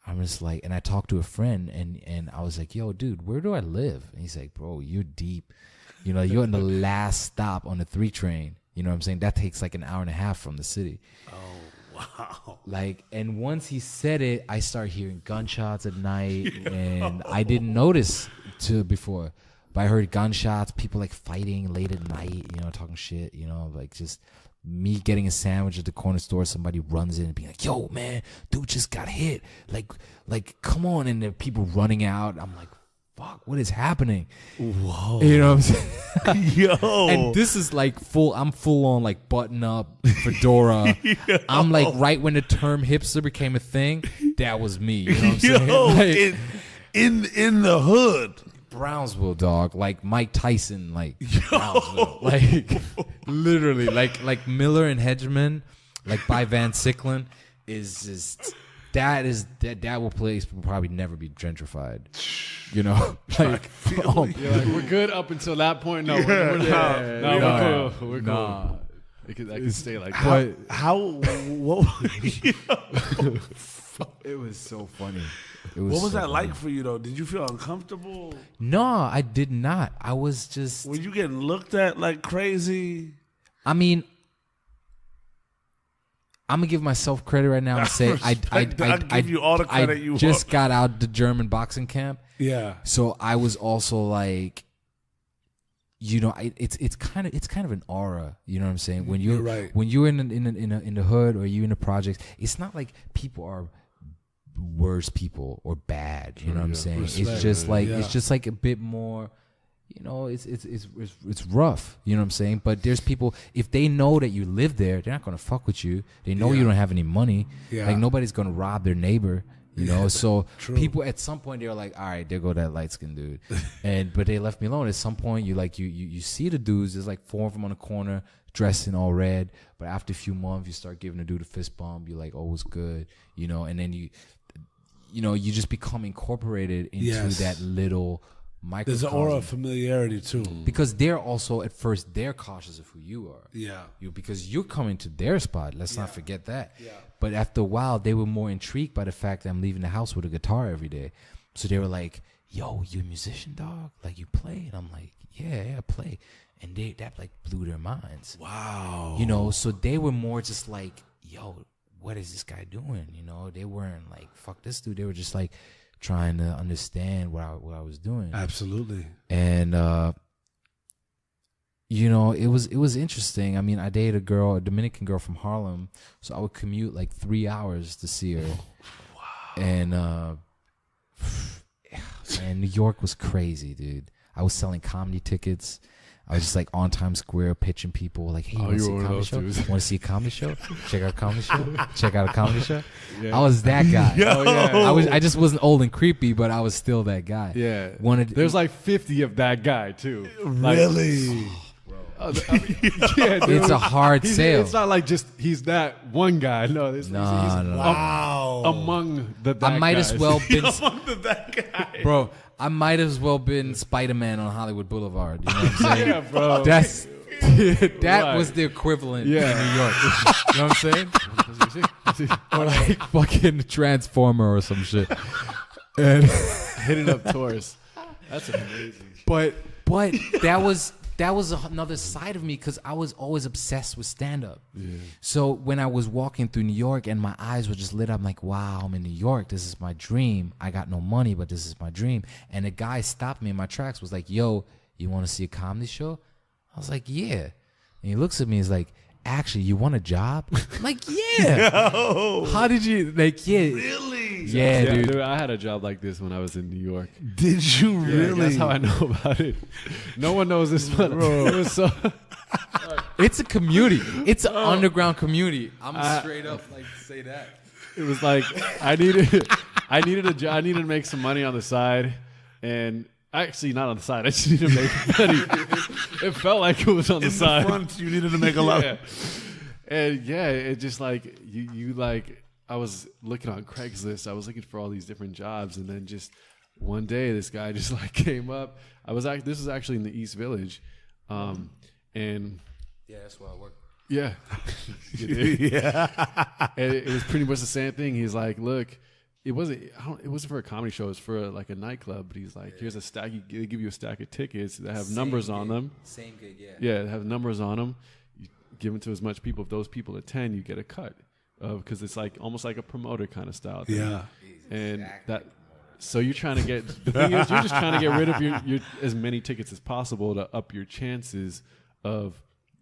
I'm just like, and I talked to a friend, and I was like, yo, dude, where do I live? And he's like, bro, you're deep. You know, you're in the last stop on the 3 train. You know what I'm saying? That takes like an hour and a half from the city. Oh, wow. Like, and once he said it, I started hearing gunshots at night, and I didn't notice before. But I heard gunshots, people like fighting late at night, you know, talking shit, you know, like just me getting a sandwich at the corner store, somebody runs in and being like, yo, man, dude just got hit. Like, come on. And there are people running out. I'm like, fuck, what is happening? Whoa. You know what I'm saying? Yo. And this is like I'm full on like button up, fedora. I'm like right when the term hipster became a thing, that was me. You know what I'm saying? Like, in the hood. Brownsville, dog. Like Mike Tyson, like Brownsville. Like literally, like Miller and Hedgeman, like by Van Sicklin is just that place will probably never be gentrified. You know, like you're like, we're good up until that point. No, we're not. No, we're cool. It can stay like that. It was so funny. What was that like for you though? Did you feel uncomfortable? No, I did not. I was just. Were you getting looked at like crazy? I mean, I'm gonna give myself credit right now and say I give you all the credit you want. I just got out the German boxing camp. Yeah. So I was also like, you know, it's kind of an aura. You know what I'm saying? When you're right. When you're in the hood or you're in the projects, it's not like people are worse people or bad. You know what I'm saying? Respect. It's just like Yeah. it's just like a bit more. You know, it's rough. You know what I'm saying? But there's people, if they know that you live there, they're not gonna fuck with you. They know you don't have any money. Yeah. Like nobody's gonna rob their neighbor. You know, so True. people at some point they're like, all right, there go that light skinned dude, but they left me alone. At some point, you see the dudes. There's like 4 of them on the corner, dressed in all red. But after a few months, you start giving the dude a fist bump. You're like, oh, it's good, you know. And then you just become incorporated into that little microcosm. There's an aura of familiarity too. Because they're also at first they're cautious of who you are. Yeah. Because you're coming to their spot. Let's not forget that. Yeah. But after a while, they were more intrigued by the fact that I'm leaving the house with a guitar every day. So they were like, "Yo, you a musician, dog? Like you play?" And I'm like, "Yeah, I play." And that like blew their minds. Wow. You know, so they were more just like, "Yo, what is this guy doing?" You know, they weren't like, "Fuck this dude." They were just like trying to understand what I was doing. Absolutely. And you know, it was interesting. I mean, I dated a Dominican girl from Harlem, so I would commute like 3 hours to see her. Wow. And man, New York was crazy, dude. I was selling comedy tickets. I was just like on Times Square pitching people like, "Hey, you want to see a comedy show? Want to see a comedy show? Check out a comedy show. Check out a comedy show." Yeah. I was that guy. Yo. Oh, yeah. I just wasn't old and creepy, but I was still that guy. Yeah. There's like 50 of that guy too. Really? I mean, yeah, dude. It's a hard sale. It's not like just he's that one guy. No, he's Wow. among the. I might guys. as well been Among the that guy. bro. I might as well been Spider-Man on Hollywood Boulevard. You know what I'm saying? Yeah, bro. That's that Right. was the equivalent Yeah. in New York. You know what I'm saying? Or like fucking Transformer or some shit. And hitting up tours. That's amazing. but that was another side of me because I was always obsessed with stand-up. Yeah. So when I was walking through New York and my eyes were just lit up, I'm like, wow, I'm in New York. This is my dream. I got no money, but this is my dream. And a guy stopped me in my tracks, was like, yo, you want to see a comedy show? I was like, yeah. And he looks at me, he's like, actually, you want a job? I'm like, yeah. Yo. How did you, like, yeah. Really? Yeah, dude. I had a job like this when I was in New York. Did you really? That's how I know about it. No one knows this, but it was so. It's a community. It's an underground community. I'm straight up like say that. It was like I needed a job. I needed to make some money on the side, and actually not on the side. I just needed to make money. It felt like it was on the side. In the front, you needed to make a lot. Yeah. And yeah, it just like you like. I was looking on Craigslist. I was looking for all these different jobs, and then just one day, this guy just like came up. This was actually in the East Village, and Yeah, that's where I work. yeah, Yeah. and it was pretty much the same thing. He's like, look, it wasn't for a comedy show. It was for like a nightclub. But he's like, here's a stack. They give you a stack of tickets that have numbers on them. Same gig, yeah. Yeah, they have numbers on them. You give them to as much people. If those people attend, you get a cut. Because it's like almost like a promoter kind of style thing. Yeah. And so you're trying to get, the thing is, you're just trying to get rid of your as many tickets as possible to up your chances of,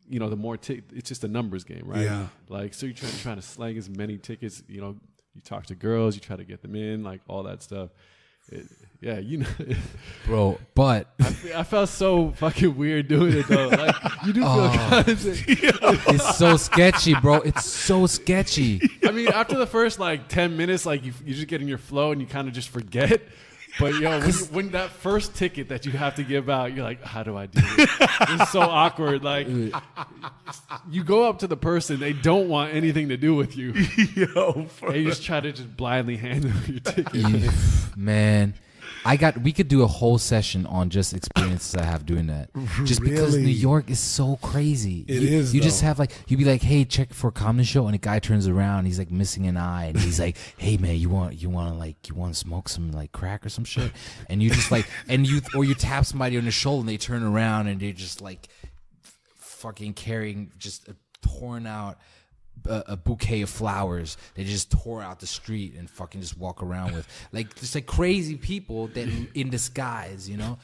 you know, the more it's just a numbers game, right? Yeah. Like, so you're trying to slang as many tickets, you know, you talk to girls, you try to get them in, like all that stuff. Yeah, you know, Bro, but I felt so fucking weird doing it though. Like, you do feel kind of it's so sketchy, bro. It's so sketchy. I mean, after the first like 10 minutes, like you just get in your flow and you kind of just forget. But yo, when that first ticket that you have to give out, you're like, how do I do this? It's so awkward. Like, you go up to the person, they don't want anything to do with you. Yo, And you just try to just blindly hand them your ticket. Man, we could do a whole session on just experiences I have doing that. Just because Really? New York is so crazy. It is, You just though. have like, you'd be like, hey, check for a comedy show, and a guy turns around, he's like missing an eye, and he's like, hey man, you want to smoke some like crack or some shit? And you just like, or you tap somebody on the shoulder and they turn around and they're just like fucking carrying just a torn out a bouquet of flowers they just tore out the street and fucking just walk around with, like, just like crazy people that in disguise, you know.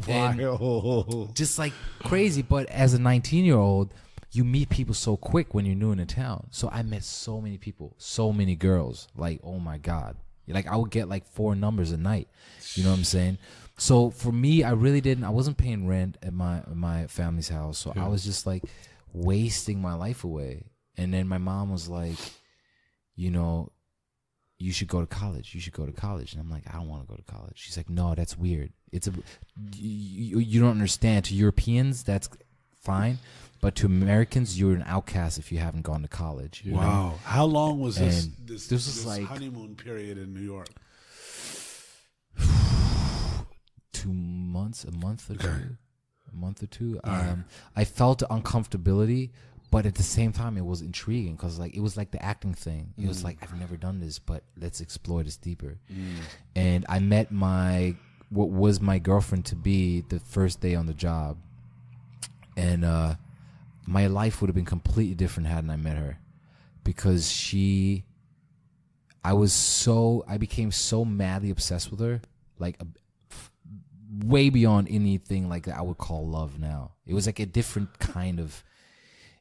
And Wild. just like crazy. But as a 19-year-old, you meet people so quick when you're new in a town. So I met so many people, so many girls, like, oh my God. Like I would get like 4 numbers a night. You know what I'm saying? So for me, I wasn't paying rent at my family's house. So I was just like wasting my life away. And then my mom was like, you know, you should go to college. You should go to college. And I'm like, I don't want to go to college. She's like, no, that's weird. You don't understand. To Europeans, that's fine. But to Americans, you're an outcast if you haven't gone to college. You know? How long was this was like honeymoon period in New York? 2 months, a month or two. I felt uncomfortability, but at the same time, it was intriguing because like it was like the acting thing. It was like, I've never done this, but let's explore this deeper. And I met what was my girlfriend to be the first day on the job, and my life would have been completely different hadn't I met her, because I became so madly obsessed with her, like way beyond anything like that I would call love now. It was like a different kind of.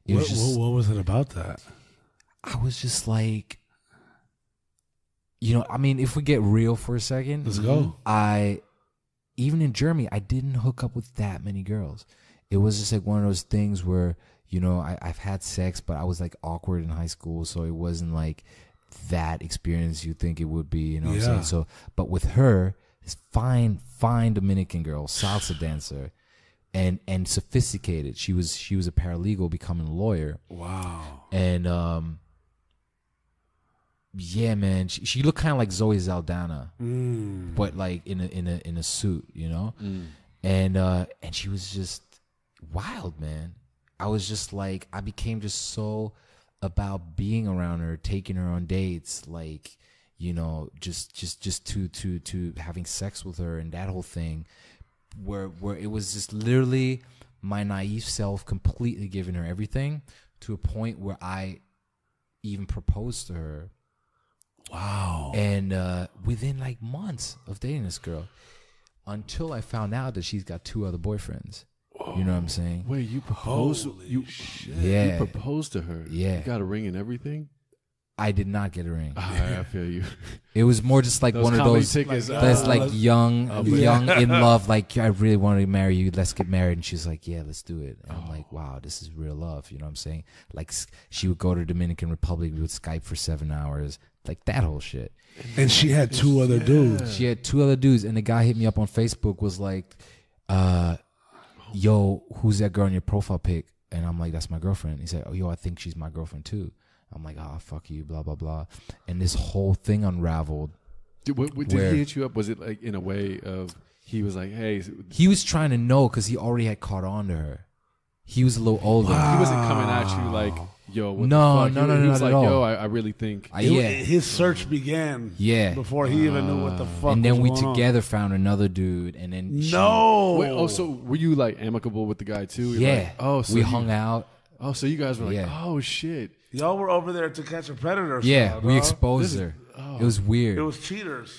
What was it about that? I was just like, you know, I mean, if we get real for a second, let's go. Even in Germany, I didn't hook up with that many girls. It was just like one of those things where, you know, I've had sex, but I was like awkward in high school, so it wasn't like that experience you think it would be, you know what I'm saying? So, but with her, this fine Dominican girl, salsa dancer, and sophisticated. She was a paralegal becoming a lawyer. Wow. And yeah, man, she looked kind of like Zoe Saldana, but like in a suit, you know. And she was just wild, man. I was just like, I became just so about being around her, taking her on dates, like, you know, just to having sex with her and that whole thing, where it was just literally my naive self completely giving her everything, to a point where I even proposed to her. Wow. And within like months of dating this girl, until I found out that she's got 2 other boyfriends. Whoa. You know what I'm saying? Wait, you proposed? Yeah. You proposed to her? Yeah. You got a ring and everything? I did not get a ring. I feel you. It was more just like one of those that's like young in love. Like, I really want to marry you. Let's get married. And she's like, yeah, let's do it. And I'm like, wow, this is real love. You know what I'm saying? Like, she would go to Dominican Republic. We would Skype for 7 hours. Like that whole shit. And she had 2 other dudes. She had 2 other dudes. And the guy hit me up on Facebook, was like, yo, who's that girl in your profile pic? And I'm like, that's my girlfriend. He said, oh, yo, I think she's my girlfriend too. I'm like, oh, fuck you, blah, blah, blah. And this whole thing unraveled. Did he hit you up? Was it like in a way of, he was like, hey. He was trying to know because he already had caught on to her. He was a little older. Wow. He wasn't coming at you like, yo, what no, the fuck? No, he was not like, at all. yo, I really think. His search began. Yeah. Before he even knew what the fuck and then was we going together found another dude. And then Wait, so were you like amicable with the guy too? Yeah. Like, so we hung out. Oh, so you guys were like, oh, shit. Y'all were over there to catch a predator. Yeah, we exposed her. It was weird. It was cheaters.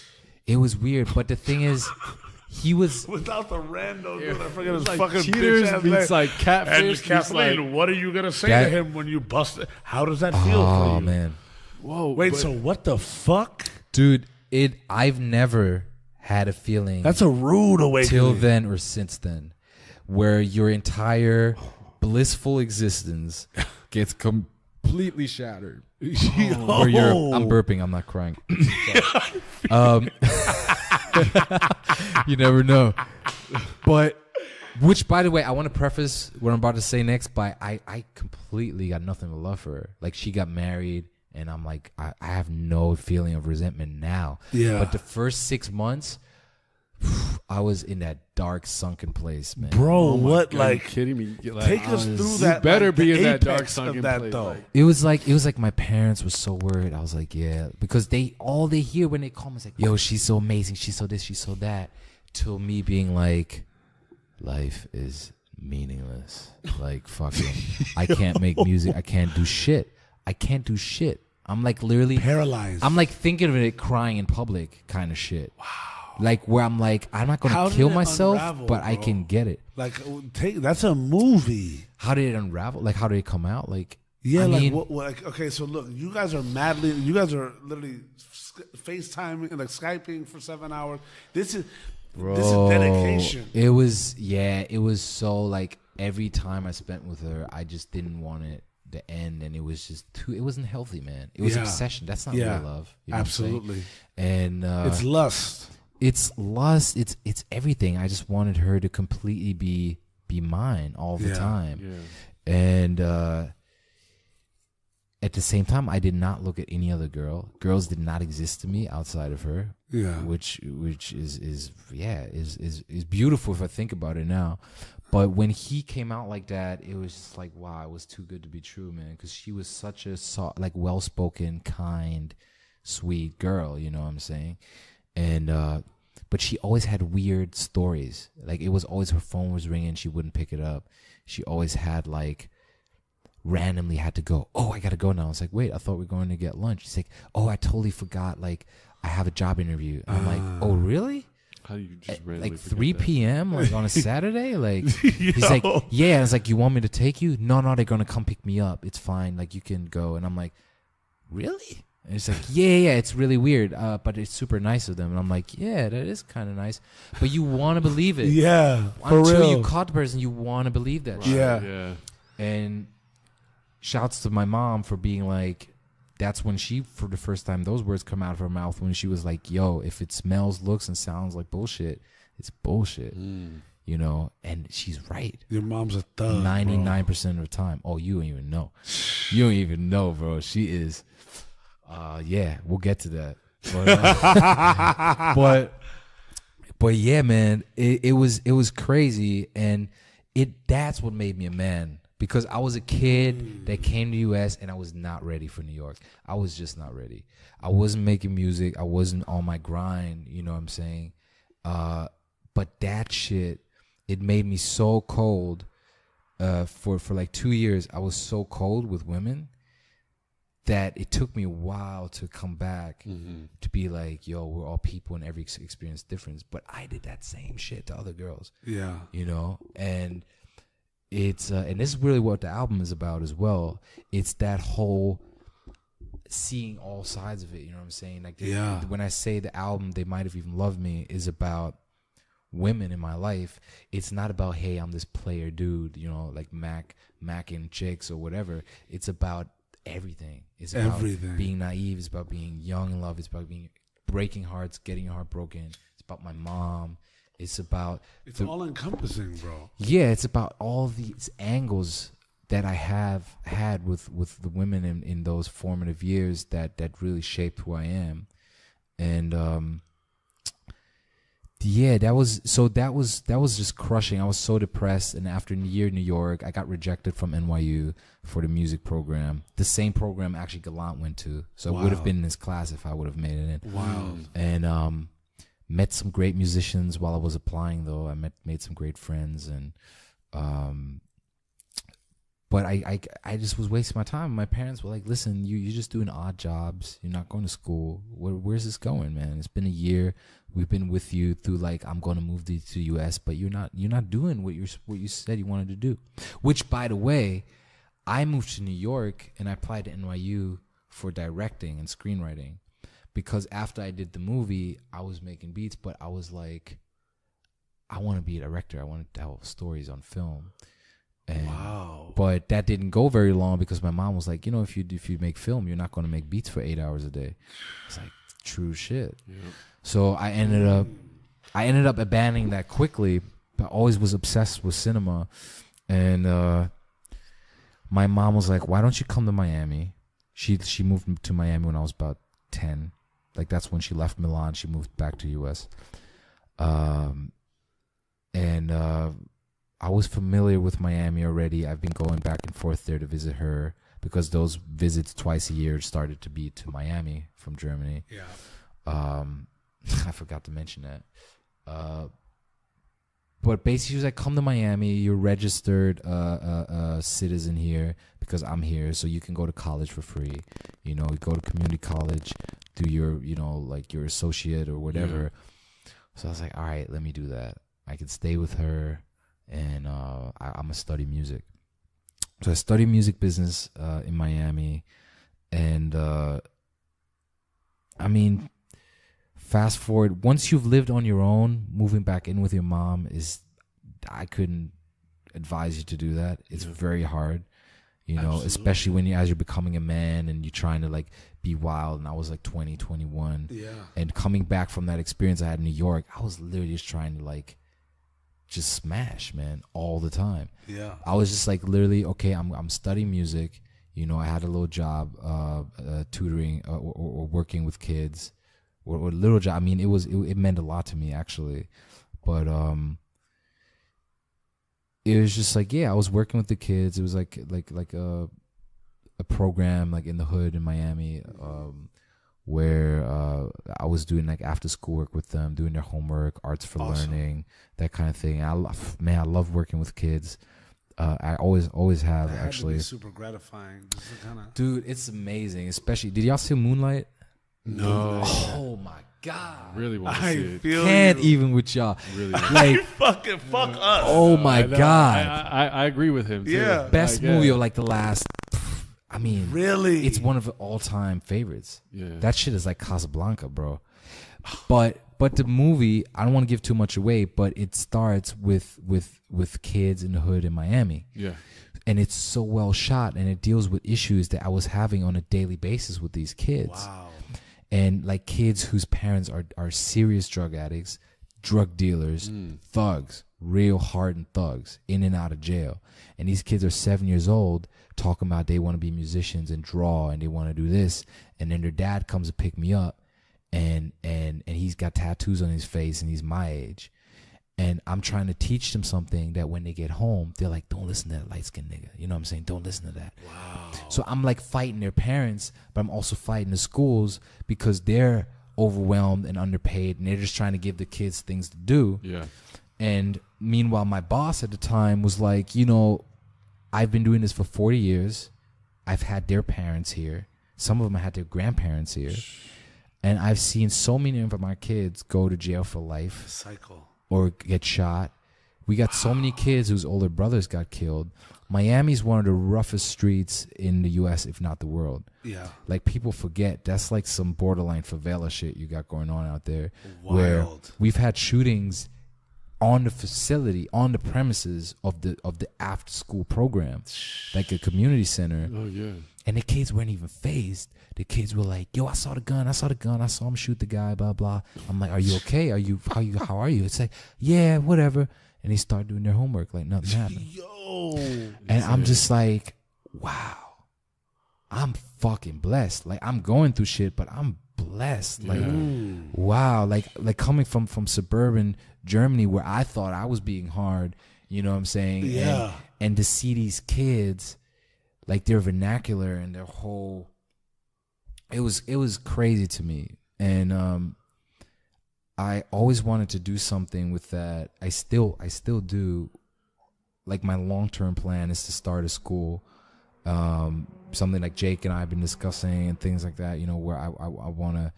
It was weird, but the thing is, he was without the rando dude. I forget his like fucking cheaters bitch ass means name. like catfish. And Kathleen, what are you gonna say to him when you bust it? How does that feel for you? Oh man. Whoa. Wait, so what the fuck? Dude, I've never had a feeling. That's a rude awakening. Till then or since then, where your entire blissful existence gets completely shattered. Where I'm burping, I'm not crying. You never know. But, which, by the way, I want to preface what I'm about to say next by I completely got nothing but love for her. Like, she got married, and I'm like, I have no feeling of resentment now. Yeah. But the first 6 months, I was in that dark, sunken place, man. Bro, what? God, like, are you kidding me? Like, take us through that. You better like, be in that apex dark, sunken of that, place. though. Like, It was like my parents were so worried. I was like, yeah, because all they hear when they call me is like, yo, she's so amazing, she's so this, she's so that. Till me being like, life is meaningless. Like, fucking, I can't make music. I can't do shit. I'm like literally paralyzed. I'm like thinking of it crying in public kind of shit. Wow. Like, where I'm like, I'm not going to kill myself, but bro? I can get it. Like, that's a movie. How did it unravel? Like, how did it come out? Like, yeah, I mean, like, okay, so look, you guys are literally FaceTiming and like Skyping for 7 hours. This is Bro, dedication. It was so like every time I spent with her, I just didn't want it to end, and it was just it wasn't healthy, man. It was obsession. That's not real love. You know absolutely. And it's lust. It's lust. It's everything. I just wanted her to completely be mine all the time. Yeah. And at the same time, I did not look at any other girl. Girls did not exist to me outside of her. Yeah. Which is beautiful if I think about it now. But when he came out like that, it was just like, wow, it was too good to be true, man. Because she was such a well-spoken, kind, sweet girl. You know what I'm saying? And but she always had weird stories. Like it was always her phone was ringing, she wouldn't pick it up. She always had like randomly had to go. Oh, I gotta go now. I was like, wait, I thought we were going to get lunch. She's like, oh, I totally forgot. Like I have a job interview. And I'm like, oh, really? How do you just randomly like 3 p.m. like on a Saturday? Like Yo. He's like, yeah. I was like, you want me to take you? No, they're gonna come pick me up. It's fine. Like you can go. And I'm like, really? And it's like, yeah, it's really weird, but it's super nice of them. And I'm like, yeah, that is kind of nice. But you want to believe it. Yeah, for Until real. you caught the person, you want to believe that. Right. Shit. Yeah. And shouts to my mom for being like, that's when she, for the first time, those words come out of her mouth when she was like, yo, if it smells, looks, and sounds like bullshit, it's bullshit. You know, and she's right. Your mom's a thug. 99% of the time. Oh, you don't even know. You don't even know, bro. She is. Yeah, we'll get to that. But yeah, man, it was crazy, and that's what made me a man, because I was a kid that came to the U.S. and I was not ready for New York. I was just not ready. I wasn't making music. I wasn't on my grind. You know what I'm saying? But that shit, it made me so cold. For like 2 years, I was so cold with women that it took me a while to come back to be like, yo, we're all people and every experience difference. But I did that same shit to other girls. Yeah. You know? And it's, and this is really what the album is about as well. It's that whole seeing all sides of it. You know what I'm saying? Like, when I say the album, They Might Have Even Loved Me, is about women in my life. It's not about, hey, I'm this player dude, you know, like macking chicks or whatever. It's about everything. It's about being naive. It's about being young in love. It's about breaking hearts, getting your heart broken. It's about my mom. It's about all encompassing, bro. Yeah, it's about all these angles that I have had with the women in those formative years that really shaped who I am. And yeah, that was just crushing. I was so depressed, and after a year in New York, I got rejected from NYU for the music program. The same program actually Gallant went to, so it would have been in his class if I would have made it in. Wow. And met some great musicians while I was applying, though. I made some great friends, and but I just was wasting my time. My parents were like, "Listen, you're just doing odd jobs. You're not going to school. Where's this going, man? It's been a year. We've been with you through like I'm going to move to the U.S., but you're not doing what you said you wanted to do." Which, by the way, I moved to New York and I applied to NYU for directing and screenwriting, because after I did the movie, I was making beats, but I was like, I want to be a director. I want to tell stories on film. And, but that didn't go very long, because my mom was like, you know, if you make film, you're not going to make beats for 8 hours a day. It's like true shit. Yep. So I ended up abandoning that quickly, but I always was obsessed with cinema. And my mom was like, why don't you come to Miami? She moved to Miami when I was about 10. Like that's when she left Milan. She moved back to U.S. I was familiar with Miami already. I've been going back and forth there to visit her, because those visits twice a year started to be to Miami from Germany. Yeah. I forgot to mention that. But basically, she was like, come to Miami. You're registered citizen here because I'm here, so you can go to college for free. You know, go to community college, do your, you know, like your associate or whatever. Yeah. So I was like, all right, let me do that. I can stay with her, and I'm going to study music. So I studied music business in Miami, and I mean, fast forward, once you've lived on your own, moving back in with your mom I couldn't advise you to do that. It's very hard, you know, especially when as you're becoming a man and you're trying to like be wild. And I was like 20, 21. Yeah. And coming back from that experience I had in New York, I was literally just trying to like just smash, man, all the time. Yeah. I was just like literally, okay, I'm studying music. You know, I had a little job, tutoring or working with kids, or a little job. I mean, it meant a lot to me actually, but it was just like, yeah, I was working with the kids. It was like a program like in the hood in Miami, where I was doing like after school work with them, doing their homework, arts for learning, that kind of thing. I love working with kids. I always have that actually. Had to be super gratifying. Just to kinda... Dude, it's amazing. Especially, did y'all see Moonlight? No. Oh my god. Really want to see it. Can't even with y'all. Really. Like fuck us. oh my god. I agree with him. Too. Yeah. Best movie of like the last. I mean, really, it's one of the all-time favorites. Yeah. That shit is like Casablanca, bro. But the movie, I don't want to give too much away, but it starts with kids in the hood in Miami. Yeah. And it's so well shot, and it deals with issues that I was having on a daily basis with these kids. Wow. And like kids whose parents are serious drug addicts, drug dealers, thugs, real hardened thugs, in and out of jail. And these kids are 7 years old, talking about they want to be musicians and draw, and they want to do this. And then their dad comes to pick me up, and he's got tattoos on his face, and he's my age. And I'm trying to teach them something that when they get home, they're like, don't listen to that light-skinned nigga. You know what I'm saying? Don't listen to that. Wow. So I'm like fighting their parents, but I'm also fighting the schools because they're overwhelmed and underpaid, and they're just trying to give the kids things to do. Yeah. And meanwhile, my boss at the time was like, you know, I've been doing this for 40 years. I've had their parents here. Some of them had their grandparents here. And I've seen so many of my kids go to jail for life. Cycle. Or get shot. We got so many kids whose older brothers got killed. Miami's one of the roughest streets in the U.S., if not the world. Yeah. Like, people forget that's like some borderline favela shit you got going on out there. Wild. Where we've had shootings on the facility, on the premises of the after school program, like a community center. Oh yeah. And the kids weren't even phased. The kids were like, "Yo, I saw the gun. I saw him shoot the guy. Blah blah." I'm like, "Are you okay? How are you?" It's like, "Yeah, whatever." And they start doing their homework like nothing happened. Yo. And I'm just like, wow, I'm fucking blessed. Like, I'm going through shit, but I'm blessed. Like, wow, like coming from suburban Germany where I thought I was being hard. You know what I'm saying? Yeah. And to see these kids, like their vernacular and their whole, it was crazy to me. And I always wanted to do something with that. I still do. Like, my long-term plan is to start a school, something like Jake and I have been discussing and things like that, you know, where I want to,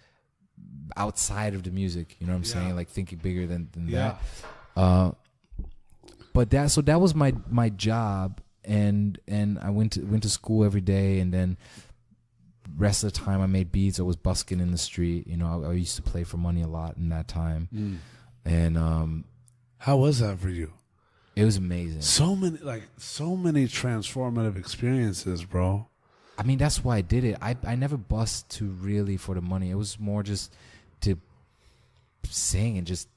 outside of the music, you know what I'm saying? Like, thinking bigger than that. But that was my job. And I went to school every day, and then rest of the time I made beats. I was busking in the street. You know, I used to play for money a lot in that time. And how was that for you? It was amazing. So many transformative experiences, bro. I mean, that's why I did it. I never bust to really for the money. It was more just to sing and just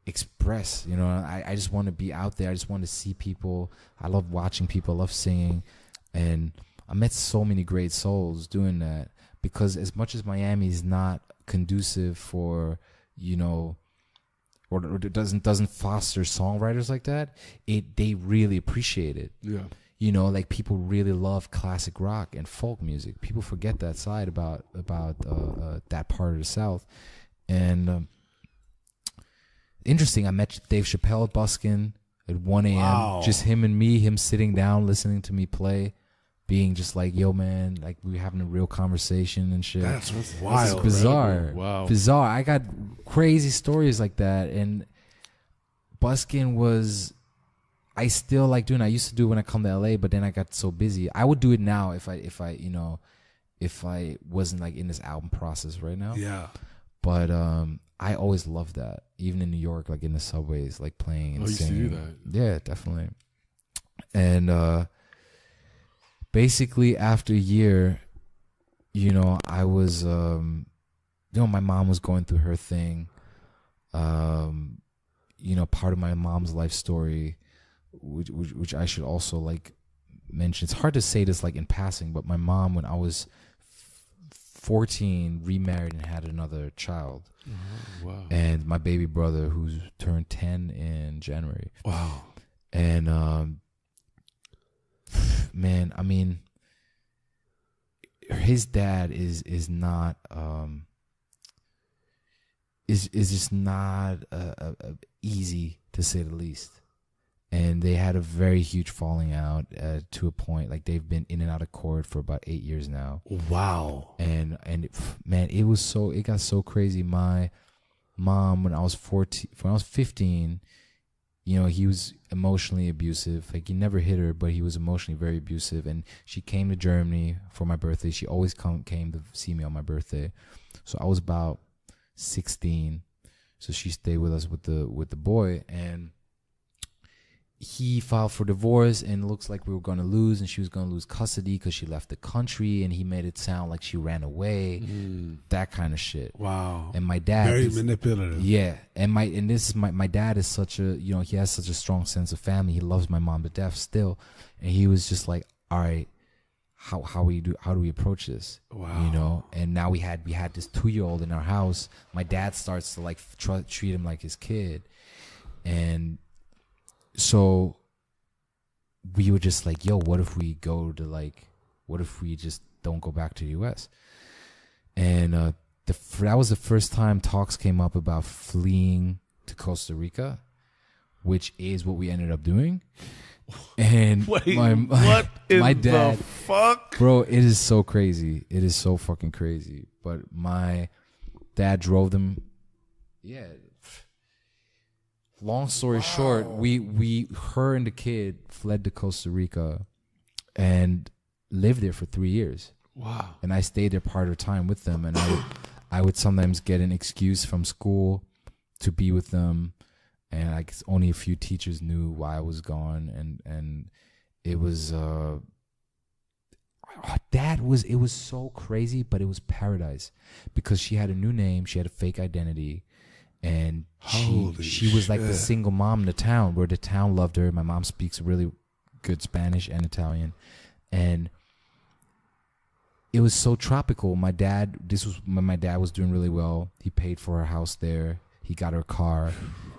express, you know. I just want to be out there. I just want to see people. I love watching people. I love singing. And I met so many great souls doing that, because as much as Miami is not conducive for, you know, or it doesn't foster songwriters like that, they really appreciate it. Yeah. You know, like, people really love classic rock and folk music. People forget that side about that part of the South. And interesting, I met Dave Chappelle at Buskin at 1 a.m. Wow. Just him sitting down, listening to me play, being just like, yo, man, like, we were having a real conversation and shit. That's wild. It's bizarre. Incredible. Wow. Bizarre. I got crazy stories like that. And Buskin was, I still like doing it. I used to do it when I come to LA, but then I got so busy. I would do it now if if I wasn't like in this album process right now. Yeah. But I always loved that, even in New York, like in the subways, like playing and singing. You used to do that? Yeah, definitely. And basically, after a year, you know, I was, you know, my mom was going through her thing. You know, part of my mom's life story, which I should also like mention. It's hard to say this like in passing, but my mom, when I was 14, remarried and had another child. Oh, wow. And my baby brother, who's turned 10 in January. Wow. And man, I mean, his dad is not is just not easy, to say the least. And they had a very huge falling out to a point, like they've been in and out of court for about 8 years now. Wow. And man, it got so crazy. My mom, when I was 15, you know, he was emotionally abusive. Like, he never hit her, but he was emotionally very abusive. And she came to Germany for my birthday. She always came to see me on my birthday. So I was about 16. So she stayed with us with the boy, and he filed for divorce, and it looks like we were going to lose, and she was going to lose custody because she left the country, and he made it sound like she ran away, that kind of shit. Wow. And my dad, very manipulative. Yeah. And my dad is such a, you know, he has such a strong sense of family. He loves my mom to death still. And he was just like, all right, how do we approach this? Wow. You know? And now we had this 2-year-old in our house. My dad starts to like treat him like his kid. And so we were just like, yo, what if we just don't go back to the U.S.? And that was the first time talks came up about fleeing to Costa Rica, which is what we ended up doing. And what in my dad, the fuck? Bro, it is so crazy. It is so fucking crazy. But my dad drove them. Yeah. Long story short, her and the kid fled to Costa Rica and lived there for 3 years. Wow. And I stayed there part of the time with them, and I would sometimes get an excuse from school to be with them, and I guess only a few teachers knew why I was gone, and it was it was so crazy, but it was paradise, because she had a new name, she had a fake identity. And she was like the single mom in the town, where the town loved her. My mom speaks really good Spanish and Italian. And it was so tropical. My dad was doing really well. He paid for her house there. He got her a car.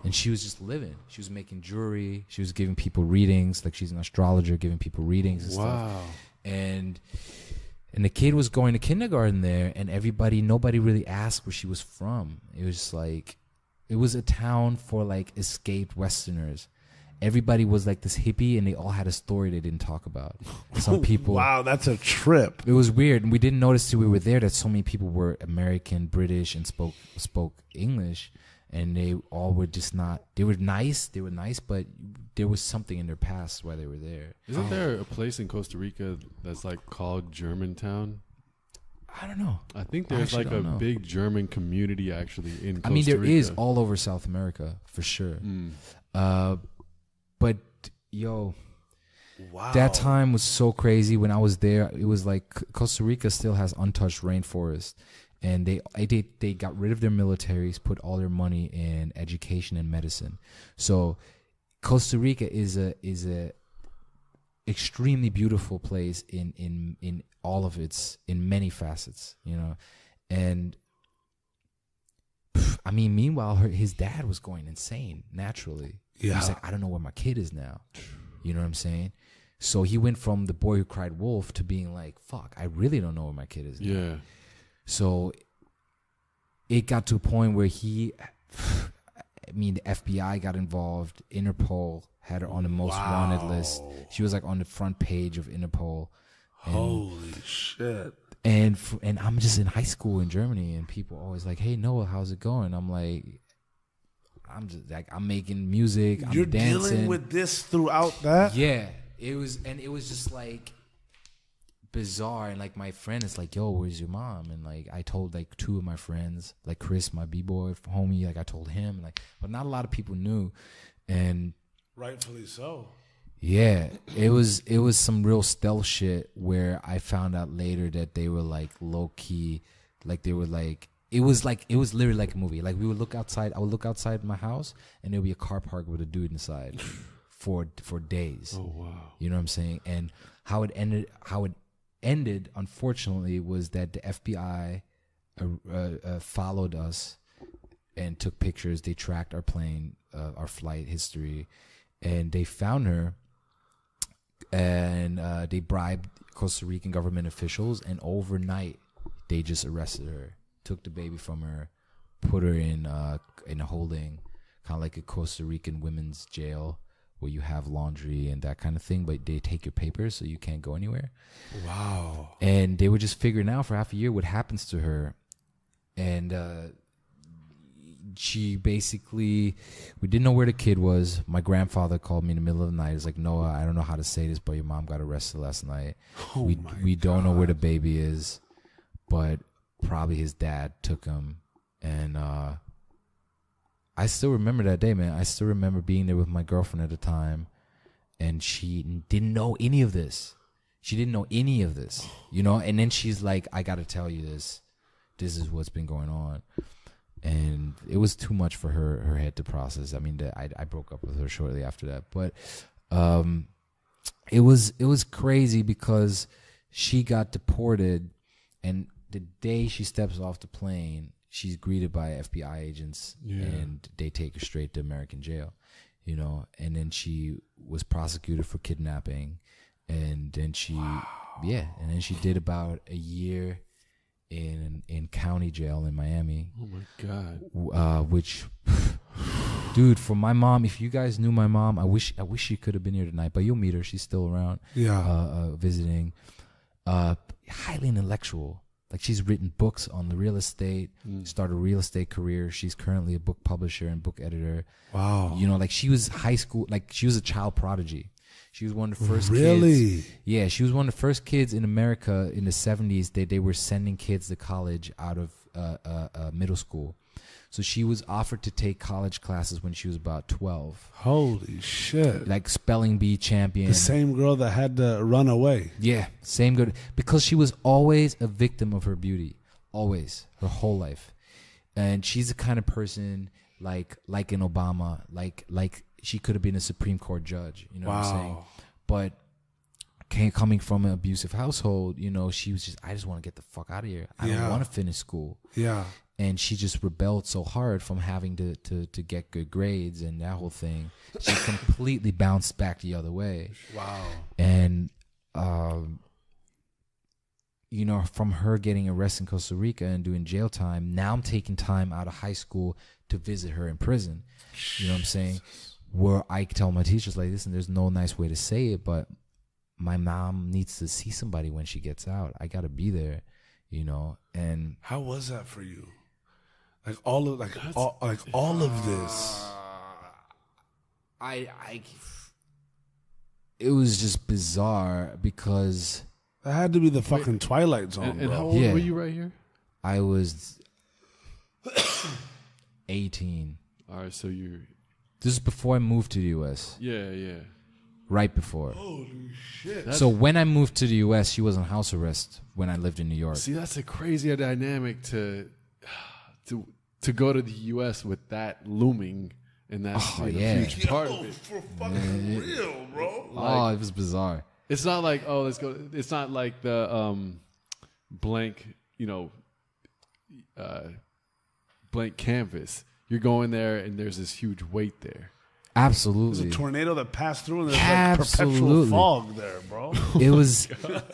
And she was just living. She was making jewelry. She was giving people readings. Like, she's an astrologer, giving people readings and stuff. And the kid was going to kindergarten there, and nobody really asked where she was from. It was just like, it was a town for like escaped Westerners. Everybody was like this hippie, and they all had a story they didn't talk about. Some people. Wow, that's a trip. It was weird, and we didn't notice till we were there that so many people were American, British, and spoke English, and they all were just not. They were nice, but there was something in their past why they were there. Isn't there a place in Costa Rica that's like called Germantown? I don't know. I think there's like a big German community actually in Costa Rica. I mean, there is all over South America for sure. But yo, wow, that time was so crazy. When I was there, it was like Costa Rica still has untouched rainforest, and they got rid of their militaries, put all their money in education and medicine. So Costa Rica is a extremely beautiful place in all of its, in many facets, you know. And I mean, meanwhile, his dad was going insane naturally. Yeah. He's like, I don't know where my kid is now. You know what I'm saying? So he went from the boy who cried wolf to being like, fuck, I really don't know where my kid is now. Yeah. So it got to a point where the FBI got involved. Interpol had her on the most wanted list. She was like on the front page of Interpol. Holy shit. And I'm just in high school in Germany, and people always like, hey, Noah, how's it going? I'm like, I'm just like, I'm making music. You're I'm dancing. Dealing with this throughout that? Yeah. It was just like, bizarre. And like my friend is like, yo, where's your mom? And like I told like 2 of my friends, like Chris, my b-boy homie, like I told him, like, but not a lot of people knew. And rightfully so. Yeah, it was some real stealth shit where I found out later that they were like low key, like they were like it was literally like a movie. Like we would look outside, I would look outside my house and there would be a car park with a dude inside for days. Oh wow. You know what I'm saying? And how it ended unfortunately was that the FBI followed us and took pictures. They tracked our plane, our flight history, and they found her. And they bribed Costa Rican government officials, and overnight they just arrested her, took the baby from her, put her in a holding, kind of like a Costa Rican women's jail where you have laundry and that kind of thing, but they take your papers so you can't go anywhere. Wow. And they were just figuring out for half a year what happens to her. And she basically, we didn't know where the kid was. My grandfather called me in the middle of the night. He's like, Noah, I don't know how to say this, but your mom got arrested last night. We don't know where the baby is, but probably his dad took him. And I still remember that day, man. I still remember being there with my girlfriend at the time, and she didn't know any of this. She didn't know any of this, you know? And then she's like, I got to tell you this. This is what's been going on. And it was too much for her head to process. I mean, I broke up with her shortly after that. But it was crazy because she got deported, and the day she steps off the plane, she's greeted by FBI agents, and they take her straight to American jail, you know. And then she was prosecuted for kidnapping, and then she did about a year in county jail in Miami. Oh my God. Which, dude, for my mom, if you guys knew my mom, I wish she could have been here tonight, but you'll meet her. She's still around. Yeah. Visiting. Highly intellectual. Like she's written books on the real estate, started a real estate career. She's currently a book publisher and book editor. Wow. You know, like she was high school, like she was a child prodigy. She was one of the first really? kids. Yeah, she was one of the first kids in America in the 70s. They were sending kids to college out of middle school. So she was offered to take college classes when she was about 12. Holy shit. Like spelling bee champion. The same girl that had to run away. Yeah, same girl. Because she was always a victim of her beauty. Always. Her whole life. And she's the kind of person like an Obama, like she could have been a Supreme Court judge, you know what I'm saying? But coming from an abusive household, you know, she was just, I just want to get the fuck out of here. I don't want to finish school. Yeah. And she just rebelled so hard from having to get good grades and that whole thing. She completely bounced back the other way. Wow. And, you know, from her getting arrested in Costa Rica and doing jail time, now I'm taking time out of high school to visit her in prison. You know what I'm saying? Where I tell my teachers, like, listen, there's no nice way to say it, but my mom needs to see somebody when she gets out. I got to be there, you know. And how was that for you? Like all of of this. It was just bizarre because that had to be the fucking Twilight Zone, and bro. how old were you right here? I was 18. All right, so you're... This is before I moved to the U.S. Yeah. Right before. Holy shit. So when I moved to the U.S., she was on house arrest when I lived in New York. See, that's a crazier dynamic to go to the U.S. with that looming and that huge part of it. For fucking real, bro. Like, it was bizarre. It's not like, oh, let's go. It's not like the blank, you know, blank canvas. You're going there and there's this huge weight there. Absolutely. There's a tornado that passed through and there's like perpetual fog there, bro. It was,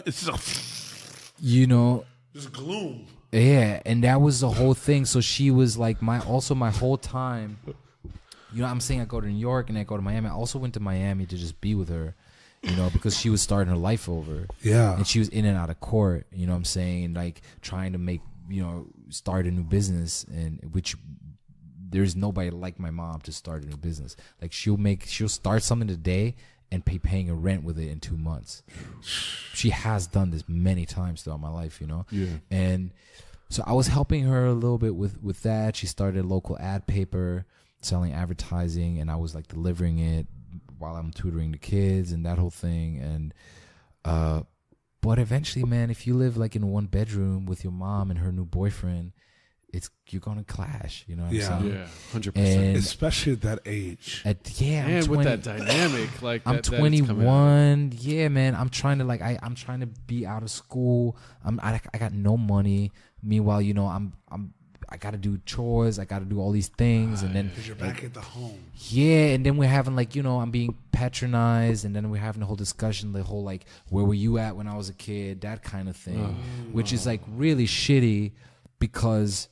it's just, you know, just gloom. Yeah, and that was the whole thing. So she was like my whole time. You know, I'm saying I go to New York and I go to Miami. I also went to Miami to just be with her, you know, because she was starting her life over. Yeah. And she was in and out of court, you know what I'm saying, like trying to make, you know, start a new business, and which there's nobody like my mom to start a new business. Like she'll start something today and paying her rent with it in 2 months. She has done this many times throughout my life, you know? Yeah. And so I was helping her a little bit with that. She started a local ad paper selling advertising, and I was like delivering it while I'm tutoring the kids and that whole thing. And but eventually, man, if you live like in a 1-bedroom with your mom and her new boyfriend, you're gonna clash, you know what I'm saying? Yeah, 100%. Especially at that age. And with that dynamic, like I'm 21. Yeah, man. I'm trying to I'm trying to be out of school. I got no money. Meanwhile, you know, I got to do chores. I got to do all these things, and then because you're back at the home. Yeah, and then we're having like, you know, I'm being patronized, and then we're having a whole discussion, the whole like, where were you at when I was a kid, that kind of thing, which is like really shitty because,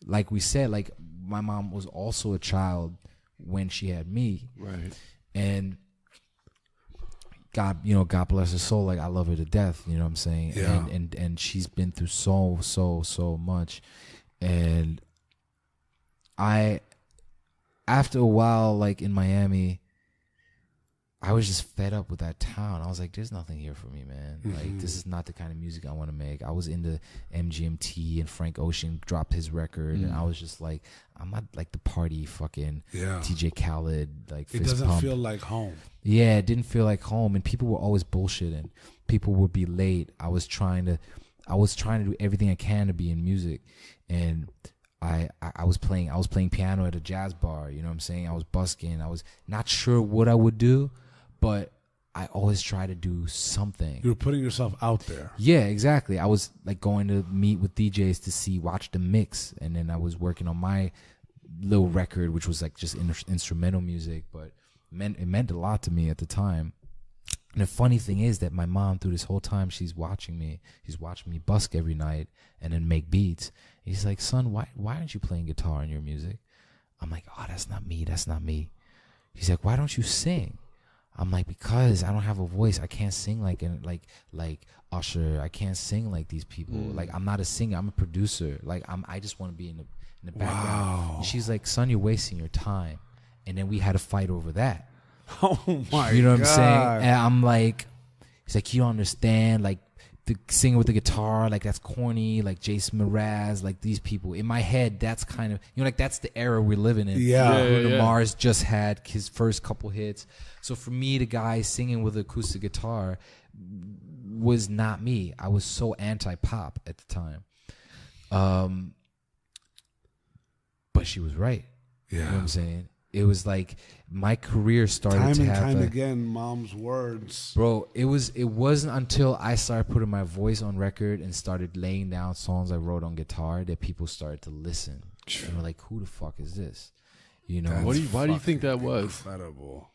like we said, like my mom was also a child when she had me, right? And God, you know, God bless her soul. Like I love her to death. You know what I'm saying? Yeah. And she's been through so much. And after a while, like in Miami, I was just fed up with that town. I was like, there's nothing here for me, man. Like, this is not the kind of music I want to make. I was into MGMT, and Frank Ocean dropped his record, and I was just like, I'm not like the party fucking TJ Khaled, like it fist doesn't pump. feel like home. Yeah, it didn't feel like home, and people were always bullshitting. People would be late. I was trying to do everything I can to be in music, and I was playing piano at a jazz bar. You know what I'm saying? I was busking. I was not sure what I would do, but I always try to do something. You were putting yourself out there. Yeah, exactly. I was like going to meet with DJs to watch the mix, and then I was working on my little record, which was like just instrumental music, but it meant a lot to me at the time. And the funny thing is that my mom, through this whole time, she's watching me busk every night and then make beats. And he's like, son, why aren't you playing guitar in your music? I'm like, oh, that's not me. He's like, why don't you sing? I'm like, because I don't have a voice. I can't sing like Usher. I can't sing like these people. Like, I'm not a singer. I'm a producer. Like, I just want to be in the background. Wow. And she's like, son, you're wasting your time. And then we had a fight over that. Oh my God. You know what I'm saying? And I'm like, he's like, you don't understand. Like, the singing with the guitar, like that's corny. Like Jason Mraz, like these people. In my head, that's kind of, you know, like that's the era we're living in. Bruno Mars just had his first couple hits. So for me, the guy singing with acoustic guitar was not me. I was so anti-pop at the time. But she was right. Yeah. You know what I'm saying? It was like my career started time to and have time again, mom's words. Bro, it wasn't until I started putting my voice on record and started laying down songs I wrote on guitar that people started to listen. And were like, who the fuck is this? You know? Why do you think that was? Incredible.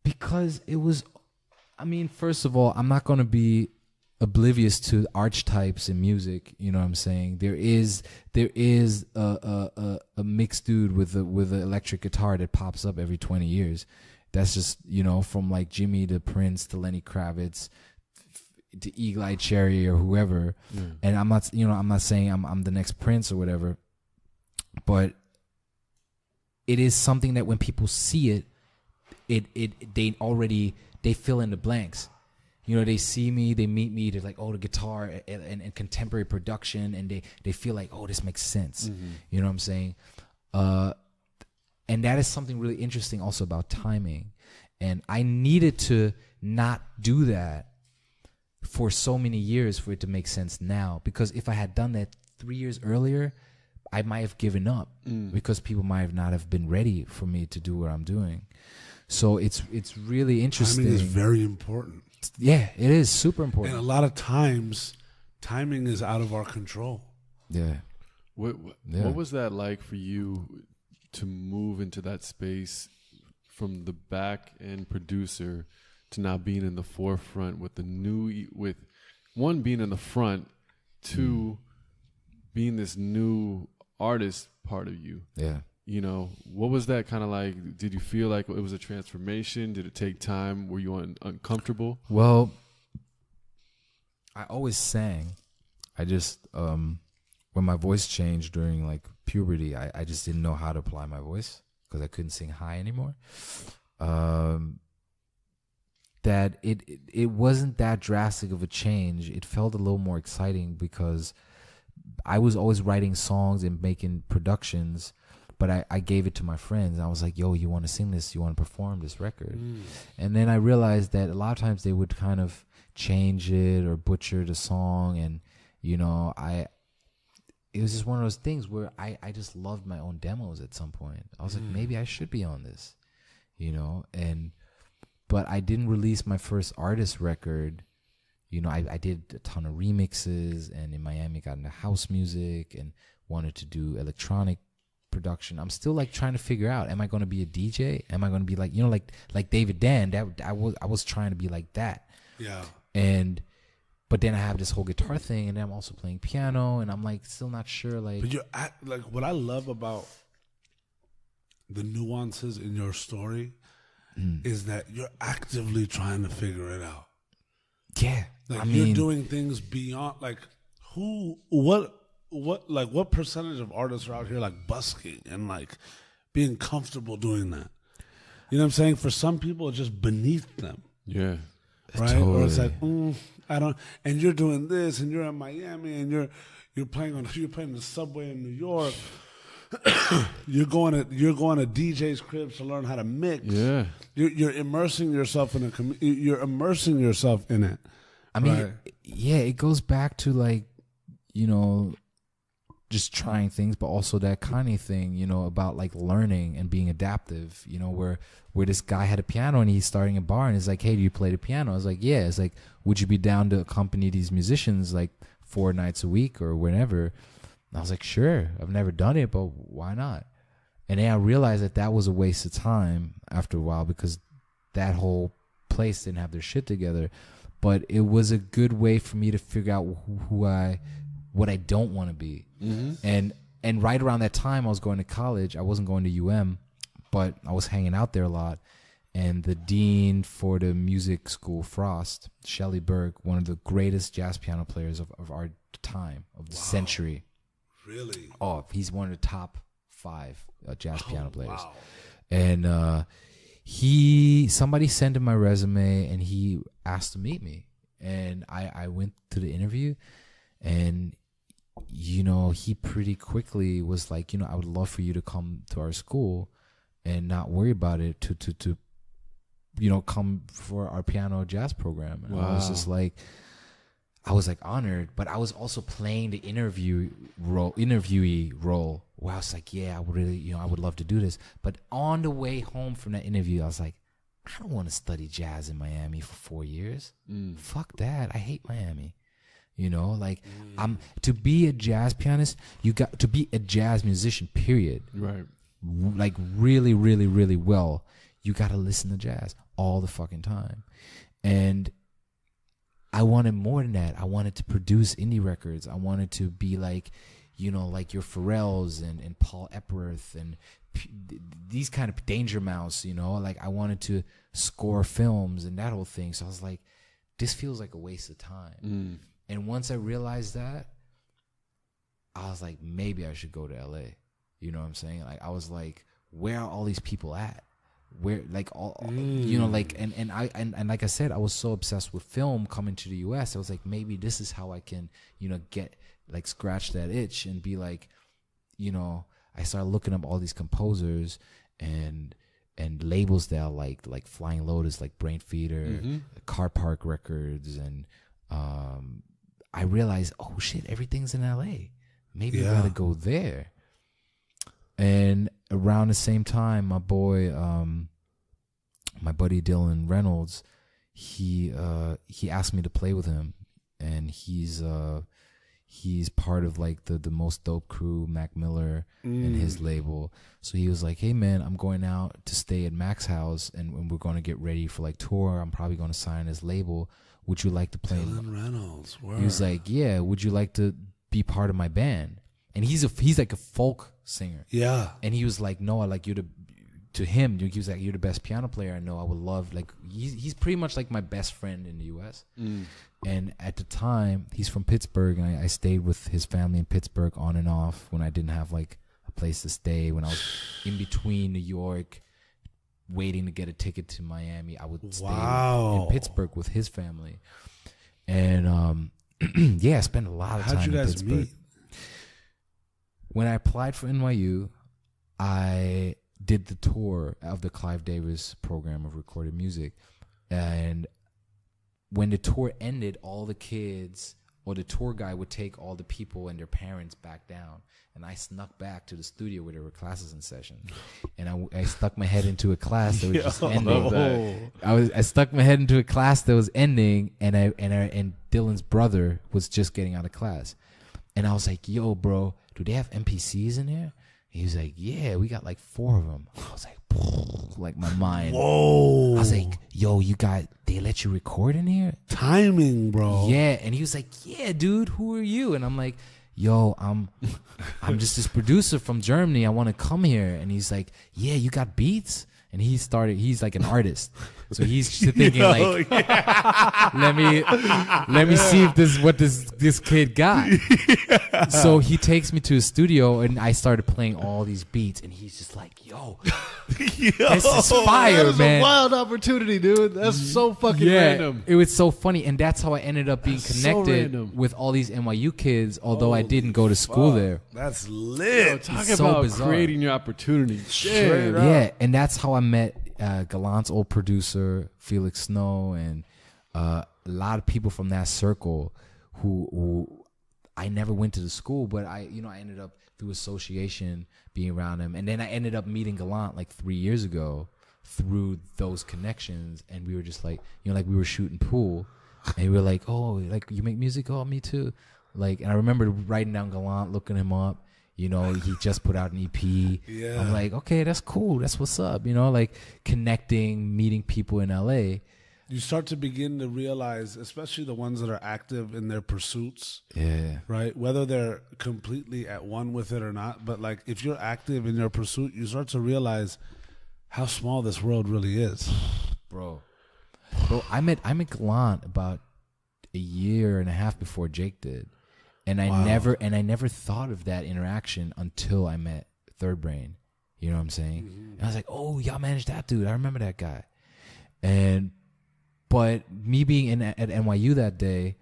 Because it was, I mean, first of all, I'm not going to be oblivious to archetypes in music. You know what I'm saying? There is a mixed dude with an electric guitar that pops up every 20 years. That's just, you know, from like Jimmy to Prince to Lenny Kravitz to Eagle-Eye Cherry or whoever. And I'm not saying I'm the next Prince or whatever, but it is something that when people see it, they fill in the blanks. You know, they see me, they meet me, they're like, oh, the guitar and contemporary production, and they feel like, oh, this makes sense. You know what I'm saying? And that is something really interesting also about timing. And I needed to not do that for so many years for it to make sense now. Because if I had done that 3 years earlier, I might have given up because people might have not have been ready for me to do what I'm doing. So it's really interesting. Timing is very important. Yeah, it is super important. And a lot of times, timing is out of our control. Yeah. What was that like for you to move into that space from the back end producer to now being in the forefront with one being in the front, two being this new artist part of you? Yeah. You know, what was that kind of like? Did you feel like it was a transformation? Did it take time? Were you uncomfortable? Well, I always sang. I just, when my voice changed during like puberty, I just didn't know how to apply my voice because I couldn't sing high anymore. that it wasn't that drastic of a change. It felt a little more exciting because I was always writing songs and making productions, but I gave it to my friends. I was like, yo, you want to sing this? You want to perform this record? And then I realized that a lot of times they would kind of change it or butcher the song. And, you know, it was just one of those things where I just loved my own demos at some point. I was like, maybe I should be on this, you know? But I didn't release my first artist record. You know, I did a ton of remixes, and in Miami got into house music and wanted to do electronic production. I'm still like trying to figure out, am I going to be a DJ? Am I going to be like, you know, like David Dan? I was trying to be like that. Yeah. But then I have this whole guitar thing, and then I'm also playing piano, and I'm like still not sure. Like, but like what I love about the nuances in your story is that you're actively trying to figure it out. Yeah, like you're doing things beyond like what percentage of artists are out here like busking and like being comfortable doing that? You know what I'm saying? For some people, it's just beneath them. Yeah. Right? Totally. Or it's like, I don't. And you're doing this, and you're in Miami, and you're playing the subway in New York. You're going to DJ's cribs to learn how to mix. Yeah. You're immersing yourself in you're immersing yourself in it. I mean, right? Yeah, it goes back to like, you know, just trying things, but also that Kanye thing, you know, about like learning and being adaptive, you know, where this guy had a piano and he's starting a bar and it's like, hey, do you play the piano? I was like, yeah. It's like, would you be down to accompany these musicians like 4 nights a week or whenever? And I was like, sure. I've never done it, but why not? And then I realized that was a waste of time after a while because that whole place didn't have their shit together. But it was a good way for me to figure out what I don't want to be. Mm-hmm. And right around that time, I was going to college. I wasn't going to UM, but I was hanging out there a lot. And the dean for the music school, Frost, Shelley Berg, one of the greatest jazz piano players of our time, of the century. Really? Oh, he's one of the top 5 jazz piano players. Wow. And somebody sent him my resume, and he asked to meet me. And I went to the interview, and you know, he pretty quickly was like, you know, I would love for you to come to our school and not worry about it, to you know, come for our piano jazz program. And I was just like, I was like honored, but I was also playing the interviewee role where I was like, yeah, I would really, you know, I would love to do this. But on the way home from that interview, I was like, I don't want to study jazz in Miami for 4 years. Fuck that. I hate Miami. You know, like to be a jazz pianist, you got to be a jazz musician, period. Right. Like really, really, really well. You got to listen to jazz all the fucking time. And I wanted more than that. I wanted to produce indie records. I wanted to be like, you know, like your Pharrells and Paul Epworth and these kind of Danger Mouse, you know, like I wanted to score films and that whole thing. So I was like, this feels like a waste of time. And once I realized that, I was like, maybe I should go to LA. You know what I'm saying? Like I was like, where are all these people at? Where like all you know, like and like I said, I was so obsessed with film coming to the US. I was like, maybe this is how I can, you know, get like scratch that itch and be like, you know, I started looking up all these composers and labels that I liked, like Flying Lotus, like Brain Feeder, Car Park Records, and I realized, oh shit, everything's in LA. Maybe I gotta go there. And around the same time, my boy, my buddy Dylan Reynolds, he asked me to play with him, and he's part of like the most dope crew, Mac Miller and his label. So he was like, hey man, I'm going out to stay at Mac's house, and we're going to get ready for like tour. I'm probably going to sign his label. Would you like to play? Dylan Reynolds. Word. He was like, yeah. Would you like to be part of my band? And he's like a folk singer. Yeah. And he was like, no, I like you to him. He was like, you're the best piano player I know. I would love, like, he's pretty much like my best friend in the U.S. And at the time, he's from Pittsburgh, and I stayed with his family in Pittsburgh on and off when I didn't have like a place to stay, when I was in between New York, waiting to get a ticket to Miami. I would stay Wow. in Pittsburgh with his family. And yeah, I spent a lot of time How'd you in guys Pittsburgh. meet? When I applied for NYU, I did the tour of the Clive Davis program of recorded music. And when the tour ended, all the kids or the tour guy would take all the people and their parents back down. And I snuck back to the studio where there were classes in session. And I stuck my head into a class that was just ending. I stuck my head into a class that was ending, and Dylan's brother was just getting out of class. And I was like, yo, bro, do they have NPCs in here? He was like, yeah, we got like 4 of them. I was like my mind. Whoa. I was like, yo, they let you record in here? Timing, bro. Yeah. And he was like, yeah, dude, who are you? And I'm like, yo, I'm just this producer from Germany. I want to come here. And he's like, yeah, you got beats? And he's like an artist. So he's thinking like, let me see if what this kid got. Yeah. So he takes me to his studio and I started playing all these beats and he's just like, yo, this is fire, that is man. a wild opportunity, dude. That's so fucking random. It was so funny. And that's how I ended up being connected with all these NYU kids, although I didn't go to school there. That's lit. Yo, talk It's so about bizarre. creating your opportunity. Straight up. Yeah, and that's how I met Gallant's old producer, Felix Snow, and a lot of people from that circle who I never went to the school, but I ended up through association being around him. And then I ended up meeting Gallant like 3 years ago through those connections. And we were just like, like we were shooting pool and we were like, oh, like you make music? Oh, me too. Like, and I remember writing down Gallant, looking him up. He just put out an EP. Yeah. I'm like, okay, that's cool. That's what's up. Like connecting, meeting people in LA. You start to begin to realize, especially the ones that are active in their pursuits. Yeah. Right? Whether they're completely at one with it or not. But like if you're active in your pursuit, you start to realize how small this world really is. Bro, I met Gallant about a year and a half before Jake did. And I never thought of that interaction until I met Third Brain. You know what I'm saying? Mm-hmm. And I was like, oh, y'all managed that dude. I remember that guy. But me being at NYU that day,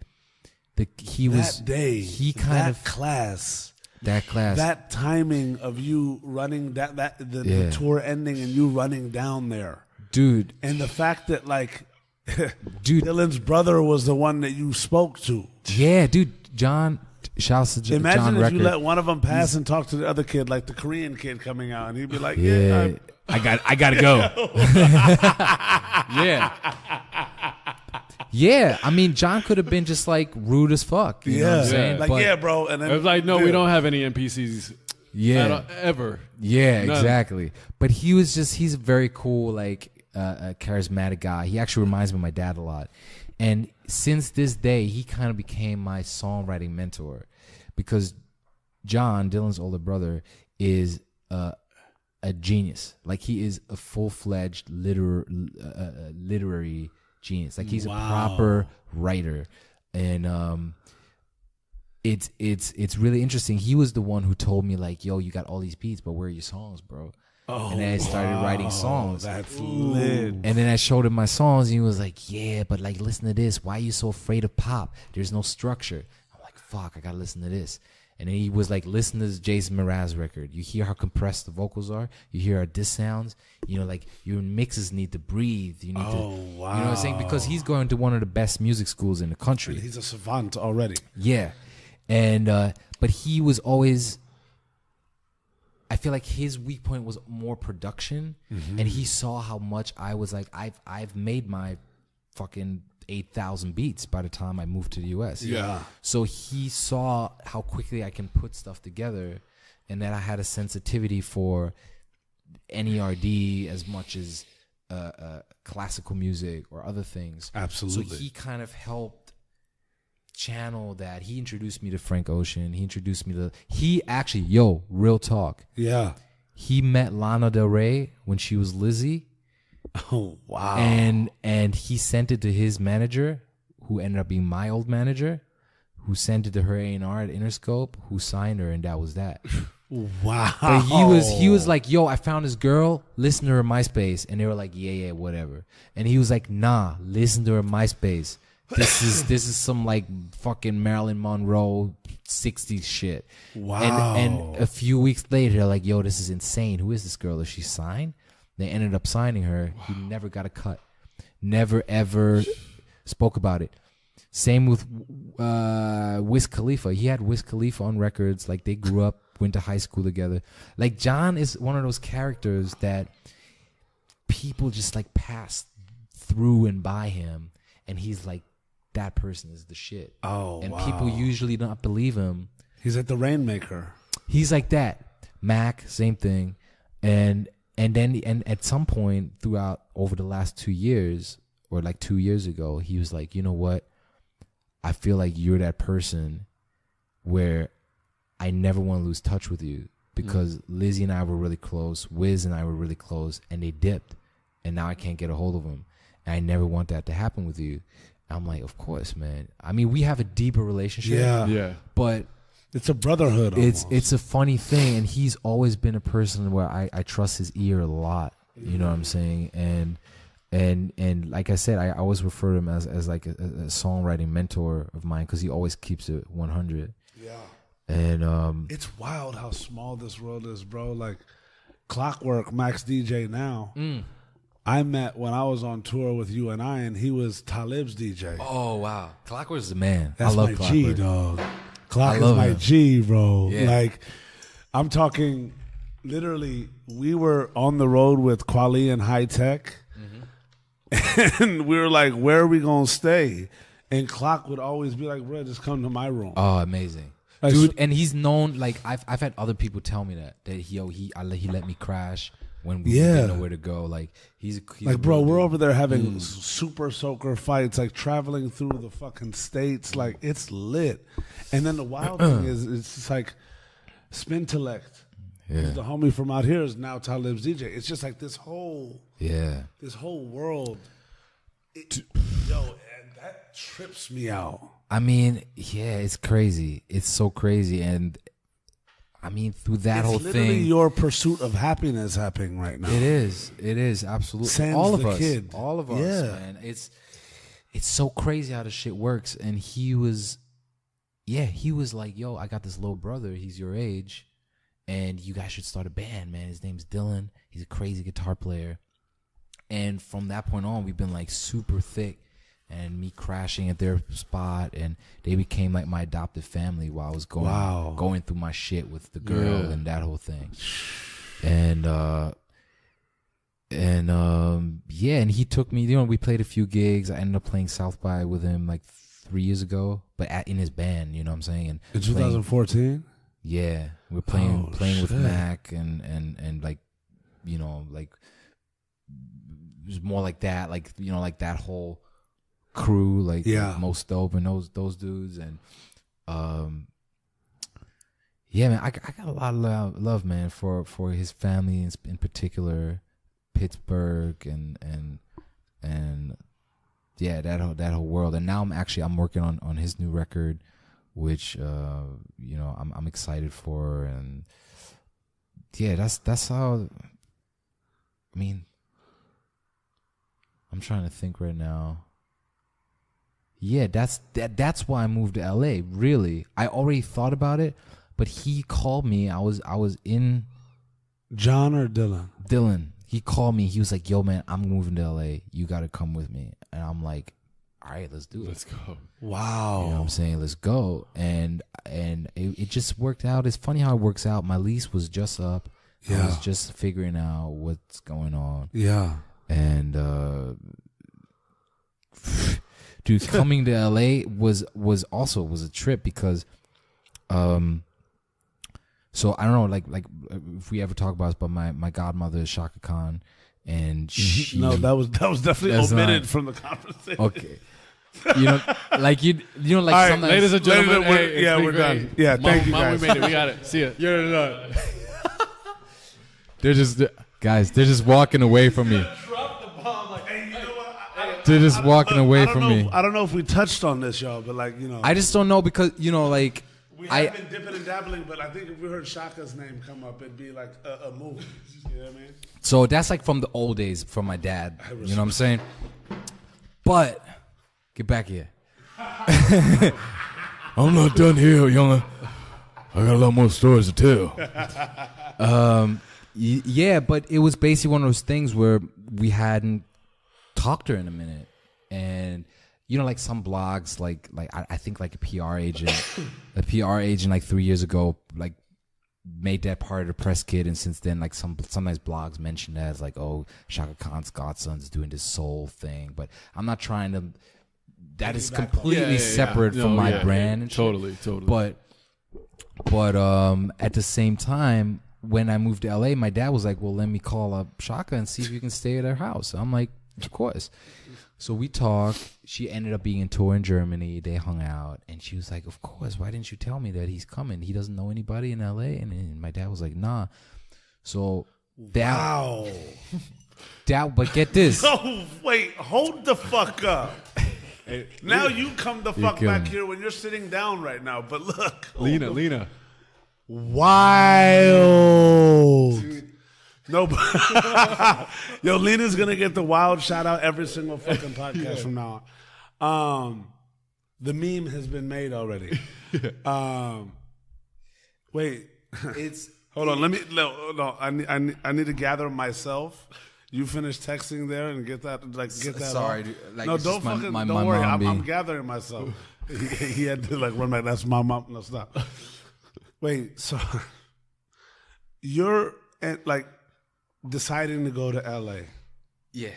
that timing of you running the tour ending and you running down there, dude, and the fact that like, dude, Dylan's brother was the one that you spoke to. Yeah, dude, John. Shouts to Imagine John if Record. you let one of them pass and talk to the other kid, like the Korean kid coming out, and he'd be like, I gotta go. Yeah. Yeah, I mean, John could have been just like rude as fuck. You know what I'm saying? Like, yeah, bro. And then it was like, no, we don't have any NPCs. Ever. Yeah, None. Exactly. But he's a very cool, like, a charismatic guy. He actually reminds me of my dad a lot. And since this day, he kind of became my songwriting mentor because John, Dylan's older brother, is a genius. Like, he is a full-fledged literary genius. Like, he's a proper writer. And it's really interesting. He was the one who told me, like, yo, you got all these beats, but where are your songs, bro? Oh, and then I started writing songs. That's lit. And then I showed him my songs, and he was like, yeah, but like, listen to this. Why are you so afraid of pop? There's no structure. I'm like, fuck, I gotta listen to this. And then he was like, listen to this Jason Mraz record. You hear how compressed the vocals are. You hear how this sounds. Like, your mixes need to breathe. You need to, wow. You know what I'm saying? Because he's going to one of the best music schools in the country. And he's a savant already. Yeah. And, but he was always, I feel like his weak point was more production, and he saw how much I was like, I've made my fucking 8,000 beats by the time I moved to the US. Yeah. So he saw how quickly I can put stuff together, and that I had a sensitivity for NERD as much as classical music or other things. Absolutely. So he kind of helped channel that. He introduced me to Frank Ocean. He introduced me to, real talk. Yeah. He met Lana Del Rey when she was Lizzie. Oh, wow. And he sent it to his manager, who ended up being my old manager, who sent it to her A&R at Interscope, who signed her, and that was that. Wow. But he was like, yo, I found this girl, listen to her MySpace. And they were like, yeah, whatever. And he was like, nah, listen to her MySpace. This is some like fucking Marilyn Monroe 60s shit. Wow. And a few weeks later, they're like, yo, this is insane. Who is this girl? Is she signed? They ended up signing her. Wow. He never got a cut. Never, ever spoke about it. Same with Wiz Khalifa. He had Wiz Khalifa on records. Like, they grew up, went to high school together. Like, John is one of those characters that people just, like, pass through and by him. And he's like, that person is the shit. Oh, and wow. people usually don't believe him. He's like the Rainmaker. He's like that. Mac, same thing. And at some point throughout over the last 2 years, or like 2 years ago, he was like, you know what? I feel like you're that person where I never want to lose touch with you, because Lizzie and I were really close, Wiz and I were really close, and they dipped, and now I can't get a hold of them. And I never want that to happen with you. I'm like, of course, man. I mean, we have a deeper relationship. Yeah. But it's a brotherhood. It's a funny thing, and he's always been a person where I trust his ear a lot. You know what I'm saying? And like I said, I always refer to him as like a songwriting mentor of mine, because he always keeps it 100. Yeah. And it's wild how small this world is, bro. Like Clockwork, Max DJ now. I met when I was on tour with you and I, and he was Talib's DJ. oh wow, Clockwork's the man. That's I love my Clockwork. G, dog. Clock is love my him. G, bro. Yeah. Like, I'm talking, literally, we were on the road with Kweli and High Tech, and we were like, where are we going to stay? And Clock would always be like, bro, just come to my room. Oh, amazing. Like, Dude, and he's known, like, I've had other people tell me that he let me crash when we didn't know where to go. Like, he's like, bro, we're over there having super soaker fights, like traveling through the fucking states. Like, it's lit. And then the wild thing is, it's just like Spintellect. Yeah. The homie from out here is now Talib's DJ. It's just like this whole world. Yo, and that trips me out. I mean, yeah, it's crazy. It's so crazy. And I mean, through that whole It's literally thing, your pursuit of happiness happening right now. It is absolutely. Sans all of the us, kid. all of us, Yeah. man. It's so crazy how this shit works. And he was like, yo, I got this little brother. He's your age, and you guys should start a band, man. His name's Dylan. He's a crazy guitar player. And from that point on, we've been like super thick. And me crashing at their spot, and they became like my adopted family while I was going through my shit with the girl and that whole thing. And and he took me. You know, we played a few gigs. I ended up playing South by with him like 3 years ago, but in his band. You know what I'm saying? And in 2014. Yeah, we're playing with Mac and like, you know, like it was more like that, like, you know, like that whole crew, like Most Dope and those dudes. And yeah, man, I got a lot of love, man, for his family in particular, Pittsburgh and yeah, that whole world. And now I'm working on his new record, which you know, I'm excited for. And yeah, that's how. I mean, I'm trying to think right now. Yeah, that's why I moved to LA. Really, I already thought about it, but he called me. I was in. John or Dylan? Dylan. He called me. He was like, "Yo, man, I'm moving to LA. You got to come with me." And I'm like, "All right, let's do it. Let's go." Wow. You know what I'm saying? Let's go. And it just worked out. It's funny how it works out. My lease was just up. I was just figuring out what's going on. Yeah. And dude, coming to LA was a trip, because so I don't know, like if we ever talk about this, but my godmother is Shaka Khan, and she, no, that was definitely omitted from the conversation. Okay. You know, like you know, like all right, sometimes, ladies and gentlemen, we're done. Yeah, thank you, guys. We made it. We got it. See ya. They're just walking away from me. They're just walking away from me. I don't know if we touched on this, y'all, but like, you know, I just don't know, because, you know, like, We have been dipping and dabbling, but I think if we heard Shaka's name come up, it'd be like a movie. You know what I mean? So that's like from the old days from my dad. You know what I'm saying? But get back here. I'm not done here, young. I got a lot more stories to tell. Yeah, but it was basically one of those things where we hadn't talked to her in a minute, and you know, like some blogs, like I think like a PR agent like 3 years ago, like made that part of the press kit, and since then, like sometimes blogs mention that as like, oh, Shaka Khan's godson's doing this soul thing, but I'm not trying to. That is completely separate from my brand. And totally. But at the same time, when I moved to LA, my dad was like, well, let me call up Shaka and see if you can stay at her house. I'm like, of course. So we talked. She ended up being in tour in Germany. They hung out, and she was like, of course, why didn't you tell me that he's coming? He doesn't know anybody in LA. And my dad was like, nah. So wow. But get this. Oh, wait, hold the fuck up. Now you come the fuck back here when you're sitting down right now. But look. Lena. Wild. No, yo, Lena's going to get the wild shout out every single fucking podcast from now on. The meme has been made already. Wait. Hold on. No, I need to gather myself. You finish texting there and get that. Sorry, dude. Like, no, don't fucking. Don't worry. I'm gathering myself. He had to like run back. That's my mom. No, stop. Wait. So you're like deciding to go to LA. Yeah.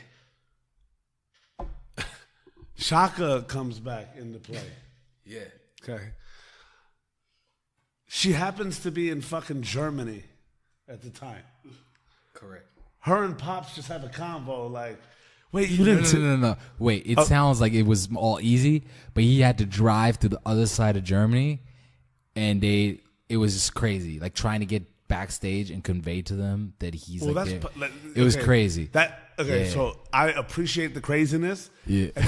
Shaka comes back into play. Yeah. Okay. She happens to be in fucking Germany at the time. Correct. Her and Pops just have a convo like, wait, you didn't... No. Wait, it sounds like it was all easy, but he had to drive to the other side of Germany, and it was just crazy. Like, trying to get backstage and convey to them that he's there. It was crazy. So I appreciate the craziness. Yeah. And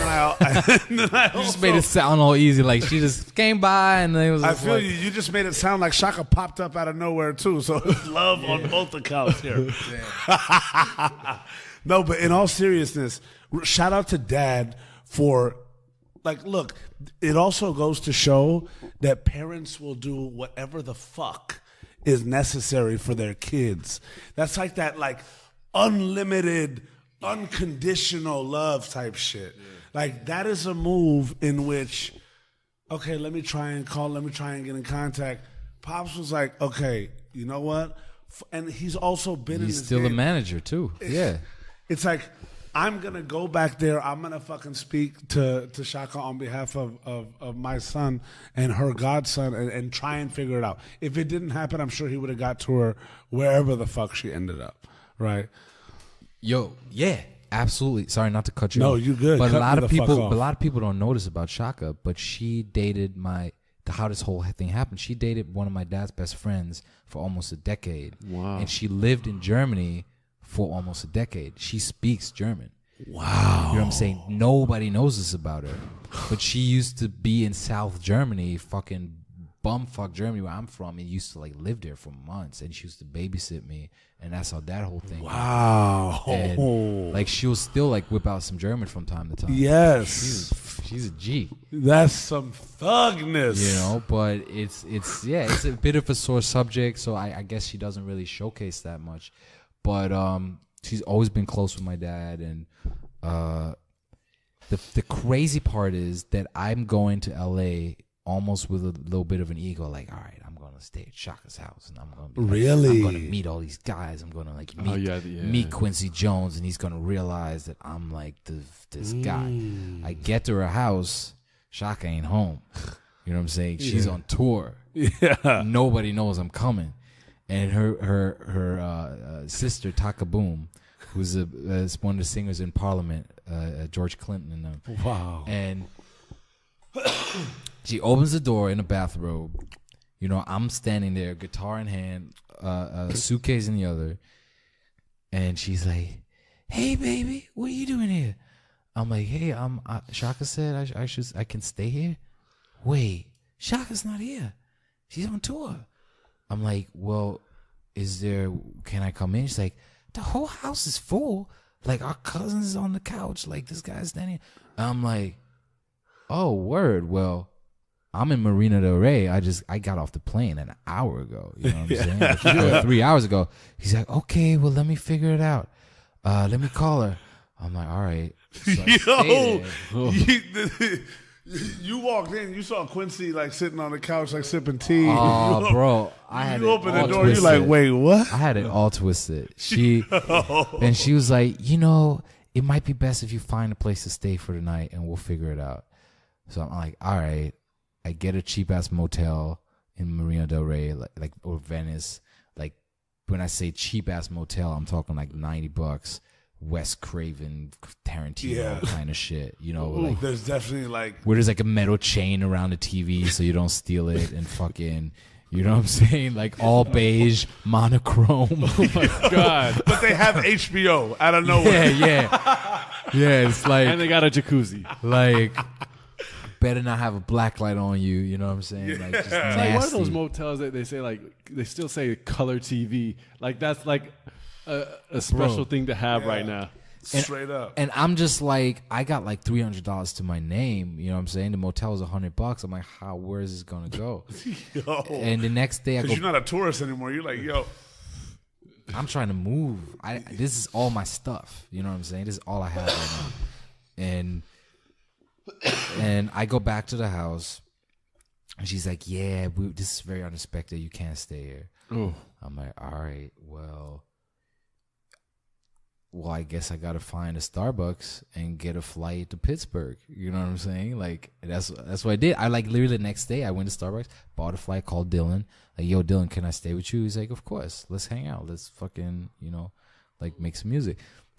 then I also, just made it sound all easy. Like, she just came by, and it was I feel like, you just made it sound like Shaka popped up out of nowhere, too. So love on both accounts here. No, but in all seriousness, shout out to Dad for, like, look, it also goes to show that parents will do whatever the fuck is necessary for their kids. That's like that, like, unlimited, unconditional love type shit. Yeah. Like, that is a move in which, okay, let me try and get in contact. Pops was like, okay, you know what? And he's also been in this He's still game. a manager, too. Yeah. It's like, I'm going to go back there. I'm going to fucking speak to Shaka on behalf of my son and her godson and try and figure it out. If it didn't happen, I'm sure he would have got to her wherever the fuck she ended up, right? Yo, yeah, absolutely. Sorry not to cut you off. No, you good. But a lot of people don't notice about Shaka, but she dated how this whole thing happened. She dated one of my dad's best friends for almost a decade. Wow. And she lived in Germany for almost a decade. She speaks German. Wow. You know what I'm saying? Nobody knows this about her. But she used to be in South Germany, fucking bumfuck Germany, where I'm from, and used to like live there for months. And she used to babysit me, and that's how that whole thing wow. went. And, like, she'll still like whip out some German from time to time. Yes. She's a G. That's some thugness. You know, but it's a bit of a sore subject, so I guess she doesn't really showcase that much. But she's always been close with my dad, and the crazy part is that I'm going to LA almost with a little bit of an ego, like, all right, I'm gonna stay at Shaka's house, and I'm gonna I'm gonna meet all these guys. I'm gonna like meet Quincy Jones, and he's gonna realize that I'm like this guy. I get to her house, Shaka ain't home. You know what I'm saying? She's on tour. Yeah. Nobody knows I'm coming. And her sister Taka Boom, who's one of the singers in Parliament, George Clinton and them. Wow. And she opens the door in a bathrobe. You know, I'm standing there, guitar in hand, suitcase in the other, and she's like, "Hey, baby, what are you doing here?" I'm like, "Hey, Shaka said I can stay here." Wait, Shaka's not here. She's on tour. I'm like, well, can I come in? She's like, the whole house is full. Like, our cousin's on the couch. Like, this guy's standing. I'm like, oh, word. Well, I'm in Marina Del Rey. I got off the plane an hour ago. You know what I'm saying? Like, 3 hours ago. He's like, okay, well, let me figure it out. Let me call her. I'm like, all right. So you walked in, you saw Quincy like sitting on the couch, like sipping tea. Oh, bro. You opened the door, you're like, wait, what? I had it all twisted. And she was like, it might be best if you find a place to stay for the night and we'll figure it out. So I'm like, all right. I get a cheap ass motel in Marina Del Rey, like or Venice. Like, when I say cheap ass motel, I'm talking like $90, Wes Craven, Tarantino kind of shit. Like, there's definitely like where there's like a metal chain around the TV so you don't steal it, and fucking, you know what I'm saying? Like, all beige, monochrome. Oh my God. But they have HBO out of nowhere. Yeah, it's like, And they got a jacuzzi. like, better not have a black light on you. You know what I'm saying? Like, just It's nasty. like one of those motels that they say, like, they still say color TV. Like, that's like a special thing to have right now. Straight up. And I'm just like, I got like $300 to my name. You know what I'm saying? The motel was $100. I'm like, where is this gonna go? Yo. And the next day I go. Because you're not a tourist anymore. You're like, yo. I'm trying to move. This is all my stuff. You know what I'm saying? This is all I have right now. And I go back to the house, and she's like, yeah, this is very unexpected. You can't stay here. Oh. I'm like, all right, well, I guess I got to find a Starbucks and get a flight to Pittsburgh. You know what I'm saying? Like, that's what I did. I like literally the next day I went to Starbucks, bought a flight, called Dylan. Like, yo, Dylan, can I stay with you? He's like, of course. Let's hang out. Let's fucking, like, make some music.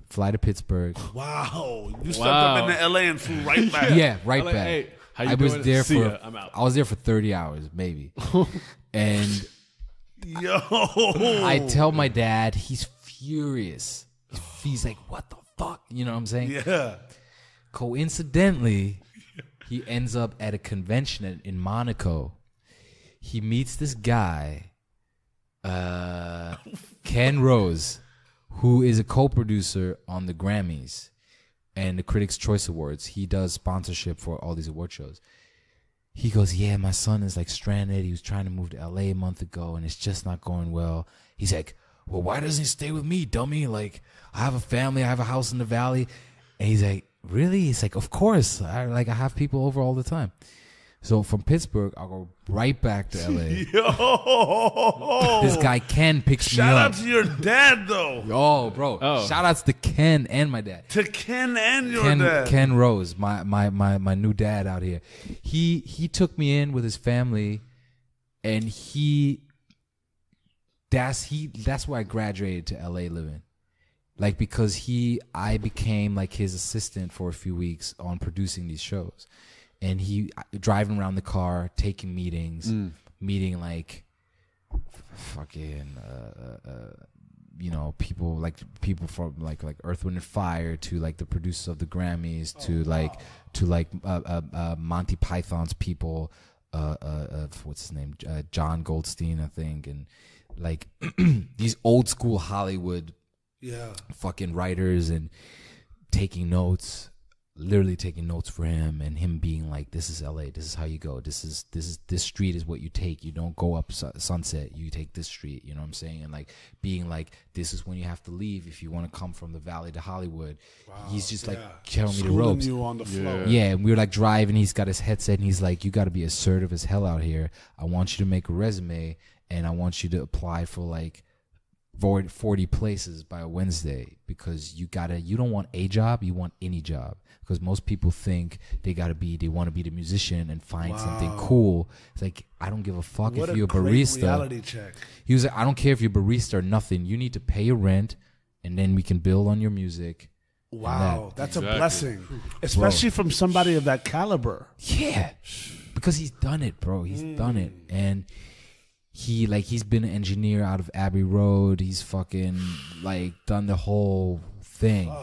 Fly to Pittsburgh. Wow. You stepped up into LA and flew right back. Yeah, right Like, back. hey, how you I was doing? there See for ya. I'm out. I was there for 30 hours, maybe. And Yo. I tell my dad, he's furious. He's like, what the fuck? You know what I'm saying? Yeah. Coincidentally, he ends up at a convention in Monaco. He meets this guy, Ken Rose, who is a co-producer on the Grammys and the Critics' Choice Awards. He does sponsorship for all these award shows. He goes, yeah, my son is like stranded. He was trying to move to LA a month ago and it's just not going well. He's like, well, why doesn't he stay with me, dummy? Like, I have a family, I have a house in the valley. And he's like, really? He's like, of course. I have people over all the time. So from Pittsburgh, I'll go right back to LA. Yo. This guy Ken picks me Shout up. out to your dad, though. Oh, bro. Oh. Shout outs to Ken and my dad. To Ken and your dad. Ken Rose, my new dad out here. He took me in with his family, and that's where I graduated to LA living. Like, because I became like his assistant for a few weeks on producing these shows. And he driving around the car, taking meetings, meeting like fucking people from like Earth, Wind and Fire to like the producers of the Grammys to Monty Python's people, what's his name, John Goldstein, I think, and like these old school Hollywood fucking writers, and taking notes. Literally taking notes for him, and him being like, this is LA, this is how you go, this street is what you take, you don't go up Sunset, you take this street, you know what I'm saying? And like being like, this is when you have to leave if you want to come from the valley to Hollywood. Wow. He's just like telling me the ropes. You on the floor. Yeah, and we were like driving, he's got his headset and he's like, you got to be assertive as hell out here. I want you to make a resume and I want you to apply for like 40 places by Wednesday, because you don't want a job, you want any job. Because most people think they want to be the musician and find something cool. It's like, I don't give a fuck if you're a barista. Reality check. He was like, I don't care if you're a barista or nothing. You need to pay your rent, and then we can build on your music. That's exactly. A blessing, especially from somebody of that caliber. Yeah, because he's done it, bro. He's done it, and he's been an engineer out of Abbey Road. He's fucking like done the whole thing.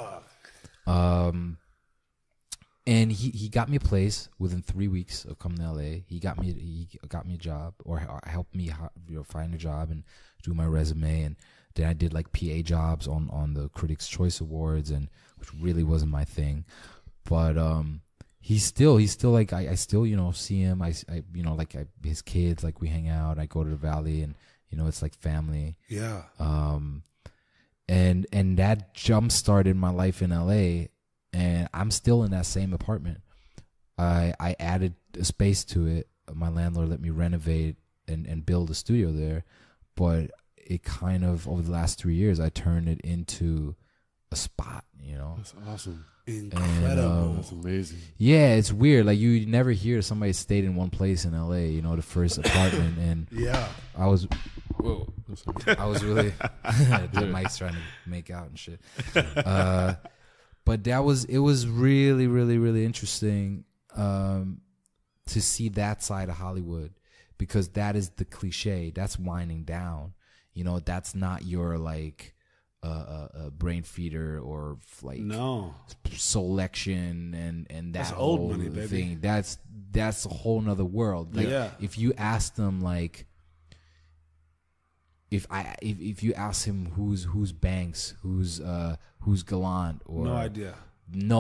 And he got me a place within 3 weeks of coming to LA. He got me a job, or helped me find a job and do my resume. And then I did like PA jobs on the Critics' Choice Awards, and which really wasn't my thing. But he's still like I still see him. I his kids, like we hang out. I go to the Valley, and it's like family. Yeah. And that jump started my life in LA. And I'm still in that same apartment. I added a space to it. My landlord let me renovate and build a studio there. But it kind of, over the last 3 years, I turned it into a spot, That's awesome. Incredible. That's amazing. Yeah, it's weird. Like, you never hear somebody stayed in one place in LA, the first apartment. And yeah. I was really, the mic's trying to make out and shit. But it was really, really, really interesting to see that side of Hollywood, because that is the cliche. That's winding down. That's not your like brain feeder or like selection and that that's whole old money, baby. thing. That's a whole nother world. Like, if you ask them, like, if you ask him who's Banks, who's Gallant, or no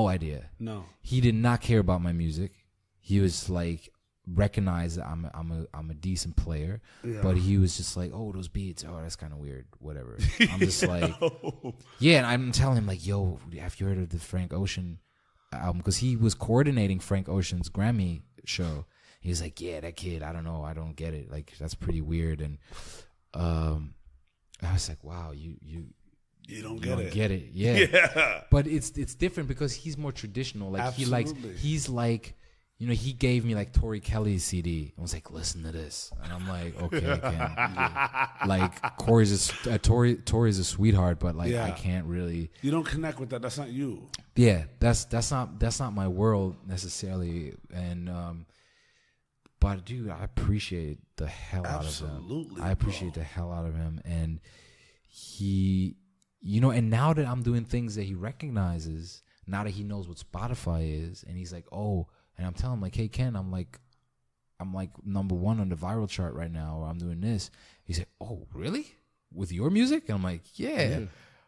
idea. No, he did not care about my music. He was like, recognized that I'm a decent player, but he was just like, oh, those beats, oh, that's kind of weird, whatever. I'm just like, yeah, and I'm telling him like, yo, have you heard of the Frank Ocean album? Because he was coordinating Frank Ocean's Grammy show. He was like, yeah, that kid, I don't know, I don't get it, like, that's pretty weird. And I was like, wow, you don't get it. Yeah. But it's different because he's more traditional. Like, absolutely. he's like, he gave me like Tori Kelly's CD and was like, listen to this. And I'm like, okay, I can't. Like, Tori's a sweetheart, but like, I can't really. You don't connect with that. That's not you. Yeah, that's not my world necessarily. And but dude, I appreciate the hell out of him. Absolutely. I appreciate the hell out of him. And he, and now that I'm doing things that he recognizes, now that he knows what Spotify is, and he's like, oh, and I'm telling him like, hey Ken, I'm like #1 on the viral chart right now, or I'm doing this. He's like, oh, really? With your music? And I'm like, yeah.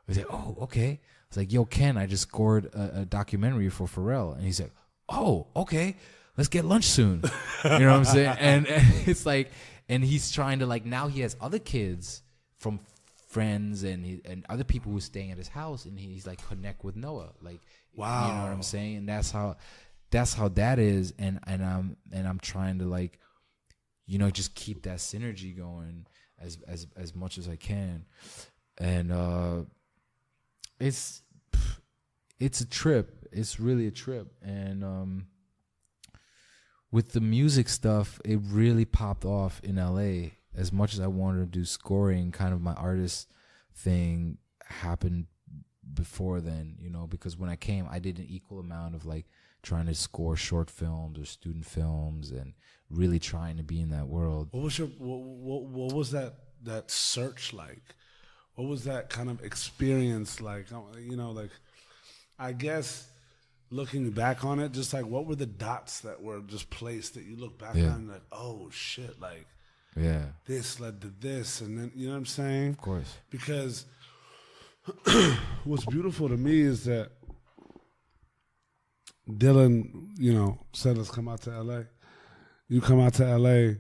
He's like, oh, okay. I was like, yo, Ken, I just scored a documentary for Pharrell. And he's like, oh, okay, let's get lunch soon. You know what I'm saying? And it's like, and he's trying to, like, now he has other kids from friends and other people who are staying at his house, and he's like, connect with Noah. Like, wow. You know what I'm saying? And that's how that is. And I'm trying to, like, just keep that synergy going as much as I can. And it's a trip. It's really a trip. And with the music stuff, it really popped off in LA. As much as I wanted to do scoring, kind of my artist thing happened before then, because when I came, I did an equal amount of like trying to score short films or student films and really trying to be in that world. What was that search like? What was that kind of experience like? Like, I guess looking back on it, just like, what were the dots that were just placed that you look back on and like, oh shit, like, this led to this, and then, you know what I'm saying? Of course. Because what's beautiful to me is that Dylan, said, let's come out to LA. You come out to LA,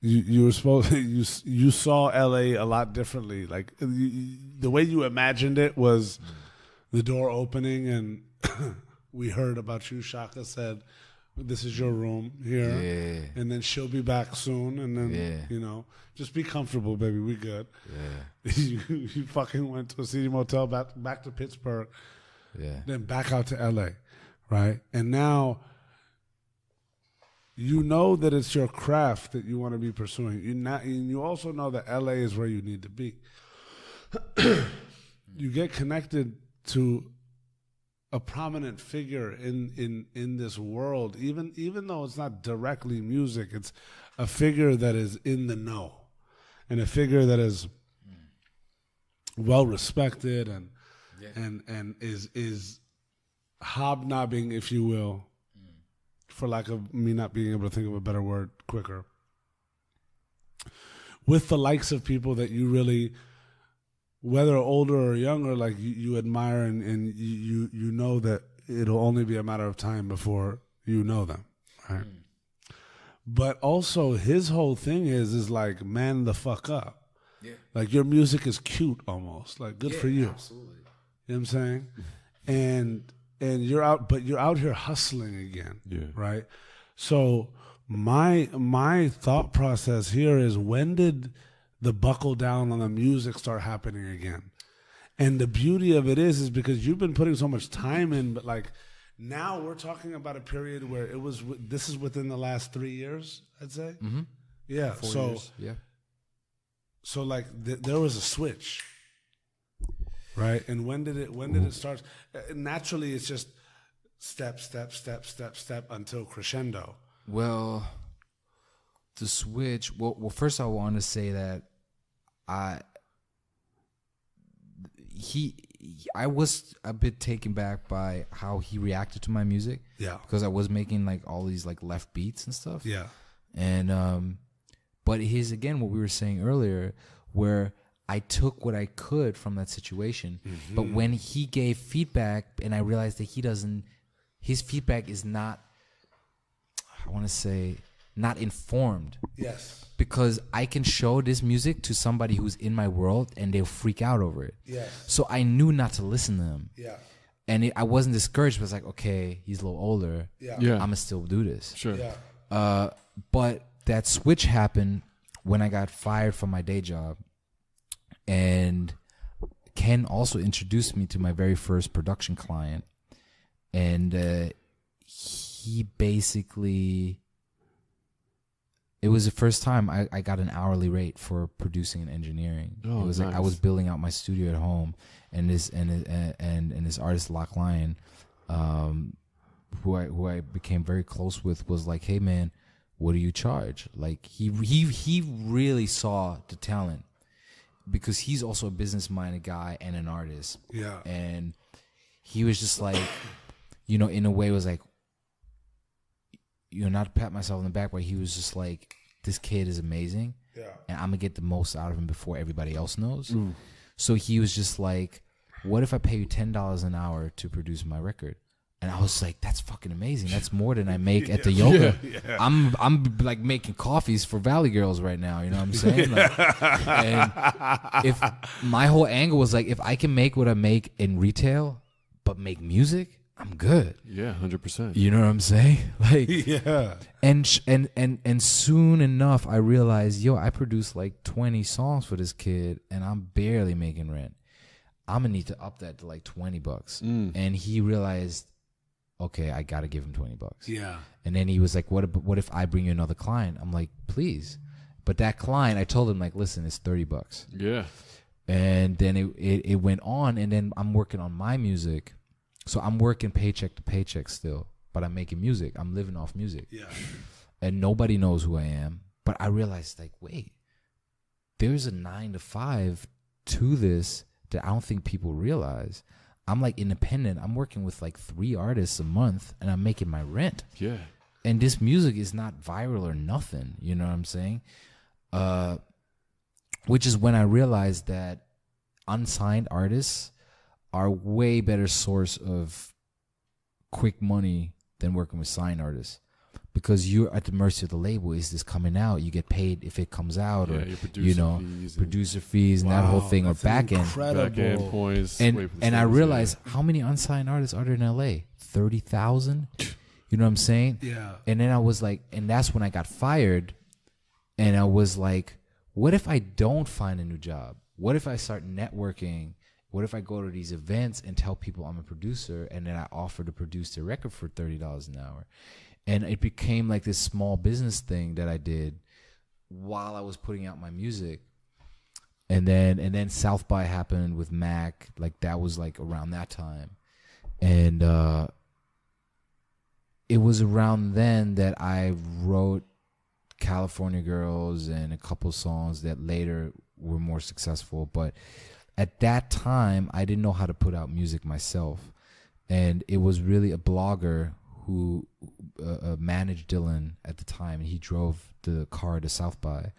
you were supposed you saw LA a lot differently. Like, the way you imagined it was the door opening, and we heard about you. Shaka said, this is your room here, and then she'll be back soon, and then just be comfortable, baby, we good. You fucking went to a city motel, back to Pittsburgh, then back out to LA, right? And now you know that it's your craft that you want to be pursuing. You also know that LA is where you need to be. You get connected to a prominent figure in this world, even though it's not directly music, it's a figure that is in the know, and a figure that is well respected and is hobnobbing, if you will, for lack of me not being able to think of a better word quicker, with the likes of people that you really, whether older or younger, like you admire and you know that it'll only be a matter of time before you know them, right? But also his whole thing is like, man the fuck up. Yeah. Like your music is cute almost. Like good for you. Absolutely. You know what I'm saying? And you're out here hustling again. Yeah. Right? So my thought process here is, when did the buckle down on the music start happening again? And the beauty of it is because you've been putting so much time in, but like now we're talking about a period where this is within the last 3 years, I'd say. Mm-hmm. Yeah. 4 years. Yeah. So like there was a switch, right? And when did it start? Naturally, it's just step until crescendo. Well, the switch. Well, first I want to say that I was a bit taken back by how he reacted to my music. Yeah. Because I was making like all these like left beats and stuff. Yeah. And but his, again, what we were saying earlier, where I took what I could from that situation, but when he gave feedback and I realized that his feedback is not, I want to say, not informed. Yes. Because I can show this music to somebody who's in my world and they'll freak out over it. Yes. So I knew not to listen to them. Yeah. And I wasn't discouraged, but I was like, okay, he's a little older. Yeah. I'm going to still do this. Sure. Yeah. But that switch happened when I got fired from my day job. And Ken also introduced me to my very first production client. And he basically, it was the first time I got an hourly rate for producing and engineering. Oh, it was nice. like I was building out my studio at home, and this artist Lock Lion, who I became very close with, was like, "Hey man, what do you charge?" Like he really saw the talent, because he's also a business-minded guy and an artist. Yeah. And he was just like, in a way was like, not to pat myself on the back, but he was just like, this kid is amazing. Yeah. And I'm going to get the most out of him before everybody else knows. So he was just like, what if I pay you $10 an hour to produce my record? And I was like, that's fucking amazing. That's more than I make at the yoga. Yeah. I'm like making coffees for Valley Girls right now. You know what I'm saying? Like, and if my whole angle was like, if I can make what I make in retail, but make music, I'm good. Yeah, 100%. You know what I'm saying? Like, yeah. And soon enough, I realized, I produced like 20 songs for this kid, and I'm barely making rent. I'm gonna need to up that to like $20. And he realized, okay, I gotta give him $20. Yeah. And then he was like, what if I bring you another client? I'm like, please. But that client, I told him, like, listen, it's $30. Yeah. And then it went on, and then I'm working on my music. So I'm working paycheck to paycheck still, but I'm making music. I'm living off music. Yeah. And nobody knows who I am. But I realized, like, wait, there's a 9 to 5 to this that I don't think people realize. I'm like independent. I'm working with like 3 artists a month, and I'm making my rent. Yeah. And this music is not viral or nothing. You know what I'm saying? Which is when I realized that unsigned artists are way better source of quick money than working with signed artists, because you're at the mercy of the label. Is this coming out? You get paid if it comes out, or producer fees and that whole thing, or back end points. And I realized, how many unsigned artists are there in LA? 30,000. You know what I'm saying? Yeah. And then I was like, and that's when I got fired, and I was like, what if I don't find a new job? What if I start networking? What if I go to these events and tell people I'm a producer, and then I offer to produce the record for $30 an hour? And it became like this small business thing that I did while I was putting out my music. And then South by happened with Mac. Like, that was like around that time. And it was around then that I wrote California Girls and a couple songs that later were more successful. But at that time, I didn't know how to put out music myself. And it was really a blogger who managed Dylan at the time, and he drove the car to South by.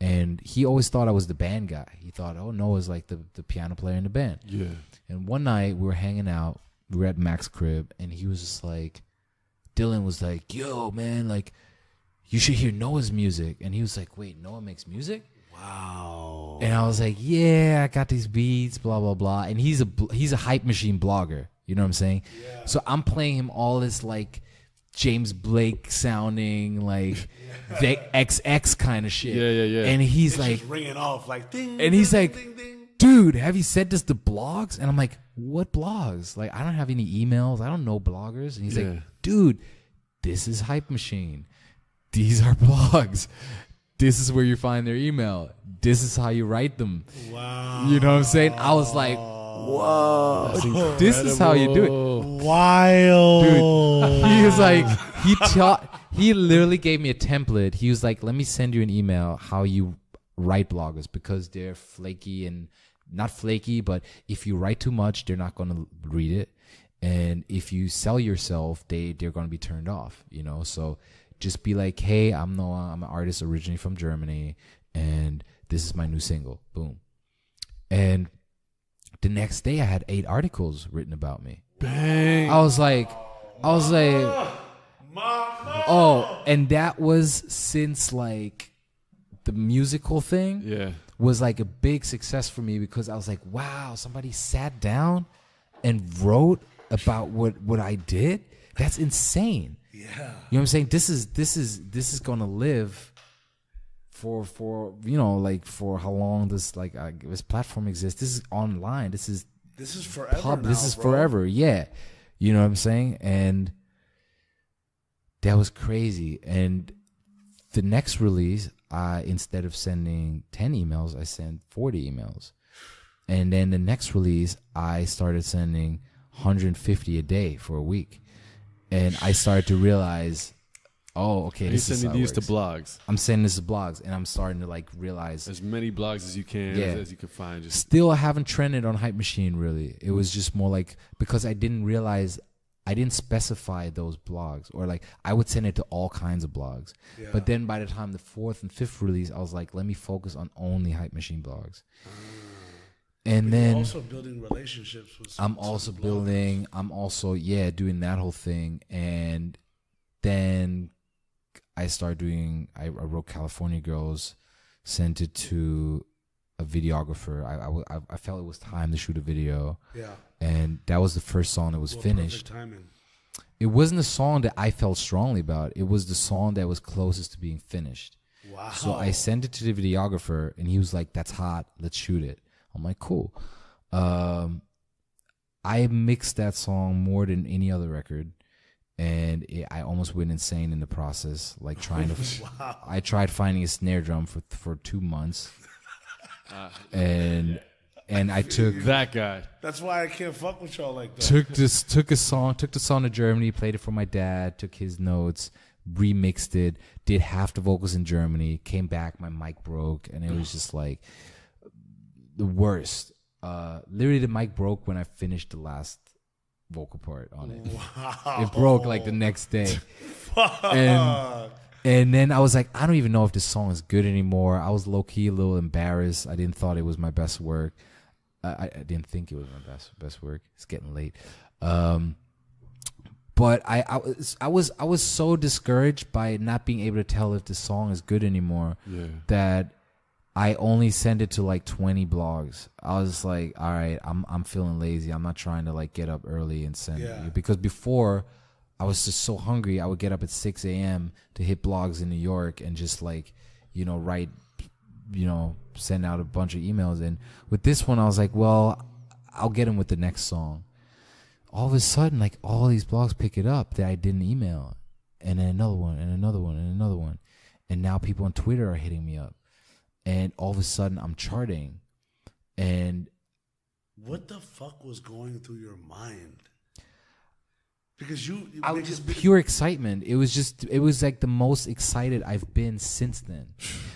And he always thought I was the band guy. He thought, oh, Noah's like the piano player in the band. Yeah. And one night we were hanging out. We were at Mac's crib, and he was just like, Dylan was like, yo, man, like, you should hear Noah's music. And he was like, wait, Noah makes music? Wow. And I was like, yeah, I got these beats, blah, blah, blah. And he's a hype machine blogger. You know what I'm saying? Yeah. So I'm playing him all this, like, James Blake sounding, like, the XX kind of shit. Yeah. And he's it's like, just ringing off, like, ding, and he's ding, like, ding, ding. dude, have you said this to blogs? And I'm like, what blogs? Like, I don't have any emails. I don't know bloggers. And he's like, dude, this is Hype Machine. These are blogs. This is where you find their email. This is how you write them. Wow. You know what I'm saying? I was like, whoa, this is how you do it. Wild. Dude, he was like, he literally gave me a template. He was like, let me send you an email how you write bloggers, because they're flaky, and not flaky, but if you write too much, they're not going to read it. And if you sell yourself, they're going to be turned off, you know? So just be like, hey, I'm Noah. I'm an artist originally from Germany, and this is my new single. Boom. And the next day I had 8 articles written about me. Bang. I was like, oh, and that was since, like, the musical thing was like a big success for me, because I was like, wow, somebody sat down and wrote about what I did. That's insane. Yeah. You know what I'm saying? This is going to live for you know, like, for how long this platform exists. This is online. This is forever. This is forever. Yeah. You know what I'm saying? And that was crazy. And the next release, instead of sending 10 emails, I sent 40 emails. And then the next release, I started sending 150 a day for a week. And I started to realize, oh, okay, this is sending these to blogs. I'm sending this to blogs, and I'm starting to, like, realize as many blogs as you can, as you can find. Still, I haven't trended on Hype Machine, really. It was just more like, because I didn't realize, I didn't specify those blogs, or, like, I would send it to all kinds of blogs. Yeah. But then by the time the 4th and 5th release, I was like, let me focus on only Hype Machine blogs. And then you're also building relationships with I'm also doing that whole thing. And then I started doing, I wrote California Girls, sent it to a videographer. I felt it was time to shoot a video. Yeah. And that was the first song that was finished. Perfect timing. It wasn't a song that I felt strongly about. It was the song that was closest to being finished. Wow. So I sent it to the videographer, and he was like, that's hot. Let's shoot it. I'm like, cool. I mixed that song more than any other record, and I almost went insane in the process. Like, trying to, I tried finding a snare drum for 2 months, and I took that guy. That's why I can't fuck with y'all like that. Took the song to Germany, played it for my dad, took his notes, remixed it, did half the vocals in Germany, came back, my mic broke, and it was just like the worst. Literally, the mic broke when I finished the last vocal part on it. Wow. It broke like the next day. And then I was like, I don't even know if this song is good anymore. I was low-key a little embarrassed. I didn't thought it was my best work. I didn't think it was my best work. It's getting late. But I was so discouraged by not being able to tell if the song is good anymore that I only sent it to like 20 blogs. I was like, all right, I'm feeling lazy. I'm not trying to like get up early and send it. Because before, I was just so hungry. I would get up at 6 a.m. to hit blogs in New York and just like, write, send out a bunch of emails. And with this one, I was like, well, I'll get them with the next song. All of a sudden, like, all these blogs pick it up that I didn't email. And then another one, and another one, and another one. And now people on Twitter are hitting me up. And all of a sudden, I'm charting. And what the fuck was going through your mind? Because I was just pure excitement. It was like the most excited I've been since then.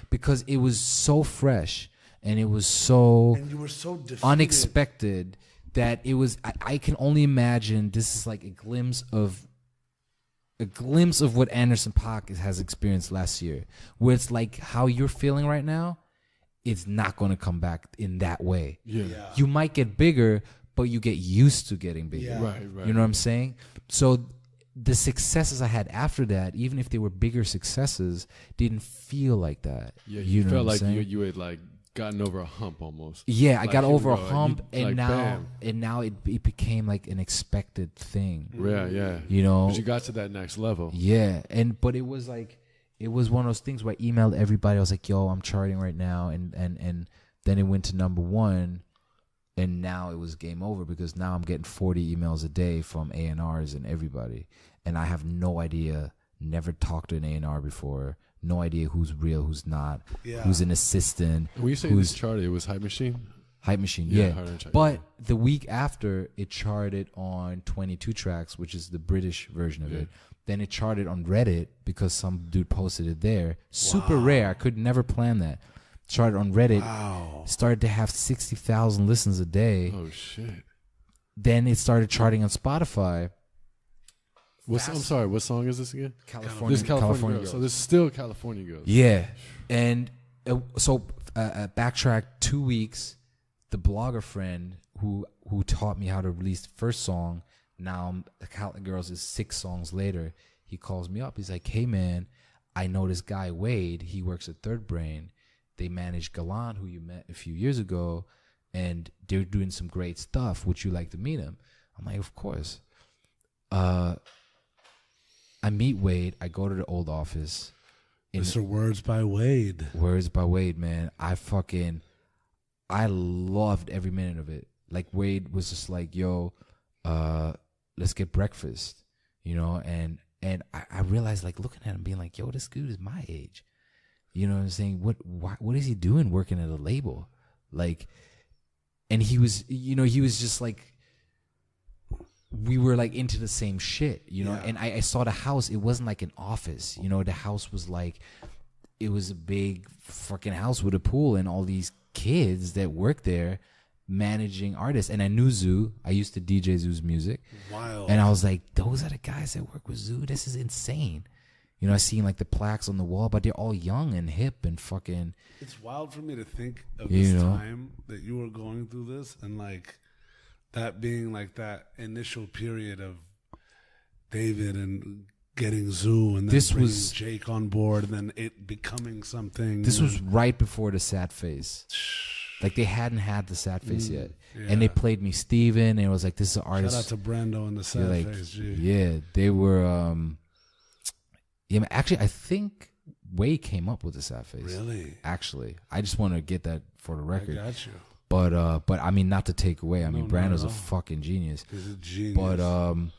Because it was so fresh. And it was so, and you were so defeated. Unexpected that it was. I can only imagine this is like a glimpse of what Anderson .Paak has experienced last year, where it's like how you're feeling right now. It's not going to come back in that way. Yeah. You might get bigger, but you get used to getting bigger. Yeah. Right. You know what I'm saying? So the successes I had after that, even if they were bigger successes, didn't feel like that. Yeah. You know felt what I'm like saying? you had like gotten over a hump almost. Yeah, I Like, got here we over a go. hump, You- and like, now it became like an expected thing. Yeah. You know? But you got to that next level. Yeah, but it was like it was one of those things where I emailed everybody. I was like, "Yo, I'm charting right now," and then it went to number 1, and now it was game over because now I'm getting 40 emails a day from A&Rs and everybody, and I have no idea. Never talked to an A&R before. No idea who's real, who's not, who's an assistant. When you say who's this charted, it was Hype Machine. Hype Machine, Yeah, yeah. Hard and Chart, But the week after, it charted on 22 Tracks, which is the British version of it. Then it charted on Reddit because some dude posted it there. Super rare. I could never plan that. Charted on Reddit. Wow. Started to have 60,000 listens a day. Oh shit. Then it started charting on Spotify. I'm sorry. What song is this again? California, This California Girls. So this is still California Girls. Yeah. And backtrack 2 weeks, the blogger friend who taught me how to release the first song, now the California Girls is 6 songs later, he calls me up. He's like, "Hey man, I know this guy Wade, he works at Third Brain. They manage Galan, who you met a few years ago, and they're doing some great stuff. Would you like to meet him?" I'm like, "Of course." I meet Wade. I go to the old office. Mr. Words by Wade. Words by Wade, man. I loved every minute of it. Like Wade was just like, "Yo, let's get breakfast," you know. And I realized, like, looking at him, being like, "Yo, this dude is my age." You know what I'm saying? What is he doing working at a label? Like, and he was just like, we were like into the same shit, you know. And I saw the house. It wasn't like an office, you know. The house was like, it was a big fucking house with a pool and all these kids that work there managing artists. And I knew Zoo. I used to DJ Zoo's music. Wild. And I was like, those are the guys that work with Zoo. This is insane. You know, I seen like the plaques on the wall, but they're all young and hip and fucking. It's wild for me to think of You this know? time that you were going through this, and like that being like that initial period of David and getting Zoo, and then This bringing was- Jake on board, and then it becoming something. This and was right before the sad face. Like they hadn't had the sad face yet, and they yeah. played me Steven, and it was like, "This is an Shout artist." out to Brando and the They're sad like, face. G. yeah, they were. Yeah, actually, I think Wade came up with the sad face. Really? Actually, I just want to get that for the I record. got you. But I mean, not to take away. I mean, No, not Brando's at a all. fucking genius. He's a genius. But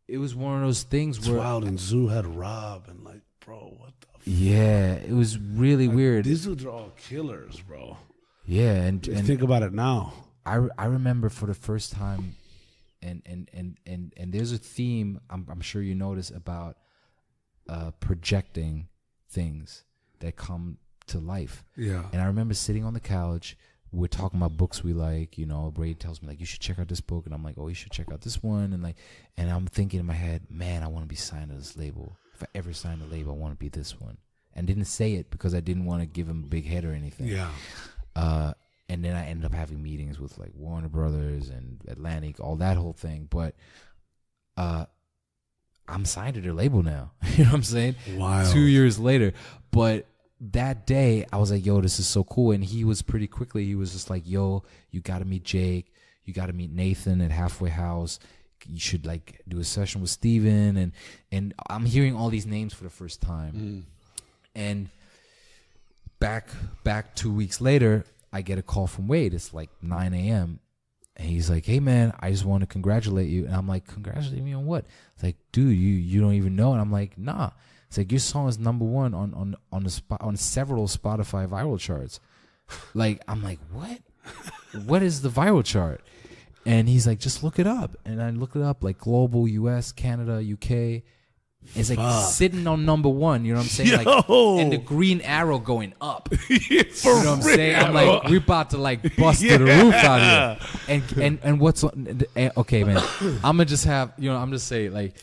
it was one of those things it's where, wild. And Zoo had Rob, and like, bro, what the fuck? yeah, it was really Like, weird. These dudes are all killers, bro. Yeah, and Think about it now. I remember for the first time, and there's a theme I'm sure you notice about projecting things that come to life. Yeah. And I remember sitting on the couch, we're talking about books we like, you know. Brady tells me like, "You should check out this book," and I'm like, "Oh, you should check out this one," and I'm thinking in my head, man, I want to be signed to this label. If I ever sign a label, I want to be this one. And didn't say it because I didn't want to give him a big head or anything. Yeah. And then I ended up having meetings with like Warner Brothers and Atlantic, all that whole thing. But I'm signed to their label now. You know what I'm saying? Wild. 2 years later. But that day, I was like, "Yo, this is so cool." And he was pretty quickly, he was just like, "Yo, you got to meet Jake. You got to meet Nathan at Halfway House. You should like do a session with Steven." And I'm hearing all these names for the first time. And back 2 weeks later, I get a call from Wade. It's like 9 a.m. And he's like, "Hey man, I just want to congratulate you." And I'm like, "Congratulate me on what?" It's like, "Dude, you don't even know." And I'm like, "Nah." It's like, "Your song is #1 on several Spotify viral charts." Like, I'm like, "What? What is the viral chart?" And he's like, "Just look it up." And I look it up, like global, US, Canada, UK. It's like sitting on number one, you know what I'm saying? Like, and the green arrow going up. You know what I'm saying? I'm like, we're about to like bust to the roof out here. And what's okay, man? I'm gonna just have, you know, I'm just saying like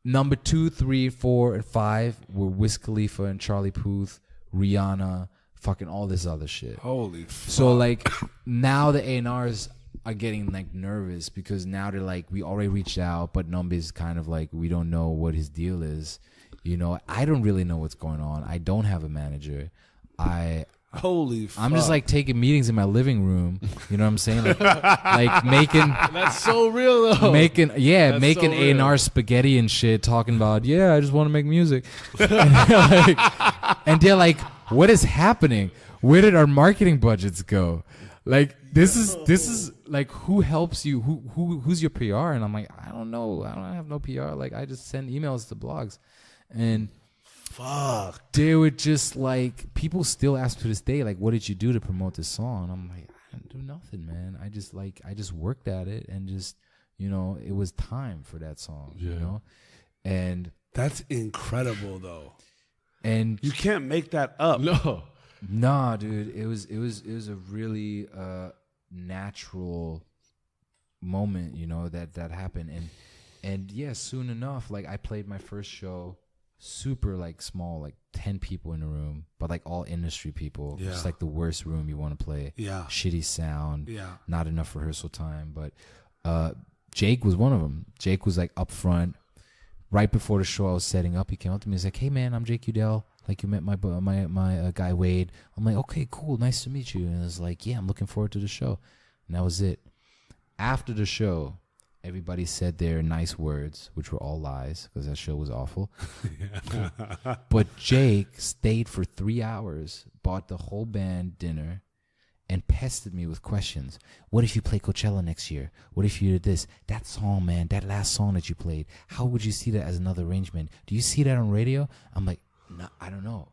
number 2, 3, 4, and 5 were Wiz Khalifa and Charlie Puth, Rihanna, fucking all this other shit. Holy fuck. So like now the A&Rs are getting like nervous because now they're like, we already reached out, but NoMBe is kind of like, we don't know what his deal is. You know, I don't really know what's going on. I don't have a manager. Holy fuck. I'm just like taking meetings in my living room. You know what I'm saying? Like making That's so real though. making so real. A&R spaghetti and shit, talking about, yeah, I just want to make music. And they're like, what is happening? Where did our marketing budgets go? Like this is like, who helps you? Who's your PR? And I'm like, I don't know. I don't have no PR. Like I just send emails to blogs. And fuck. they were just like, people still ask to this day, like, what did you do to promote this song? And I'm like, I didn't do nothing, man. I just worked at it and just, you know, it was time for that song, you know? And that's incredible though. And you can't make that up. No. Nah, dude, it was a really natural moment, you know, that happened. And yeah, soon enough, like I played my first show, super like small, like 10 people in the room, but like all industry people. Yeah. It's like the worst room you want to play. Yeah. Shitty sound. Yeah. Not enough rehearsal time. But Jake was one of them. Jake was like up front. Right before the show I was setting up, he came up to me and was like, hey man, I'm Jake Udell. Like, you met my guy Wade. I'm like, okay, cool, nice to meet you. And I was like, yeah, I'm looking forward to the show. And that was it. After the show, everybody said their nice words, which were all lies because that show was awful. But Jake stayed for 3 hours, bought the whole band dinner, and pestered me with questions. What if you play Coachella next year? What if you did this? That song, man, that last song that you played, how would you see that as another arrangement? Do you see that on radio? I'm like, no, I don't know.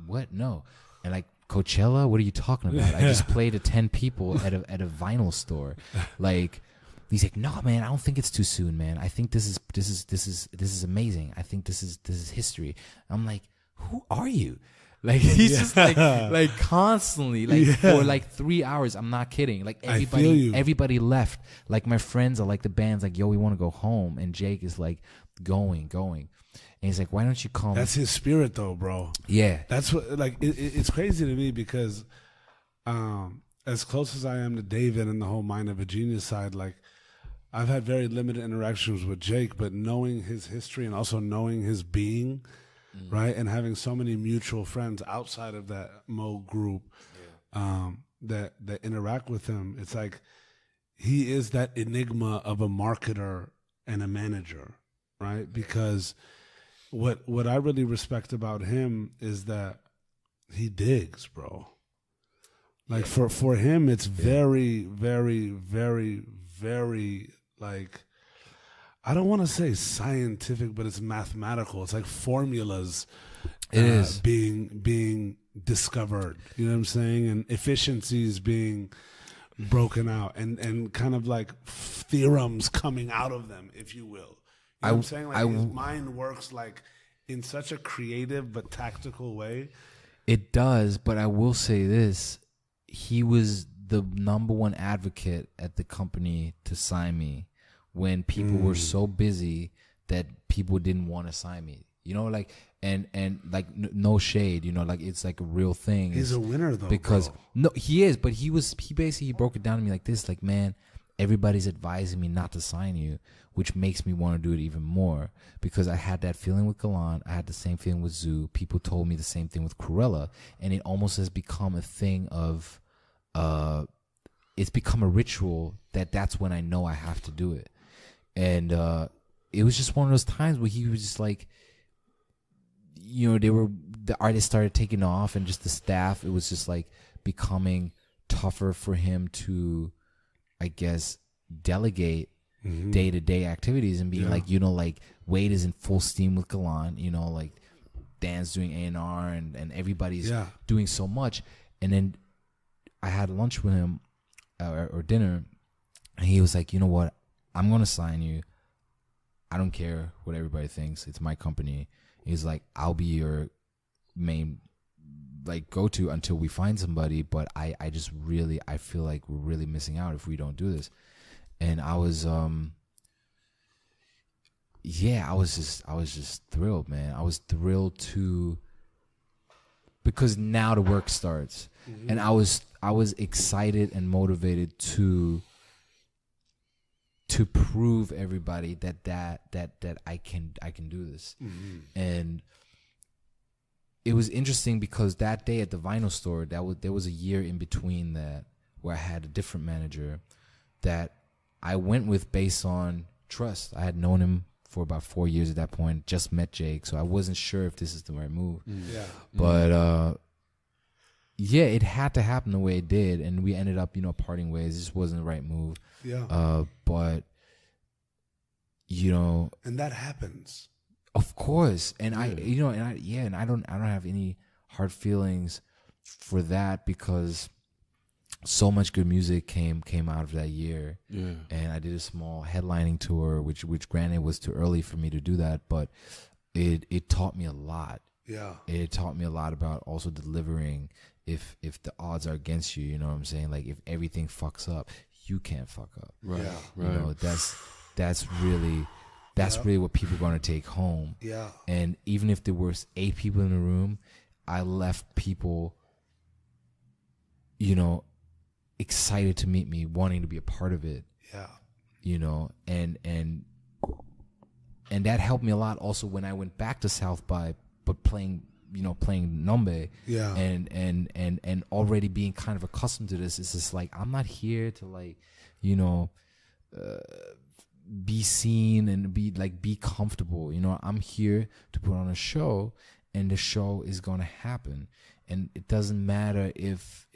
What? No. And like, Coachella? What are you talking about? I just played to 10 people at a vinyl store. Like, he's like, no, man, I don't think it's too soon, man. I think this is amazing. I think this is history. I'm like, who are you? Like, he's just like constantly, like for like 3 hours. I'm not kidding. Like everybody left. Like my friends are like, the band's like, yo, we want to go home. And Jake is like, going. And he's like, why don't you come? That's his spirit though, bro. Yeah. That's what, like, it's crazy to me because as close as I am to David and the whole Mind of a Genius side, like, I've had very limited interactions with Jake, but knowing his history and also knowing his being, right, and having so many mutual friends outside of that Mo group that interact with him, it's like he is that enigma of a marketer and a manager, right? Because what I really respect about him is that he digs, bro. Like for him, it's very, very, very, very, like, I don't want to say scientific, but it's mathematical. It's like formulas being discovered, you know what I'm saying? And efficiencies being broken out and kind of like theorems coming out of them, if you will. You know what I'm saying? Like, his mind works like in such a creative but tactical way. It does, but I will say this. He was the number one advocate at the company to sign me when people were so busy that people didn't want to sign me. You know, like, and like, no shade, you know, like, it's like a real thing. He's a winner though, because bro. No, he is, but he basically broke it down to me like this, like, man, everybody's advising me not to sign you, which makes me want to do it even more, because I had that feeling with Galan. I had the same feeling with Zoo. People told me the same thing with Cruella, and it almost has become a thing of, it's become a ritual that's when I know I have to do it. And it was just one of those times where he was just like, you know, the artists started taking off, and just the staff, it was just like becoming tougher for him to, I guess, delegate day-to-day activities, and being like, you know, like, Wade is in full steam with Galan, you know, like, Dan's doing A&R, and everybody's doing so much. And then I had lunch with him or dinner, and he was like, you know what, I'm going to sign you. I don't care what everybody thinks. It's my company. He's like, I'll be your main like go to until we find somebody. But I just really, I feel like we're really missing out if we don't do this. And I was, yeah, I was just thrilled, man. I was thrilled because now the work starts, and I was excited and motivated to prove everybody that I can do this. And it was interesting because that day at the vinyl store, there was a year in between that where I had a different manager that I went with based on trust. I had known him for about 4 years at that point, just met Jake, so I wasn't sure if this is the right move. Yeah. But yeah, it had to happen the way it did, and we ended up, parting ways. This wasn't the right move. Yeah. But and that happens. Of course. And I don't have any hard feelings for that because so much good music came out of that year. Yeah. And I did a small headlining tour, which granted was too early for me to do that, but it taught me a lot. Yeah. It taught me a lot about also delivering if the odds are against you, you know what I'm saying? Like if everything fucks up, you can't fuck up. Right. Yeah. Right. That's really what people are going to take home. Yeah. And even if there were 8 people in the room, I left people, excited to meet me, wanting to be a part of it. Yeah. And that helped me a lot also when I went back to South by, but playing NoMBe. Yeah. And already being kind of accustomed to this. It's just like, I'm not here to be seen and be comfortable. I'm here to put on a show, and the show is going to happen. And it doesn't matter if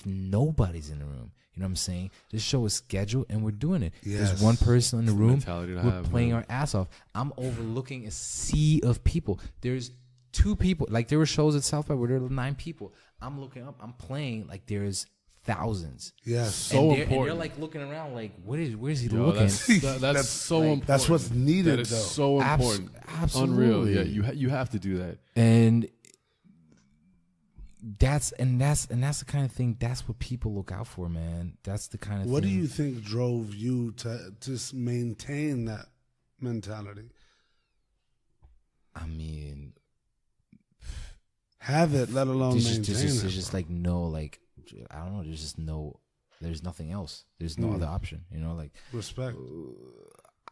nobody's in the room. You know what I'm saying? This show is scheduled and we're doing it. Yes. There's one person in the room. We're playing man. our ass off. I'm overlooking a sea of people. There's 2 people. Like there were shows at South by where there were 9 people. I'm looking up. I'm playing like there's thousands. Yes. So important. And they're like looking around like, where's he looking? That's so important. That's what's needed. That is though. so important. Absolutely. Unreal. Yeah. You have to do that. And that's the kind of thing. That's what people look out for, man. That's the kind of. What thing. do you think drove you to just maintain that mentality? I mean, have it, let alone maintain it. There's just like no, like I don't know. There's just no. There's nothing else. There's no other option. Like respect.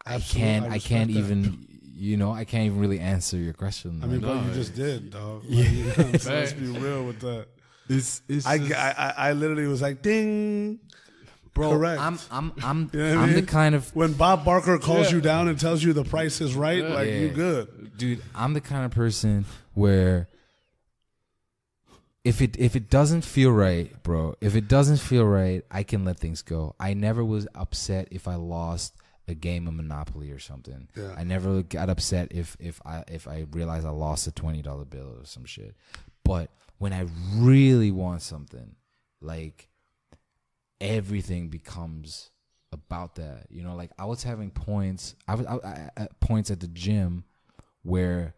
I can't even really answer your question. I mean, but you just did, dog. Like, so let's be real with that. I literally was like, ding, bro. Correct. I'm you know I'm the kind of when Bob Barker calls you down and tells you the price is right, like you good, dude. I'm the kind of person where if it doesn't feel right, bro, if it doesn't feel right, I can let things go. I never was upset if I lost a game of Monopoly or something. Yeah. I never got upset if I realized I lost a $20 bill or some shit. But when I really want something, like everything becomes about that. Like I was having points. I was points at the gym where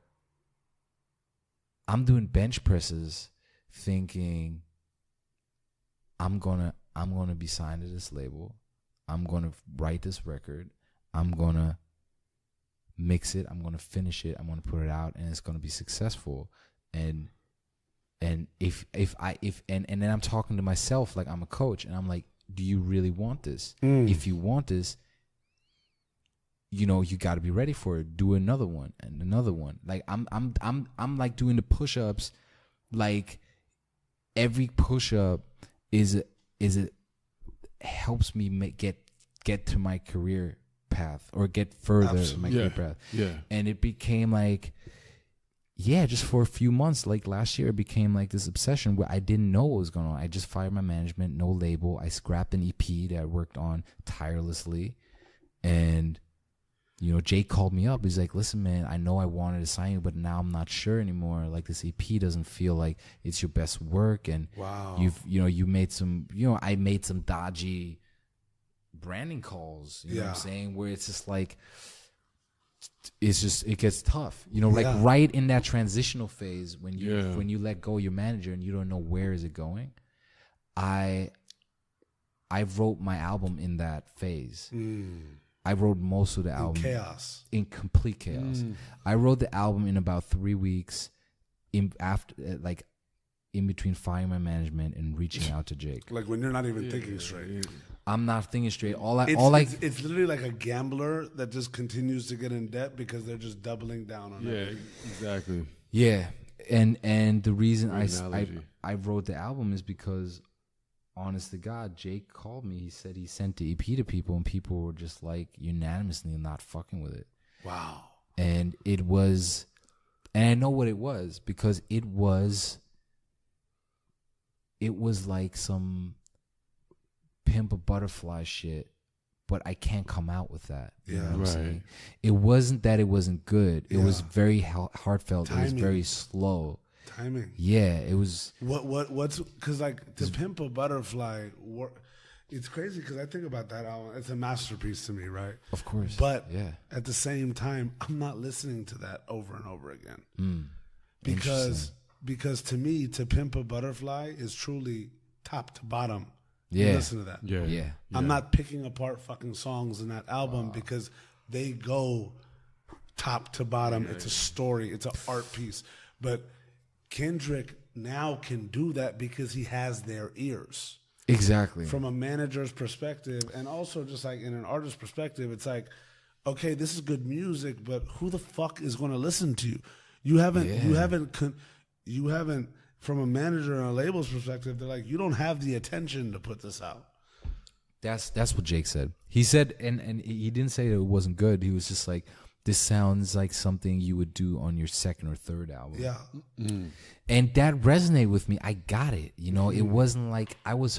I'm doing bench presses, thinking I'm gonna be signed to this label. I'm gonna write this record. I'm gonna mix it. I'm gonna finish it. I'm gonna put it out, and it's gonna be successful. And then I'm talking to myself like I'm a coach, and I'm like, do you really want this? If you want this, you got to be ready for it. Do another one and another one. Like I'm like doing the push-ups. Like every push-up is it helps me get to my career path or get further in my career path. Yeah. And it became like, just for a few months, like last year, it became like this obsession where I didn't know what was going on. I just fired my management, no label. I scrapped an EP that I worked on tirelessly. And, Jake called me up. He's like, listen, man, I know I wanted to sign you, but now I'm not sure anymore. Like this EP doesn't feel like it's your best work. And wow, you made some, I made some dodgy branding calls. You know what I'm saying? Where it's just like, it gets tough. You know, like right in that transitional phase when you let go of your manager and you don't know where is it going. I wrote my album in that phase. I wrote most of the album in complete chaos. I wrote the album in about 3 weeks, in between firing my management and reaching out to Jake. Like when you're not even thinking straight. I'm not thinking straight. It's literally like a gambler that just continues to get in debt because they're just doubling down on it. Yeah, exactly. Yeah, and the reason I wrote the album is because, honest to God, Jake called me. He said he sent the EP to people, and people were just like unanimously not fucking with it. Wow. And it was, and I know what it was because it was like some Pimp a Butterfly shit, but I can't come out with that. You know what I'm saying? It wasn't that it wasn't good. It was very heartfelt. Timing. It was very slow. Timing. Yeah, it was. What's because like to Pimp a Butterfly, it's crazy because I think about that album. It's a masterpiece to me, right? Of course. But at the same time, I'm not listening to that over and over again because to me, to Pimp a Butterfly is truly top to bottom. Yeah. Listen to that. Yeah. I'm not picking apart fucking songs in that album because they go top to bottom. It's a story. It's an art piece. But Kendrick now can do that because he has their ears. Exactly. From a manager's perspective, and also just like in an artist's perspective, it's like, okay, this is good music, but who the fuck is going to listen to you? You haven't. From a manager and a label's perspective, they're like, you don't have the attention to put this out. That's what Jake said. He said, and he didn't say that it wasn't good. He was just like, this sounds like something you would do on your second or third album. Yeah. And that resonated with me. I got it. You know, it wasn't like I was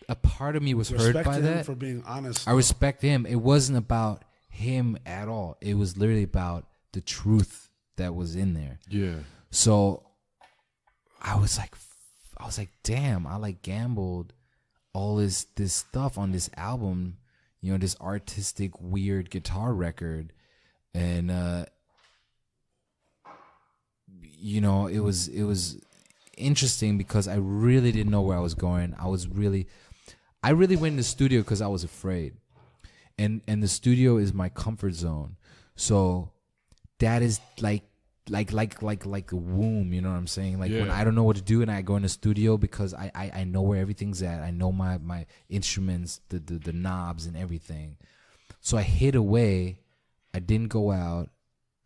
a part of me was hurt by that. For being honest. I respect him. It wasn't about him at all. It was literally about the truth that was in there. Yeah. So I was like, damn, I like gambled all this stuff on this album, you know, this artistic, weird guitar record. And, you know, it was interesting because I really didn't know where I was going. I really went in the studio because I was afraid. And the studio is my comfort zone. So that is like a womb, you know what I'm saying? Like when I don't know what to do and I go in the studio because I know where everything's at. I know my instruments, the knobs and everything. So I hid away. I didn't go out.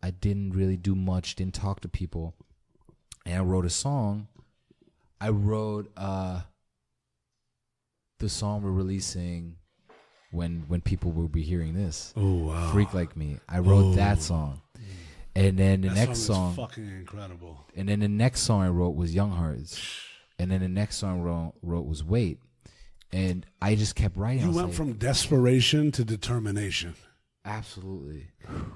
I didn't really do much, didn't talk to people. And I wrote a song. I wrote the song we're releasing when people will be hearing this. Oh, wow. Freak Like Me. I wrote that song. And then the next song is fucking incredible. And then the next song I wrote was Young Hearts. And then the next song I wrote was Wait. And I just kept writing. You went from desperation to determination. Absolutely.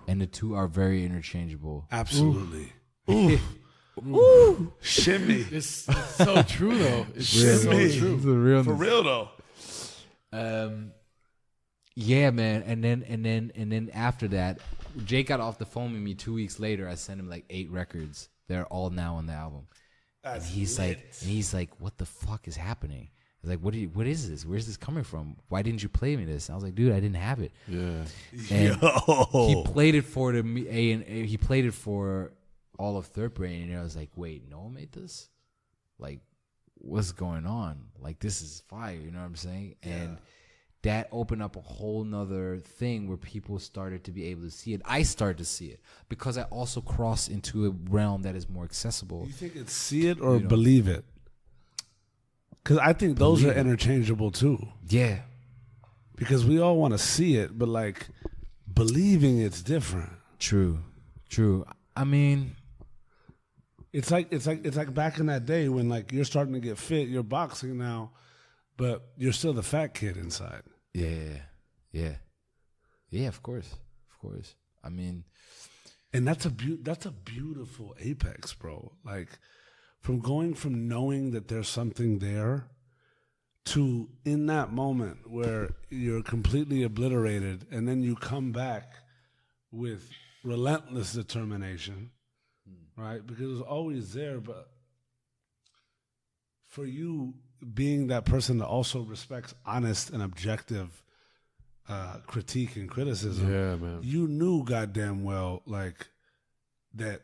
And the two are very interchangeable. Absolutely. Ooh. Ooh. Shimmy. It's so true though. It's so true. It's real. For real though. Yeah, man. And then after that, Jake got off the phone with me 2 weeks later. I sent him like 8 records. They're all now on the album. And he's like, what the fuck is happening? I was like, what is this? Where's this coming from? Why didn't you play me this? And I was like, dude, I didn't have it. Yeah. And he played it for he played it for all of Third Brain, and I was like, wait, Noah made this? Like, what's going on? Like, this is fire, you know what I'm saying? Yeah. And that opened up a whole nother thing where people started to be able to see it. I started to see it because I also crossed into a realm that is more accessible. You think it's see it or believe it? Because I think those are interchangeable too. Yeah. Because we all want to see it, but like believing it's different. True. I mean, it's like back in that day when like you're starting to get fit, you're boxing now, but you're still the fat kid inside. Yeah. Of course. I mean, and that's a beautiful apex, bro. Like from going from knowing that there's something there to in that moment where you're completely obliterated and then you come back with relentless determination, right? Because it was always there, but for you being that person that also respects honest and objective critique and criticism, Yeah, man. you knew goddamn well like that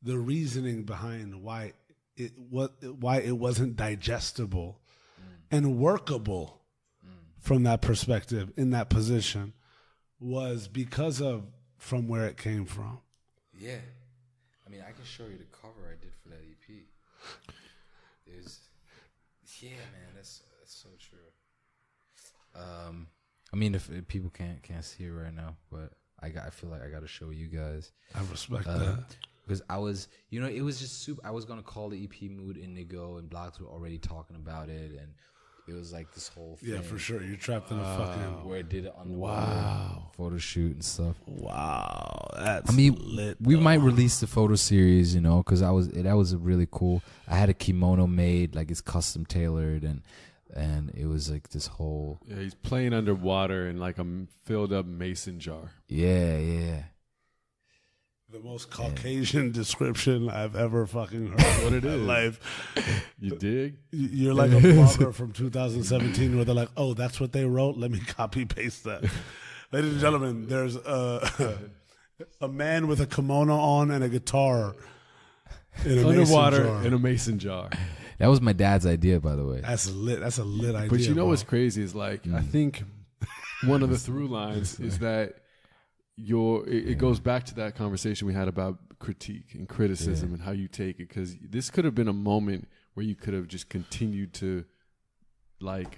the reasoning behind why it wasn't digestible and workable from that perspective in that position was because of from where it came from. Yeah. I mean, I can show you the cover I did for that EP. Yeah, man, that's so true. I mean, if people can't see it right now, but I feel like I got to show you guys. I respect that. Because I was, it was just super. I was gonna call the EP Mood Indigo, and blogs were already talking about it, and it was like this whole thing. Yeah, for sure. You're trapped in a fucking where it did it on the photo shoot and stuff. Wow, that's lit. We might release the photo series, because that was a really cool. I had a kimono made, like it's custom tailored, and it was like this whole. Yeah, he's playing underwater in like a filled up mason jar. Yeah. The most Caucasian description I've ever fucking heard. What it is? Life. You dig? You're like a blogger from 2017 where they're like, "Oh, that's what they wrote. Let me copy paste that." Ladies and gentlemen, there's a man with a kimono on and a guitar in a underwater mason jar. in a mason jar. That was my dad's idea, by the way. That's lit. That's a lit idea. But you know bro. what's crazy is like I think one of the through lines is that it goes back to that conversation we had about critique and criticism and how you take it, because this could have been a moment where you could have just continued to like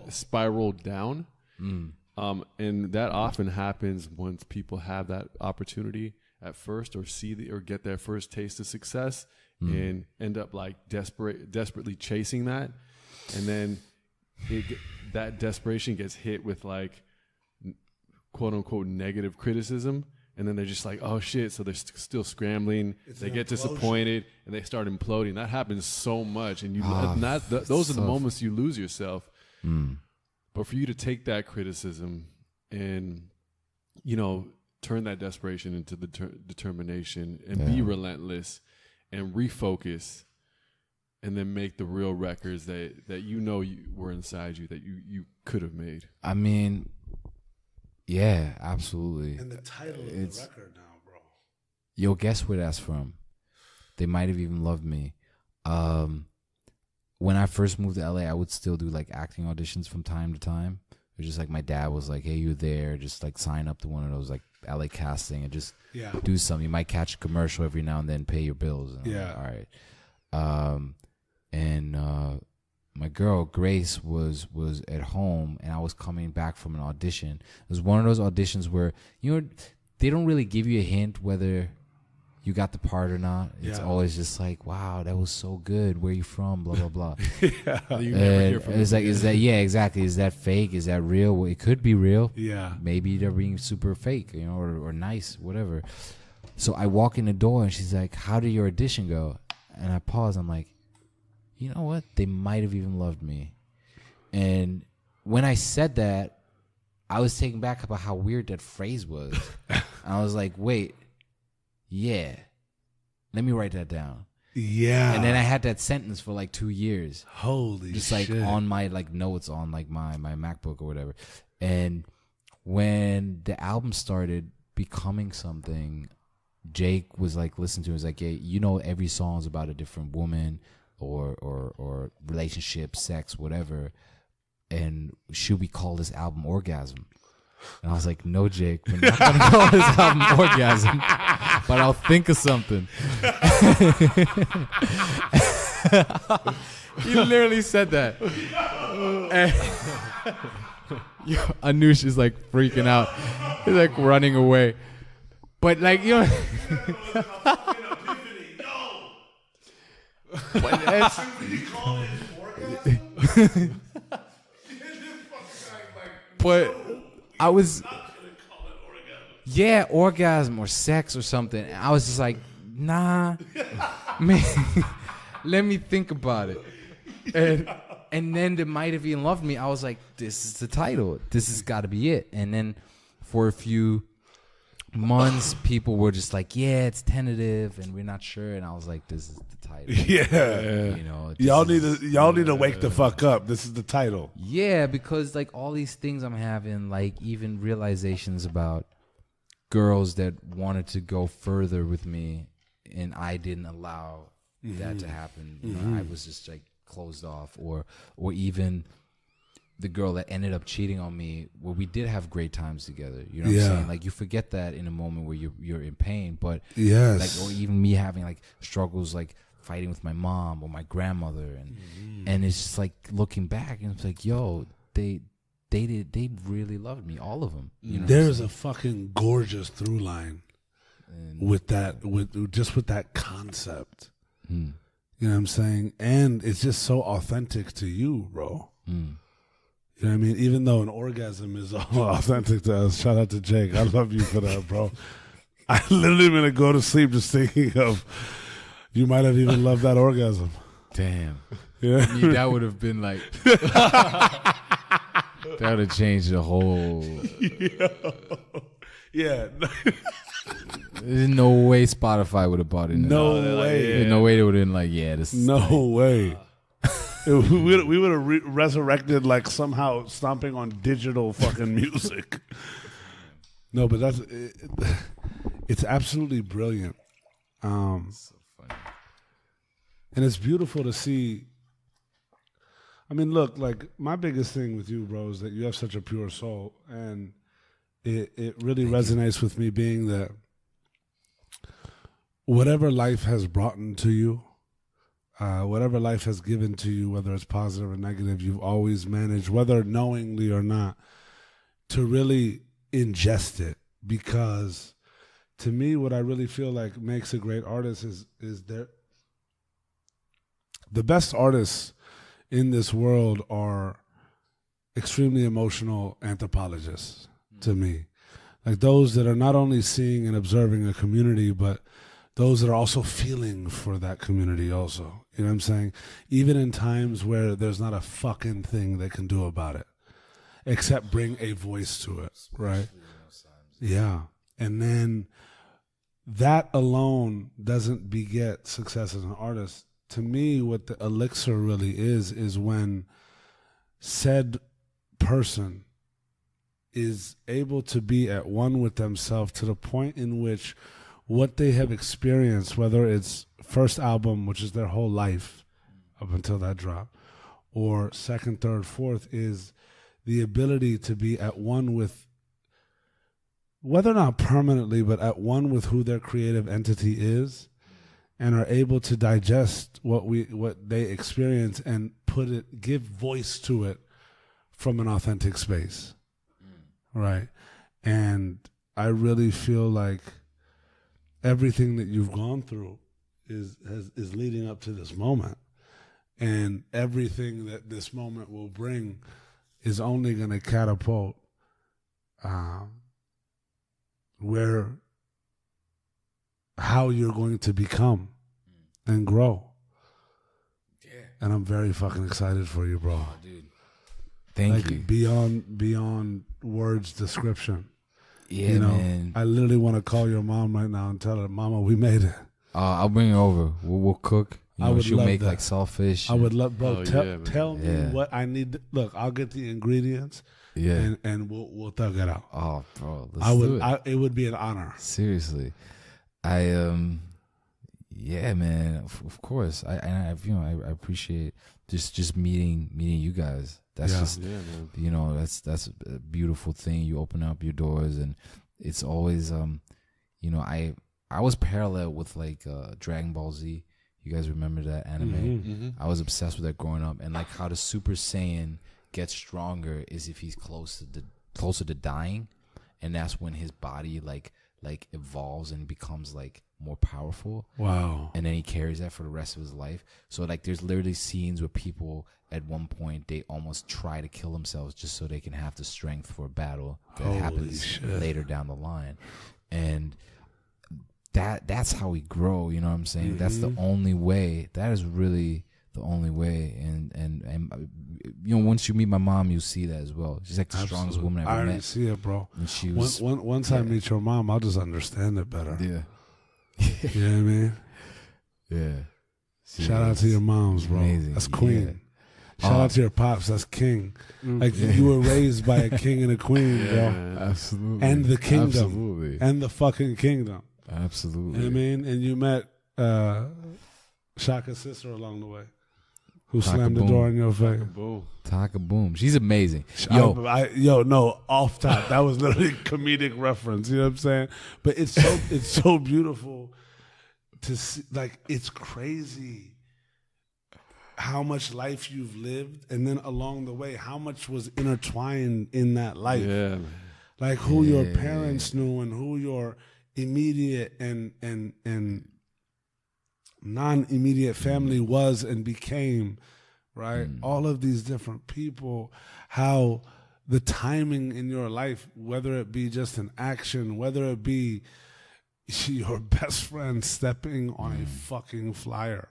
spiral down. And that often happens once people have that opportunity at first, or or get their first taste of success and end up like desperately chasing that, and then that desperation gets hit with like quote unquote negative criticism, and then they're just like, oh shit, so they're still scrambling. They get disappointed and they start imploding. That happens so much, and those are the moments you lose yourself. But for you to take that criticism and turn that desperation into the determination and be relentless and refocus, and then make the real records that were inside you that you could have made. I mean, yeah, absolutely. And the title of the record now, bro. Yo, guess where that's from? They might have even loved me. When I first moved to LA, I would still do like acting auditions from time to time. It was just like my dad was like, "Hey, you're there. Just like sign up to one of those like LA casting and just do something. You might catch a commercial every now and then, pay your bills." And I'm like, all right. And my girl Grace was at home, and I was coming back from an audition. It was one of those auditions where they don't really give you a hint whether you got the part or not. It's always just like, wow, that was so good. Where you from? Blah blah blah. You never hear from it's like, is that exactly? Is that fake? Is that real? Well, it could be real. Yeah. Maybe they're being super fake, or nice, whatever. So I walk in the door, and she's like, "How did your audition go?" And I pause. I'm like, you know what? They might have even loved me. And when I said that, I was taken back about how weird that phrase was. I was like, wait, yeah. Let me write that down. Yeah. And then I had that sentence for like 2 years. Holy just shit. like on my like notes on like my MacBook or whatever. And when the album started becoming something, Jake was like listening to it. He was like, yeah, every song's about a different woman or relationship, sex, whatever. And should we call this album Orgasm? And I was like, no, Jake, we're not going to call this album Orgasm, but I'll think of something. He literally said that. And Anush is like freaking out. He's like running away. But like, but I was, orgasm or sex or something. And I was just like, nah, man, let me think about it. And And then the Might Have Even Loved Me, I was like, this is the title. This has got to be it. And then for a few months, people were just like, yeah, it's tentative and we're not sure. And I was like, this is the title. Yeah. You know, Y'all need to wake the fuck up. This is the title. Yeah, because like all these things I'm having, like even realizations about girls that wanted to go further with me, and I didn't allow that to happen. You know, I was just like closed off, or even the girl that ended up cheating on me, where we did have great times together. You know what I'm saying? Like you forget that in a moment where you're in pain, but like, or even me having like struggles, like fighting with my mom or my grandmother, and it's just like looking back and it's like, yo, they really loved me, all of them. You know, there's a fucking gorgeous through line with that concept. You know what I'm saying? And it's just so authentic to you, bro. You know what I mean? Even though an orgasm is all authentic to us. Shout out to Jake. I love you for that, bro. I literally gonna go to sleep just thinking of you might have even loved that orgasm. Damn. Yeah. I mean, that would have been like that would have changed the whole. Yeah. There's no way Spotify would have bought it. No way. There's no way they would have been like, yeah, this. No way. We would have resurrected like somehow stomping on digital fucking music. No, but it's absolutely brilliant. So funny. And it's beautiful to see. I mean, look, like my biggest thing with you, bro, is that you have such a pure soul, and it really resonates with me, being that whatever life has brought into you, whatever life has given to you, whether it's positive or negative, you've always managed, whether knowingly or not, to really ingest it. Because to me, what I really feel like makes a great artist is there. The best artists in this world are extremely emotional anthropologists to me. Like those that are not only seeing and observing a community, but those that are also feeling for that community also. You know what I'm saying? Even in times where there's not a fucking thing they can do about it, except bring a voice to it, right? Yeah. And then that alone doesn't beget success as an artist. To me, what the elixir really is when said person is able to be at one with themselves to the point in which what they have experienced, whether it's first album, which is their whole life up until that drop, or second, third, fourth, is the ability to be at one with, whether or not permanently, but at one with who their creative entity is, and are able to digest what they experience and give voice to it from an authentic space. Right. And I really feel like everything that you've gone through is leading up to this moment. And everything that this moment will bring is only going to catapult how you're going to become and grow. Yeah. And I'm very fucking excited for you, bro. Oh, dude. Thank you. Beyond words description. Yeah, you know, man. I literally want to call your mom right now and tell her, Mama, we made it. I'll bring her over. We'll cook. She'll make like saltfish. I would love, bro. Oh, tell me what I need. Look, I'll get the ingredients. Yeah, and we'll thug it out. Oh, bro, do it. It would be an honor. Seriously, yeah, man. Of course, I appreciate just meeting you guys. That's that's a beautiful thing. You open up your doors, and it's always I was parallel with like Dragon Ball Z. You guys remember that anime? Mm-hmm. I was obsessed with that growing up, and like how the Super Saiyan gets stronger is if he's closer to dying, and that's when his body like evolves and becomes like more powerful. Wow. And then he carries that for the rest of his life. So like there's literally scenes where people at one point they almost try to kill themselves just so they can have the strength for a battle that happens later down the line. And that's how we grow, you know what I'm saying? Mm-hmm. That's the only way. That is really the only way. And you know, once you meet my mom, you'll see that as well. She's like the strongest woman I've ever met. I already see it, bro. And she was once I meet your mom, I'll just understand it better. Yeah. You know what I mean? Yeah. Shout out to your moms, bro. Amazing. That's queen. Shout out to your pops. That's king. Like you were raised by a king and a queen, bro. Absolutely. And the kingdom. Absolutely. And the fucking kingdom. Absolutely. You know what I mean? And you met Shaka's sister along the way, who Taka slammed the Boom. door in your face. Boom. Taka Boom. She's amazing. No, off top. That was literally a comedic reference. You know what I'm saying? But it's so beautiful to see. Like, it's crazy how much life you've lived, and then along the way, how much was intertwined in that life. Yeah, man. Like who your parents knew and who your immediate and non-immediate family was and became, right? All of these different people, how the timing in your life, whether it be just an action, whether it be your best friend stepping on a fucking flyer.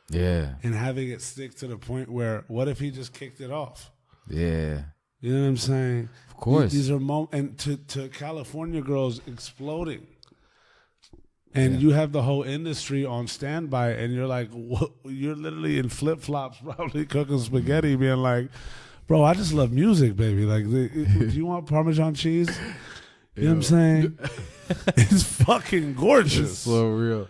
Yeah. And having it stick to the point where, what if he just kicked it off? Yeah. You know what I'm saying? Of course. These are and to California girls exploding. And you have the whole industry on standby, and you're like, what? You're literally in flip-flops probably cooking spaghetti, being like, bro, I just love music, baby. Like, do you want Parmesan cheese? You know what I'm saying? It's fucking gorgeous. It's so real.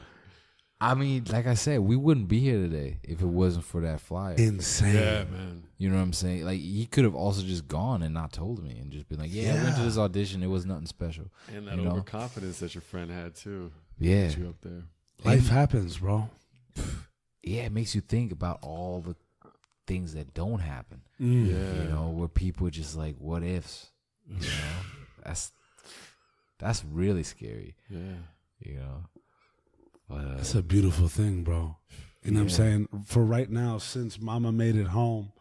I mean, like I said, we wouldn't be here today if it wasn't for that flyer. Insane. Yeah, man. You know what I'm saying? Like, he could have also just gone and not told me and just been like, I went to this audition. It was nothing special. And that overconfidence that your friend had, too. Yeah. Put you up there. Life happens, bro. Yeah, it makes you think about all the things that don't happen. Yeah. You know, where people are just like, what ifs? You know? That's really scary. Yeah. You know? But, It's a beautiful thing, bro. You know what I'm saying? For right now, since Mama made it home,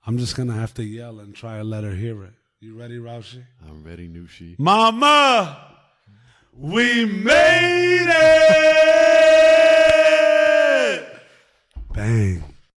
I'm just going to have to yell and try to let her hear it. You ready, Raushi? I'm ready, Nushi. Mama, we made it! Bang.